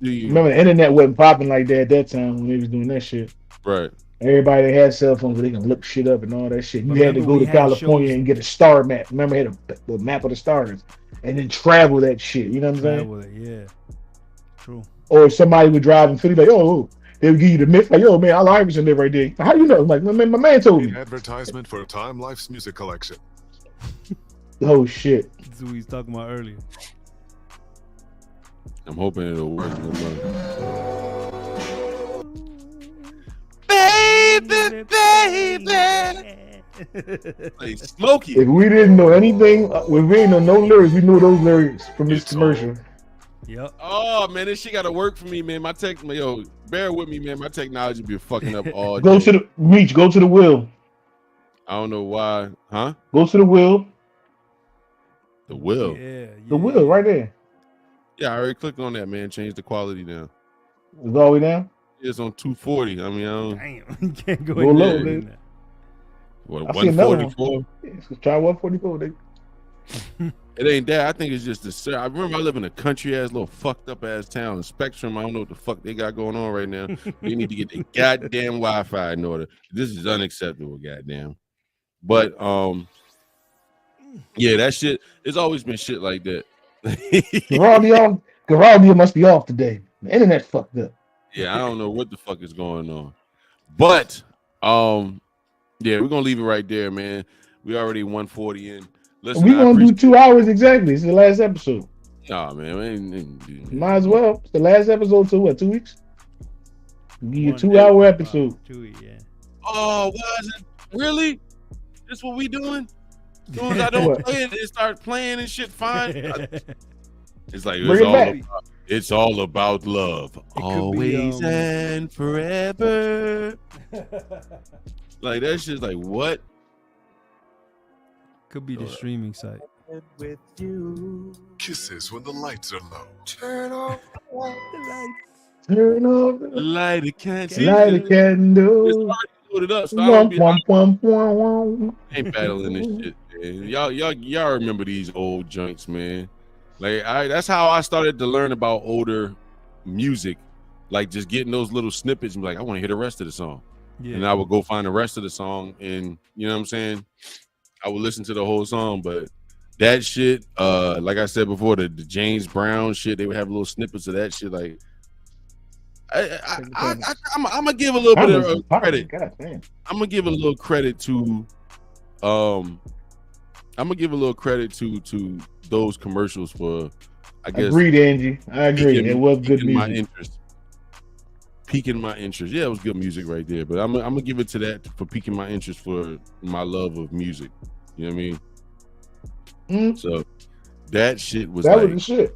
[SPEAKER 7] remember the internet wasn't popping like that at that time when they was doing that shit.
[SPEAKER 3] Right.
[SPEAKER 7] Everybody had cell phones where they can look shit up and all that shit. You had to go to California and get a star map. Remember, had the map of the stars and then travel that shit. You know what I'm saying?
[SPEAKER 6] Yeah. True.
[SPEAKER 7] Or somebody would drive in Philly like, oh, they would give you the myth like, yo, man, Al Iverson live right there. How do you know? I'm like, my man told me.
[SPEAKER 12] Advertisement for Time Life's music collection.
[SPEAKER 7] Oh shit.
[SPEAKER 6] That's what we was talking about earlier.
[SPEAKER 3] I'm hoping it'll work. Baby. Like Smokey.
[SPEAKER 7] If we didn't know anything, if we didn't know no lyrics, we knew those lyrics from this commercial.
[SPEAKER 6] Yep.
[SPEAKER 3] Oh man, this shit gotta work for me, man. Yo, bear with me, man. My technology be fucking up all
[SPEAKER 7] Go
[SPEAKER 3] day.
[SPEAKER 7] to the Meech. Go to the wheel.
[SPEAKER 3] I don't know why, huh?
[SPEAKER 7] Go to the wheel.
[SPEAKER 3] The wheel.
[SPEAKER 7] The wheel right there.
[SPEAKER 3] Yeah, I already clicked on that, man. Change the quality down.
[SPEAKER 7] It's all the way down.
[SPEAKER 3] It's on 240. I mean, I don't.
[SPEAKER 6] Damn, you can't go
[SPEAKER 7] low,
[SPEAKER 6] in
[SPEAKER 7] dude.
[SPEAKER 6] there.
[SPEAKER 3] What,
[SPEAKER 7] I see another
[SPEAKER 3] 144?
[SPEAKER 7] one. Yeah, let's try 144, nigga.
[SPEAKER 3] It ain't that. I think it's just the. I remember I live in a country ass, little fucked up ass town. And Spectrum, I don't know what the fuck they got going on right now. They need to get their goddamn Wi-Fi in order. This is unacceptable, goddamn. But yeah, that shit. It's always been shit like that.
[SPEAKER 7] Geraldia must be off today. The internet fucked up.
[SPEAKER 3] Yeah, I don't know what the fuck is going on. But yeah, we're gonna leave it right there, man. We already 140 in. Listen,
[SPEAKER 7] We're gonna do 2 hours exactly. It's the last episode.
[SPEAKER 3] Nah, man.
[SPEAKER 7] Might as well. It's the last episode to what, 2 weeks? Give you a 2 hour episode.
[SPEAKER 6] 2 weeks, yeah.
[SPEAKER 3] Oh, was it? Really? This what we doing? As soon as I don't play it, it starts playing and shit fine. It's like it's all about love. Always and forever. Like that shit's like what?
[SPEAKER 6] Could be the streaming site.
[SPEAKER 12] With you. Kisses when the lights are low.
[SPEAKER 11] Turn off the lights.
[SPEAKER 7] Turn off the
[SPEAKER 3] light a candle.
[SPEAKER 7] Light a candle.
[SPEAKER 3] Loaded up, so ain't battling this shit, man. Y'all remember these old joints, man. Like that's how I started to learn about older music, like just getting those little snippets and be like, I want to hear the rest of the song. Yeah. And I would go find the rest of the song, and you know what I'm saying? I would listen to the whole song, but that shit, like I said before, the James Brown shit, they would have little snippets of that shit. Like, I'm gonna give a little bit of credit. I'm gonna give a little credit to, to those commercials for, I guess.
[SPEAKER 7] Agreed, Angie. I agree. It was good music.
[SPEAKER 3] Piquing my interest. Yeah, it was good music right there. But I'm gonna give it to that for piquing my interest for my love of music. You know what I mean?
[SPEAKER 7] Mm-hmm.
[SPEAKER 3] So that shit was
[SPEAKER 7] was the shit.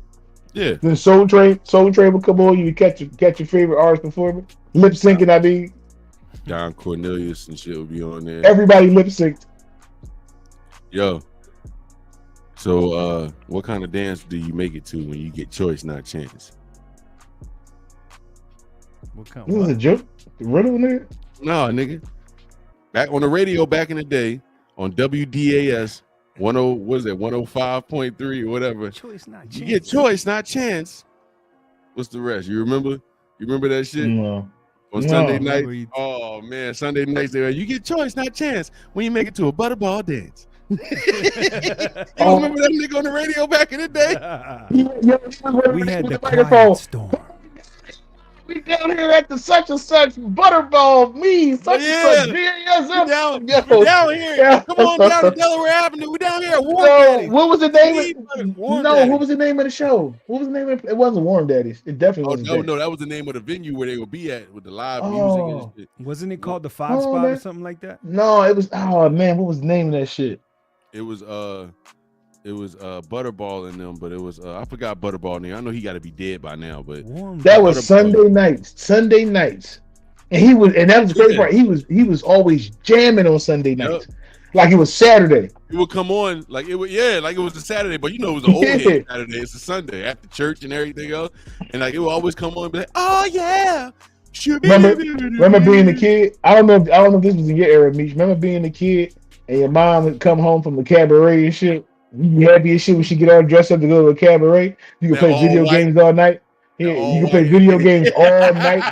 [SPEAKER 3] Yeah.
[SPEAKER 7] Then Soul Train would come on. You catch your favorite artist performing, lip syncing. I mean,
[SPEAKER 3] Don Cornelius and shit would be on there.
[SPEAKER 7] Everybody lip synced.
[SPEAKER 3] Yo. So what kind of dance do you make it to when you get choice, not chance?
[SPEAKER 6] What kind?
[SPEAKER 7] This is a joke. The riddle, nigga.
[SPEAKER 3] No, nigga. Back on the radio back in the day on WDAS 105.3 or whatever.
[SPEAKER 6] Choice, not chance.
[SPEAKER 3] You get choice, not chance. What's the rest? You remember? You remember that shit?
[SPEAKER 7] No.
[SPEAKER 3] On Sunday night. Oh man, Sunday nights they you get choice, not chance when you make it to a butterball dance. You remember that nigga on the radio back in the day?
[SPEAKER 6] We had the quiet storm.
[SPEAKER 7] We down here at the such and such Butterball, me, such and such. Yes,
[SPEAKER 3] down here. Yeah. Come on down to Delaware Avenue. We down here at Warm Daddy.
[SPEAKER 7] What was the name what was the name of the show? What was the name of it? It wasn't Warm Daddies. It definitely wasn't.
[SPEAKER 3] No, that was the name of the venue where they would be at with the live music and shit.
[SPEAKER 6] Wasn't it called the Five Spot or something like that?
[SPEAKER 7] No, it was man, what was the name of that shit?
[SPEAKER 3] It was Butterball in them, but it was I forgot Butterball name. I know he got to be dead by now, but
[SPEAKER 7] that was Sunday nights, and that was the great part. He was always jamming on Sunday nights, like it was Saturday.
[SPEAKER 3] It would come on like it was a Saturday, but you know it was an old head Saturday. It's a Sunday after church and everything else, and like it would always come on and be like, oh yeah.
[SPEAKER 7] Remember being a kid? I don't know if this was in your era, Meech. Remember being a kid and your mom would come home from the cabaret and shit. You happy as shit when she get all dressed up to go to a cabaret. You can play video games all night. Yeah, you can play video games all night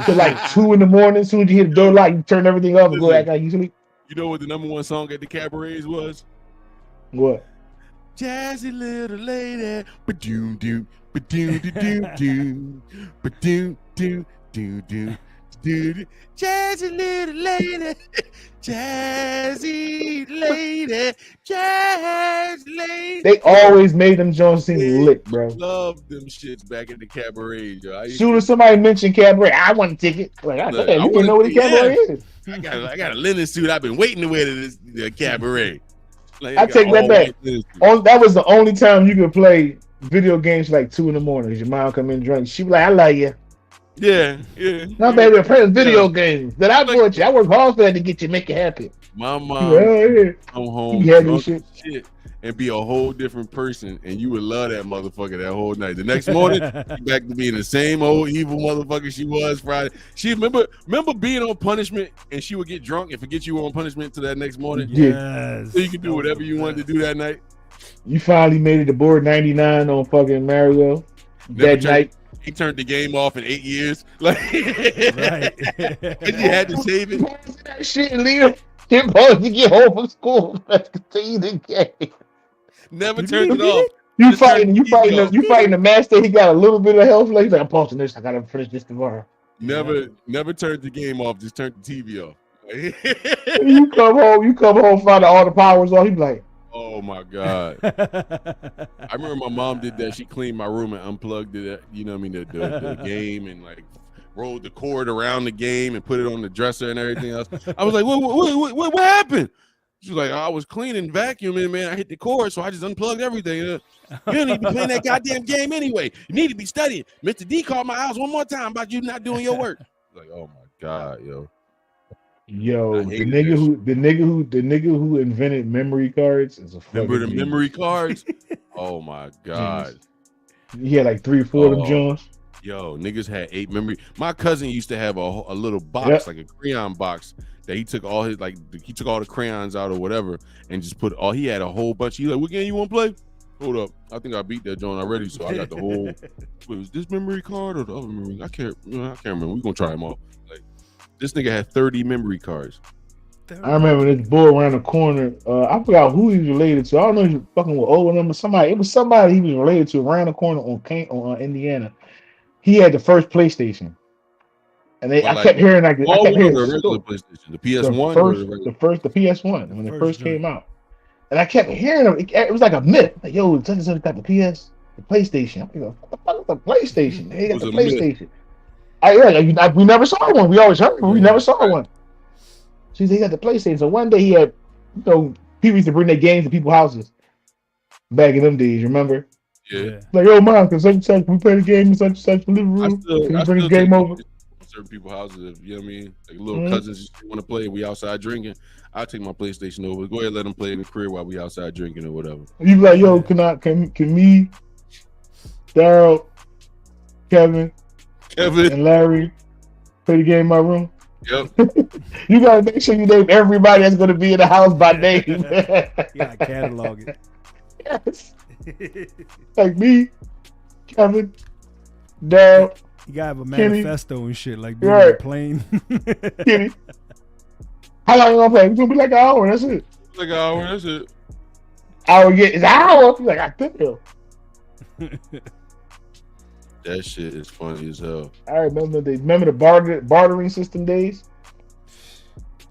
[SPEAKER 7] till like 2 in the morning. As soon as you hit the door lock, you turn everything off and go back like you sleep.
[SPEAKER 3] You know what the number one song at the cabarets was?
[SPEAKER 7] What?
[SPEAKER 3] Jazzy little lady, ba-doom doom, ba-doom doom doom, ba-doom doom doom doom. Jazzy little lady, jazzy lady, jazzy lady.
[SPEAKER 7] They always made them Jones seem lit, bro.
[SPEAKER 3] Love them shits back in the cabaret, yo.
[SPEAKER 7] Soon as somebody mentioned cabaret, I want a ticket. Like, you didn't know what a cabaret is.
[SPEAKER 3] I got a linen suit. I've been waiting to wear to this cabaret.
[SPEAKER 7] Like, I take that back. That was the only time you could play video games like 2 a.m. Your mom come in drunk. She be like, "I love you."
[SPEAKER 3] Yeah.
[SPEAKER 7] No, baby, we're playing video games that I bought you. I work hard for that to get you, make you happy.
[SPEAKER 3] My mom come home drunk as shit and be a whole different person, and you would love that motherfucker that whole night. The next morning, she back to being the same old evil motherfucker she was Friday. She remember being on punishment, and she would get drunk and forget you were on punishment to that next morning.
[SPEAKER 6] Yes.
[SPEAKER 3] So you could do whatever you wanted to do that night.
[SPEAKER 7] You finally made it to board 99 on fucking Mario that night.
[SPEAKER 3] He turned the game off in 8 years. Like, right. And you had to save it.
[SPEAKER 7] That shit, Leo. You're supposed to get home from school. Let's continue the game.
[SPEAKER 3] Never turned it off.
[SPEAKER 7] You fighting the master. He got a little bit of health. Like, he's like, I'm pausing this. I gotta finish this tomorrow.
[SPEAKER 3] Never turned the game off. Just turned the TV off.
[SPEAKER 7] You come home, find all the powers off. He be like,
[SPEAKER 3] oh my God. I remember my mom did that. She cleaned my room and unplugged it. You know what I mean? The game, and like rolled the cord around the game and put it on the dresser and everything else. I was like, what happened? She was like, I was cleaning, vacuuming, man. I hit the cord, so I just unplugged everything. You don't need to be playing that goddamn game anyway. You need to be studying. Mr. D called my house one more time about you not doing your work. Like, oh my God, yo.
[SPEAKER 7] Yo, the nigga who invented memory cards is a fucking
[SPEAKER 3] remember the memory cards? Oh my God.
[SPEAKER 7] He had like 3 or 4 of them Jones.
[SPEAKER 3] Yo, niggas had 8 memory. My cousin used to have a little box, like a crayon box, that he took all his he took all the crayons out or whatever and just put all. He had a whole bunch. He's like, "What game you want to play?" Hold up, I think I beat that joint already, so I got the whole. Was this memory card or the other memory? I can't remember. We gonna try them all. Like, this nigga had 30 memory cards.
[SPEAKER 7] I remember this boy around the corner. I forgot who he was related to. I don't know if he was fucking with old number. It was somebody he was related to around the corner on Indiana. He had the first PlayStation, and I kept hearing the regular
[SPEAKER 3] PlayStation, the PS1,
[SPEAKER 7] the PS1 when it first came out, and I kept hearing him. It was like a myth, like, yo, such and such got the PlayStation. I'm like, what the fuck is the PlayStation? They got the PlayStation. We never saw one. We always heard, but we never saw one. So he got the PlayStation. So one day he had, people used to bring their games to people's houses back in them days. Remember?
[SPEAKER 3] Yeah.
[SPEAKER 7] Like, yo, mom, because such and such, we play the game in such and such living room. Can you bring the game over?
[SPEAKER 3] Certain people's houses, you know what I mean? Like little cousins just want to play. We outside drinking. I'll take my PlayStation over. Go ahead, let them play in the crib while we outside drinking or whatever.
[SPEAKER 7] You be like, yo, can me, Daryl, Kevin, and Larry play the game in my room?
[SPEAKER 3] Yep.
[SPEAKER 7] You gotta make sure you name everybody that's gonna be in the house by name.
[SPEAKER 6] You gotta catalog it.
[SPEAKER 7] Yes. Like me, Kevin, Daryl.
[SPEAKER 6] You gotta have a
[SPEAKER 7] Kenny,
[SPEAKER 6] manifesto and shit, like being on a plane.
[SPEAKER 7] Kenny. How long you gonna play? It's gonna be like an hour, that's it.
[SPEAKER 3] Like an hour, that's it.
[SPEAKER 7] It's an hour. He's like, I feel.
[SPEAKER 3] That shit is funny as hell.
[SPEAKER 7] I remember the bartering system days.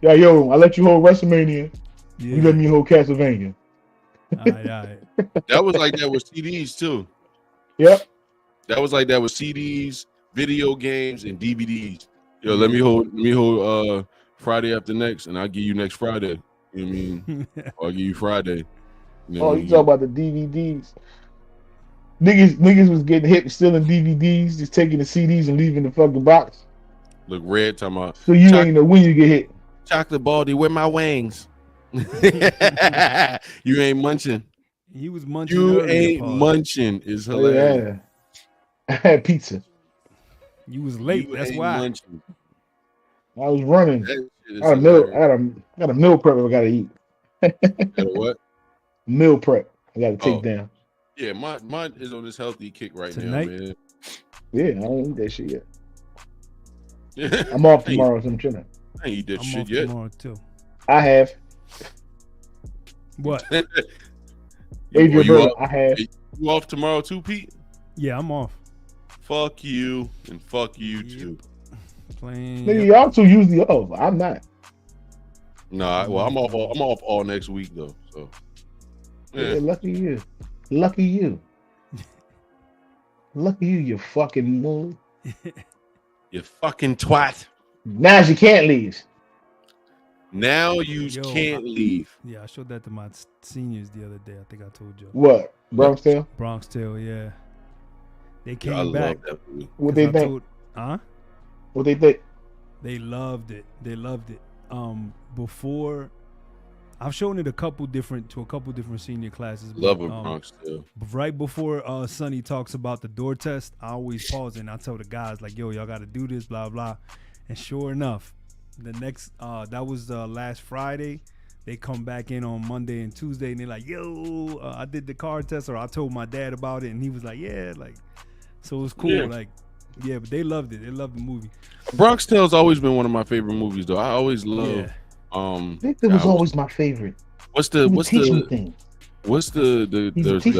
[SPEAKER 7] Yeah, yo, I let you hold WrestleMania. Yeah. You let me hold Castlevania.
[SPEAKER 6] All right.
[SPEAKER 3] That was like that with CDs too.
[SPEAKER 7] Yep.
[SPEAKER 3] That was like that with CDs, video games, and DVDs. Yo, let me hold Friday after next, and I'll give you next Friday. You know what I mean? Or I'll give you Friday. You know
[SPEAKER 7] you talk about the DVDs. Niggas was getting hit stealing DVDs, just taking the CDs and leaving the fucking box.
[SPEAKER 3] Look red, talking about.
[SPEAKER 7] So you ain't know when you get hit.
[SPEAKER 3] Chocolate baldy, where my wings? You ain't munching.
[SPEAKER 6] He was munching.
[SPEAKER 3] You ain't munching is hilarious.
[SPEAKER 7] Yeah. I had pizza.
[SPEAKER 6] You was late. That's why.
[SPEAKER 3] Munching.
[SPEAKER 7] I was running. I got a meal prep I gotta eat.
[SPEAKER 3] Got a what?
[SPEAKER 7] Meal prep. I gotta take down.
[SPEAKER 3] Yeah, mine is on this healthy kick
[SPEAKER 6] Tonight?
[SPEAKER 3] now, man.
[SPEAKER 7] Yeah, I don't eat that shit yet. I'm off tomorrow, so I'm chilling.
[SPEAKER 3] I ain't eat that shit yet.
[SPEAKER 6] Tomorrow too.
[SPEAKER 7] I have.
[SPEAKER 6] What?
[SPEAKER 7] Adrian, I have.
[SPEAKER 3] You off tomorrow too, Pete?
[SPEAKER 6] Yeah, I'm off.
[SPEAKER 3] Fuck you and fuck you too.
[SPEAKER 7] Nigga, y'all two usually off. I'm not.
[SPEAKER 3] Nah, well, I'm off all next week though. So
[SPEAKER 7] yeah, lucky you. Lucky you. Lucky you, you fucking moon.
[SPEAKER 3] You fucking twat.
[SPEAKER 7] Now she can't leave.
[SPEAKER 3] Now you can't leave.
[SPEAKER 6] Yeah, I showed that to my seniors the other day. I think I told you.
[SPEAKER 7] What? Bronx Tale?
[SPEAKER 6] Bronx Tale, yeah. They came back.
[SPEAKER 7] What they think? What they think?
[SPEAKER 6] They loved it. Before, I've shown it to a couple different senior classes.
[SPEAKER 3] Love a Bronx Tale.
[SPEAKER 6] Right before Sonny talks about the door test, I always pause and I tell the guys like, "Yo, y'all got to do this, blah blah." And sure enough, the next that was last Friday. They come back in on Monday and Tuesday, and they're like, "Yo, I did the car test," or I told my dad about it, and he was like, "Yeah, like." So it was cool, but they loved it. They loved the movie.
[SPEAKER 3] Bronx Tale's always been one of my favorite movies, though. I always love.
[SPEAKER 7] Victor was always my favorite.
[SPEAKER 3] What's the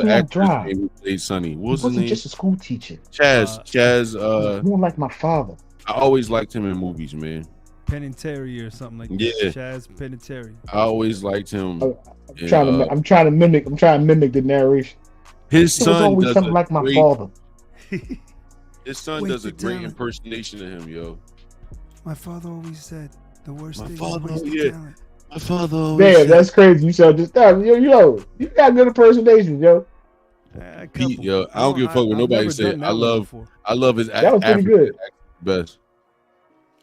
[SPEAKER 3] actor's name who played Sonny? What was his name?
[SPEAKER 7] Just a school teacher.
[SPEAKER 3] Chaz.
[SPEAKER 7] More like my father.
[SPEAKER 3] I always liked him in movies, man.
[SPEAKER 6] Penitentiary or something like that.
[SPEAKER 3] Yeah.
[SPEAKER 6] Chaz Penitentiary.
[SPEAKER 3] I always liked him.
[SPEAKER 7] I'm trying to mimic the narration.
[SPEAKER 3] His son
[SPEAKER 7] always
[SPEAKER 3] does
[SPEAKER 7] something like my father.
[SPEAKER 3] His son does a great impersonation of him, yo.
[SPEAKER 6] My father always said the worst thing.
[SPEAKER 3] My father always
[SPEAKER 7] said. That's crazy. You said just yo, you got good impersonations, yo.
[SPEAKER 3] Pete, yo, I don't give a fuck what nobody said. I love his
[SPEAKER 7] that was pretty good.
[SPEAKER 3] Best.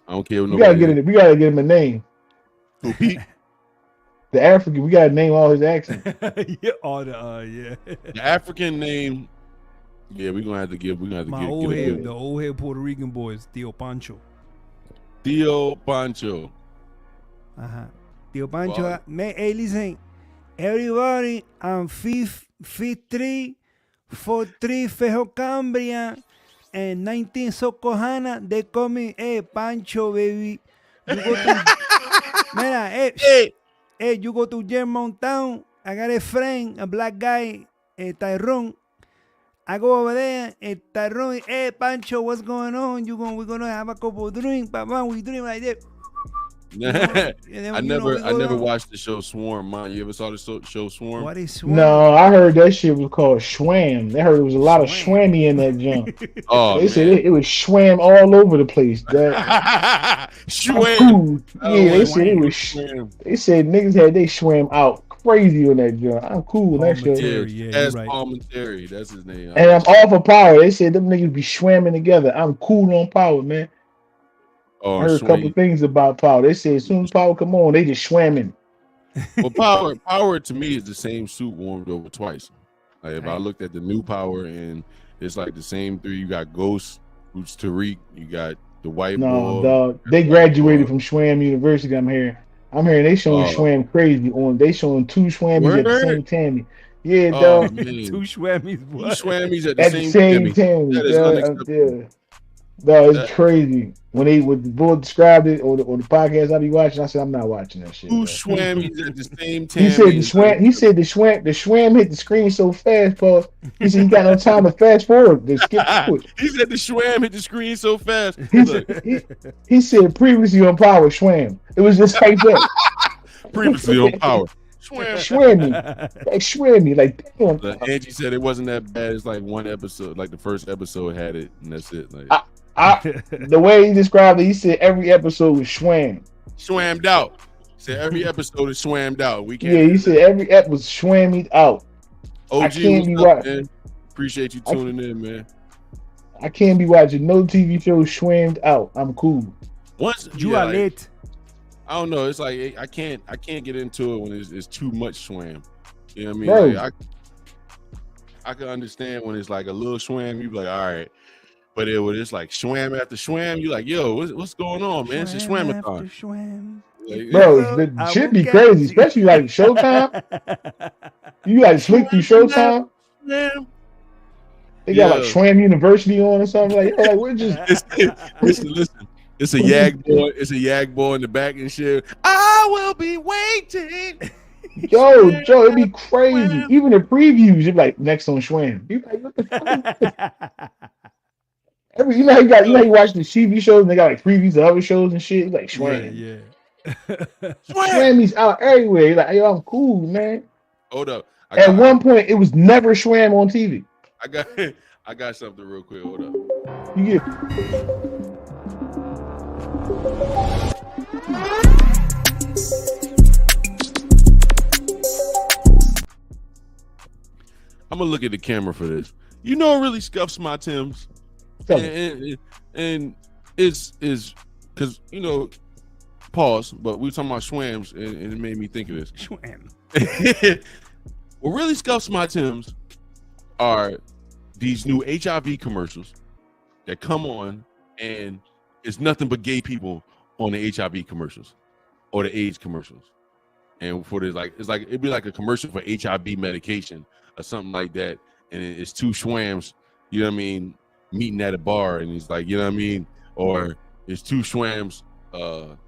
[SPEAKER 3] I don't care what
[SPEAKER 7] we
[SPEAKER 3] nobody.
[SPEAKER 7] We gotta get him a name.
[SPEAKER 3] Who, Pete?
[SPEAKER 7] The African. We gotta name all his accents.
[SPEAKER 3] The African name. Yeah, we're gonna have to give.
[SPEAKER 6] The old head Puerto Rican boys, Tío Pancho.
[SPEAKER 3] Tío Pancho.
[SPEAKER 6] Tío Pancho. Hey, listen, everybody, I'm 5'3", 4'3", Fejo Cambria, and 19 Socohana. They call me, hey, Pancho, baby. You go to, hey, you go to Germantown. I got a friend, a black guy, Tyrone. I go over there, Tyrone, hey, Pancho, what's going on? We're gonna have a couple of drinks, Papa. We drink like that.
[SPEAKER 3] I never watched the show Swarm. Man, you ever saw the show Swarm?
[SPEAKER 6] What is Swarm?
[SPEAKER 7] No, I heard that shit was called Schwam. They heard there was a lot of Schwammy in that junk. They said it was Schwam all over the place.
[SPEAKER 3] Schwam.
[SPEAKER 7] Cool. They said it was. They said niggas had they Schwam out crazy on that junk. I'm cool. That shit.
[SPEAKER 3] That's Palmentary. That's his name.
[SPEAKER 7] And I'm off of Power. They said them niggas be schwamming together. I'm cool on Power, man. I heard a couple things about Power. They said as soon as Power come on, they just swamming.
[SPEAKER 3] Well, Power to me is the same suit warmed over twice. Like if I looked at the new Power and it's like the same three. You got Ghost, who's Tariq. You got the white boy.
[SPEAKER 7] No, dog. They graduated from Schwam University. I'm hearing they showing Schwam crazy on. They showing two Schwammies at the same time. Yeah, dog.
[SPEAKER 6] Two Schwammies.
[SPEAKER 3] What? Two Schwammies at the same time.
[SPEAKER 7] That is unacceptable. No, it's crazy. When the boy described it on the podcast I be watching, I said I'm not watching that shit.
[SPEAKER 3] Two Schwammies at the same time.
[SPEAKER 7] He said the Schwam hit the screen so fast, Paul. He said he got no time to fast forward. To skip through it.
[SPEAKER 3] He said the Schwam hit the screen so fast.
[SPEAKER 7] He said previously on Power Schwam. It was just like that.
[SPEAKER 3] Previously on Power.
[SPEAKER 7] Schwammy. Like Schwammy. Like damn.
[SPEAKER 3] Angie said it wasn't that bad. It's like one episode, like the first episode had it, and that's it. Like
[SPEAKER 7] the way he described it, he said every episode was schwam.
[SPEAKER 3] Schwammed out. He said every episode is schwammed out. We can't.
[SPEAKER 7] Yeah, he said every episode was schwammed out.
[SPEAKER 3] OG,
[SPEAKER 7] I can't be
[SPEAKER 3] watching. Appreciate you tuning in, man.
[SPEAKER 7] I can't be watching no TV show schwammed out. I'm cool.
[SPEAKER 3] Once
[SPEAKER 6] you are late.
[SPEAKER 3] I don't know. It's like I can't get into it when it's too much schwam. You know what I mean? Like, I can understand when it's like a little schwam. You be like, all right. But it's like schwam after schwam. You like, yo, what's going on, man? It's a schwamathon.
[SPEAKER 7] Like, bro, the shit be crazy, especially like Showtime. You like flick through Showtime. They got like Schwam University on or something like. Like we're just
[SPEAKER 3] listen. It's a Yag boy. It's a Yag boy in the back and shit. I will be waiting.
[SPEAKER 7] Yo, it'd be crazy. Even the previews, you're like next on Schwam. You like what the fuck? You know how you watch the TV shows and they got like previews of other shows and shit. Like Schwam.
[SPEAKER 6] Yeah.
[SPEAKER 7] Schwammy's out everywhere. You're like, yo, I'm cool, man.
[SPEAKER 3] Hold up.
[SPEAKER 7] At one point, it was never Schwam on TV.
[SPEAKER 3] I got something real quick. Hold up.
[SPEAKER 7] You get.
[SPEAKER 3] I'm gonna look at the camera for this. You know, it really scuffs my Timbs, and it's because you know, pause. But we were talking about Schwams, and it made me think of this.
[SPEAKER 6] Schwam.
[SPEAKER 3] What really scuffs my Timbs are these new HIV commercials that come on, and it's nothing but gay people on the HIV commercials or the AIDS commercials. And for this, like, it'd be like a commercial for HIV medication or something like that. And it's two Schwams, you know what I mean, meeting at a bar, and he's like, you know what I mean? Or it's two Schwams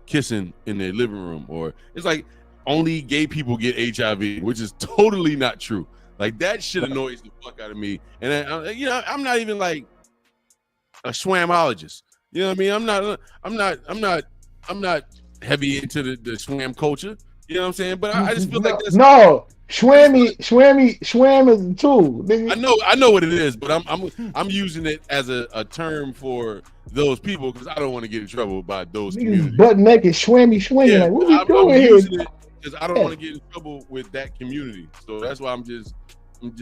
[SPEAKER 3] kissing in their living room, or it's like only gay people get HIV, which is totally not true. Like, that shit annoys the fuck out of me. And you know, I'm not even like a Schwamologist. You know what I mean? I'm not heavy into the Schwam culture. You know what I'm saying? But I just feel like that's
[SPEAKER 7] Schwam is a tool. Nigga.
[SPEAKER 3] I know what it is, but I'm using it as a term for those people because I don't want to get in trouble by those communities.
[SPEAKER 7] Butt naked, swinging.
[SPEAKER 3] Yeah,
[SPEAKER 7] like, what we doing
[SPEAKER 3] I'm
[SPEAKER 7] here?
[SPEAKER 3] using it because I don't want to get in trouble with that community. So that's why I'm just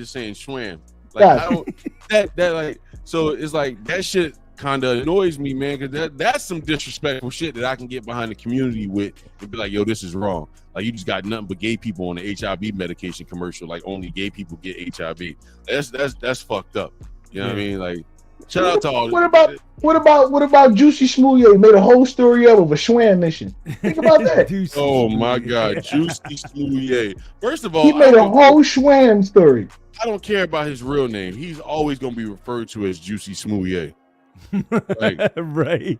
[SPEAKER 3] saying Schwam. Like, I don't that like, so it's like that shit kind of annoys me, man, because that's some disrespectful shit that I can get behind the community with and be like, yo, this is wrong. Like, you just got nothing but gay people on the HIV medication commercial. Like, only gay people get HIV. That's fucked up. You know what I mean? Like, shout out to all.
[SPEAKER 7] What about Juicy Smouye made a whole story of a Schwam mission? Think about that.
[SPEAKER 3] Oh my God, Juicy Smouye. First of all,
[SPEAKER 7] he made a whole Schwam story.
[SPEAKER 3] I don't care about his real name. He's always gonna be referred to as Juicy Smouye. Like,
[SPEAKER 6] right.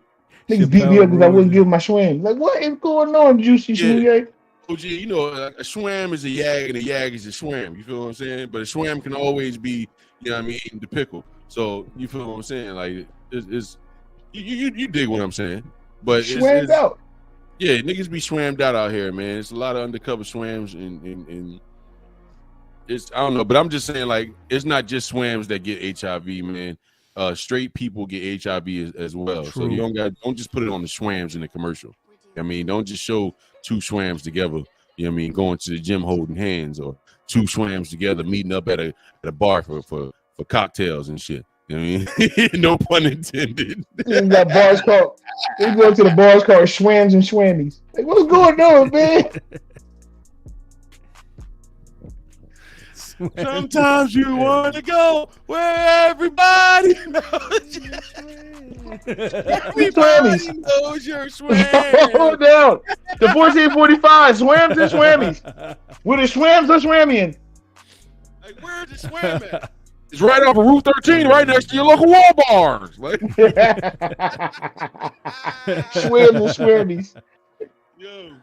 [SPEAKER 7] Niggas beat me up because I wouldn't give my Schwam. Like, what is going on, Juicy Smouye?
[SPEAKER 3] OG, you know, a Schwam is a yag and a yag is a Schwam. You feel what I'm saying? But a Schwam can always be, you know what I mean, the pickle. So you feel what I'm saying? Like, it's you dig what I'm saying? But
[SPEAKER 7] Schwammed out.
[SPEAKER 3] Yeah, niggas be Schwammed out here, man. It's a lot of undercover Schwams and it's, I don't know, but I'm just saying, like, it's not just Schwams that get HIV, man. Straight people get HIV as well.
[SPEAKER 6] True.
[SPEAKER 3] So you don't just put it on the Schwams in the commercial. I mean, don't just show two Schwams together, you know what I mean, going to the gym holding hands, or two Schwams together meeting up at a bar for cocktails and shit. You know what I mean? No pun intended.
[SPEAKER 7] That bars called, we go to the bars called Schwams and Schwammies. Like, what's going on, man?
[SPEAKER 3] Sometimes you want to go where everybody knows you. Everybody knows you're Schwam.
[SPEAKER 7] Hold down. The 1445 Swams and Schwammies. With the Schwams or Schwammian.
[SPEAKER 3] Like, where's the Schwam at? It's right off of Route 13, right next to your local Walmart. Like,
[SPEAKER 7] Schwams and Schwammies.
[SPEAKER 3] Yo,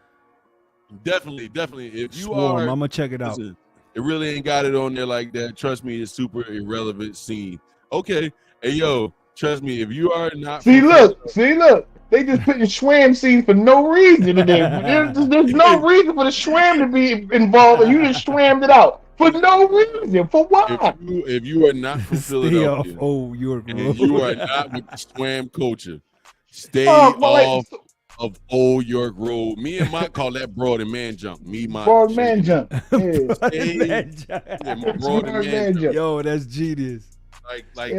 [SPEAKER 3] definitely. If you
[SPEAKER 6] Swarm,
[SPEAKER 3] are,
[SPEAKER 6] I'm gonna check it out.
[SPEAKER 3] listen, it really ain't got it on there like that. Trust me, it's super irrelevant scene. Okay, hey yo, trust me, if you are not
[SPEAKER 7] See, look. They just put the Schwam scene for no reason in there. There's no reason for the Schwam to be involved, and you just Schwammed it out for no reason. For what?
[SPEAKER 3] If you are not from Philadelphia,
[SPEAKER 6] York
[SPEAKER 3] and
[SPEAKER 6] Road.
[SPEAKER 3] you are not with the Schwam culture, stay off of Old York Road. Me and Mike call that broad and man jump.
[SPEAKER 7] Broad man jump. Yeah.
[SPEAKER 6] Broad and man jump. Yo, that's genius.
[SPEAKER 3] Like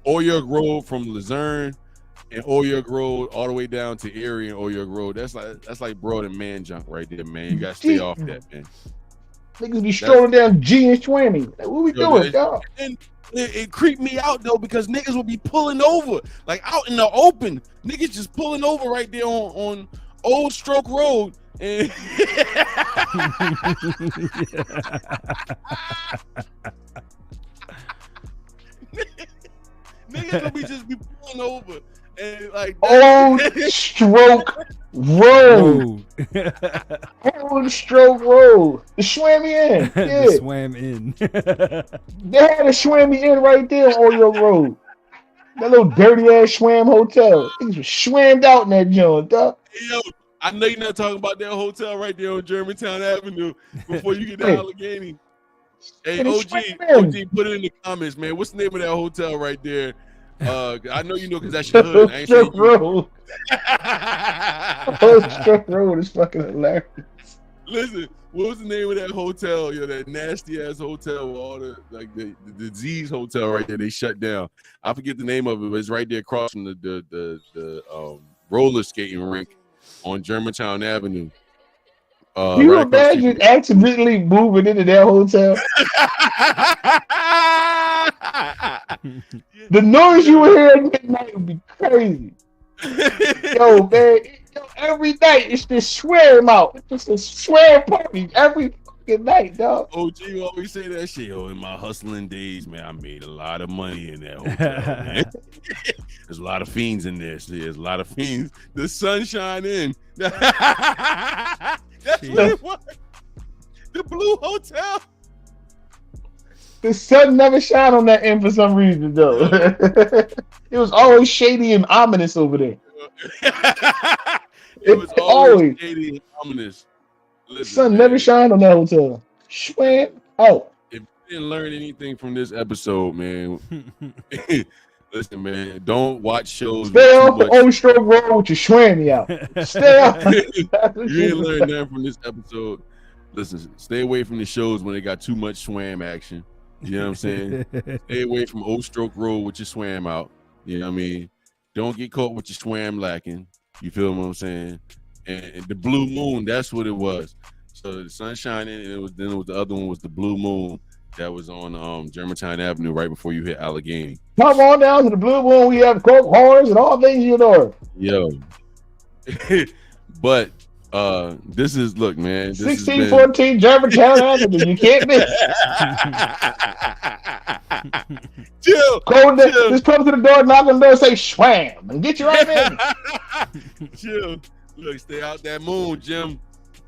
[SPEAKER 3] Old York Road from Luzerne and Old York Road all the way down to Erie and Old York Road. That's like broad and man jump right there, man. You gotta stay off that, man.
[SPEAKER 7] Niggas be strolling down G and Schwammy. Like, what we doing, dog?
[SPEAKER 3] And it creeped me out though, because niggas will be pulling over, like out in the open. Niggas just pulling over right there on Old Stroke Road. And niggas will be pulling over and like
[SPEAKER 7] Old Stroke Road. Old Stroke Road. The Schwammy Inn. Yeah.
[SPEAKER 6] The Swam Inn.
[SPEAKER 7] They had a Schwammy Inn right there on Old York Road. That little dirty ass Schwam hotel. Niggas was Schwammed out in that joint, dog.
[SPEAKER 3] Hey, yo, I know you're not talking about that hotel right there on Germantown Avenue before you get to Allegheny. Hey, OG, put it in the comments, man. What's the name of that hotel right there I know you know because that's your hood. I ain't saying you.
[SPEAKER 7] Road. Old Road is fucking hilarious.
[SPEAKER 3] Listen, what was the name of that hotel? Yo, that nasty ass hotel with all the disease hotel right there. They shut down. I forget the name of it, but it's right there across from the roller skating rink on Germantown Avenue.
[SPEAKER 7] Can you imagine accidentally moving into that hotel? The noise you would hear at midnight would be crazy. Yo, man, every night it's just swear out. It's just a swear party every fucking night, dog.
[SPEAKER 3] OG always say that shit. Yo, in my hustling days, man, I made a lot of money in that hotel, man. There's a lot of fiends in there. There's a lot of fiends. The sunshine in. That's what it was. The Blue Hotel.
[SPEAKER 7] The sun never shine on that end for some reason, though. It was always shady and ominous over there.
[SPEAKER 3] It was always shady and ominous. Listen,
[SPEAKER 7] the sun never shine on that hotel. Swam out.
[SPEAKER 3] If you didn't learn anything from this episode, man, listen, man, don't watch shows.
[SPEAKER 7] Stay off the Old Stroke Road with your swammy out. Stay off.
[SPEAKER 3] You didn't learn nothing from this episode. Listen, stay away from the shows when they got too much swam action. You know what I'm saying? Stay away from Old Stroke Road with your swam out. You know what I mean? Don't get caught with your swam lacking. You feel what I'm saying? And the Blue Moon, that's what it was. So the sun shining, and then the other one was the Blue Moon that was on Germantown Avenue right before you hit Allegheny.
[SPEAKER 7] Come on down to the Blue Moon. We have Coke horns and all things you know.
[SPEAKER 3] Yo. But this is, look, man.
[SPEAKER 7] 1614 Germantown Avenue. You can't miss.
[SPEAKER 3] Chill.
[SPEAKER 7] Just come to the door, knock on the door, say swam, and get you right in.
[SPEAKER 3] Chill. Look, stay out that moon, Jim.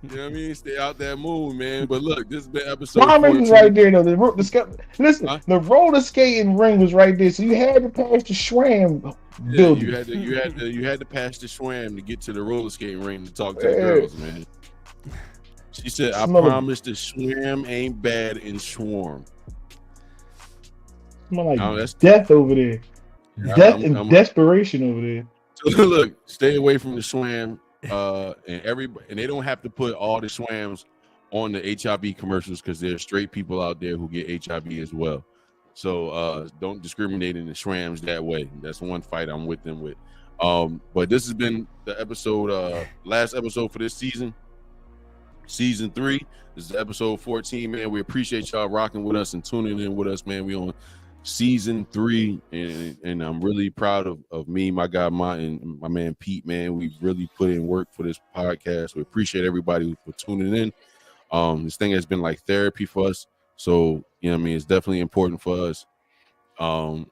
[SPEAKER 3] You know what I mean? Stay out that moon, man. But look, this has been episode 14.
[SPEAKER 7] Was right there, though. The roller skating ring was right there, so you had to pass the swam building.
[SPEAKER 3] You had to pass the swam to get to the roller skating ring to talk to the girls, man. She said, "I promise the swam ain't bad in Swarm."
[SPEAKER 7] Like that's death over there. Death and desperation over there.
[SPEAKER 3] So look, stay away from the swam. And they don't have to put all the swams on the HIV commercials because there's straight people out there who get HIV as well. So don't discriminate in the swams that way. That's one fight I'm with them with. But this has been the episode, last episode for this season 3. This is episode 14, man. We appreciate y'all rocking with us and tuning in with us, man. We on season 3, and I'm really proud of me, my guy Mont, and my man Pete, man. We've really put in work for this podcast. We appreciate everybody for tuning in. This thing has been like therapy for us, so you know what I mean, it's definitely important for us. I'm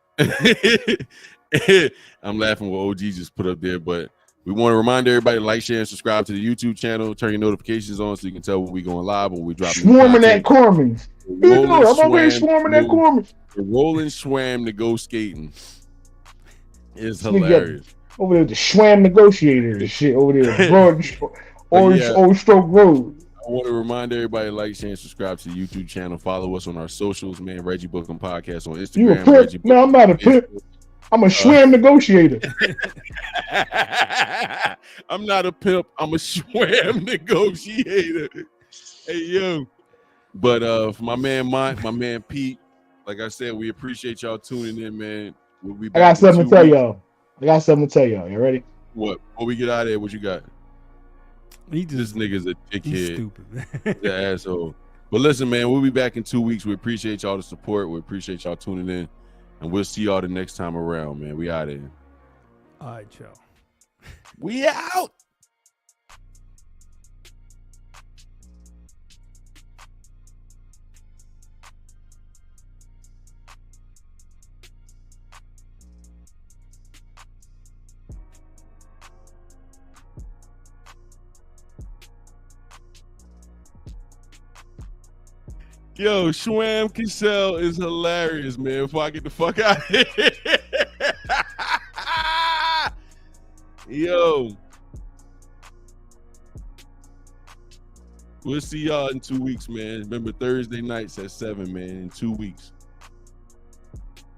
[SPEAKER 3] laughing what OG just put up there, but we want to remind everybody to like, share, and subscribe to the YouTube channel. Turn your notifications on so you can tell when we going live or we drop.
[SPEAKER 7] Swarming at Cormans. I'm over here swarming at Cormans.
[SPEAKER 3] The rolling swam to go skating is hilarious.
[SPEAKER 7] Over there, the swam negotiator and shit over there. Old Stroke Road.
[SPEAKER 3] I want to remind everybody to like, share, and subscribe to the YouTube channel. Follow us on our socials, man. Reggie Bucum Podcast on Instagram.
[SPEAKER 7] You a pimp? No, I'm not a pimp. I'm a swam negotiator.
[SPEAKER 3] I'm not a pimp. I'm a swam negotiator. Hey, yo. But for my man Mont, my man Pete, like I said, we appreciate y'all tuning in, man. We'll be back.
[SPEAKER 7] I got something to tell y'all. You ready?
[SPEAKER 3] What? Before we get out of there, what you got? This nigga's a dickhead. Stupid. The asshole. But listen, man, we'll be back in 2 weeks. We appreciate y'all the support. We appreciate y'all tuning in. And we'll see y'all the next time around, man. We out of here.
[SPEAKER 6] All right, y'all.
[SPEAKER 3] We out. Yo, Schwam Cassell is hilarious, man. Before I get the fuck out of here. Yo. We'll see y'all in 2 weeks, man. Remember, Thursday nights at 7, man, in 2 weeks.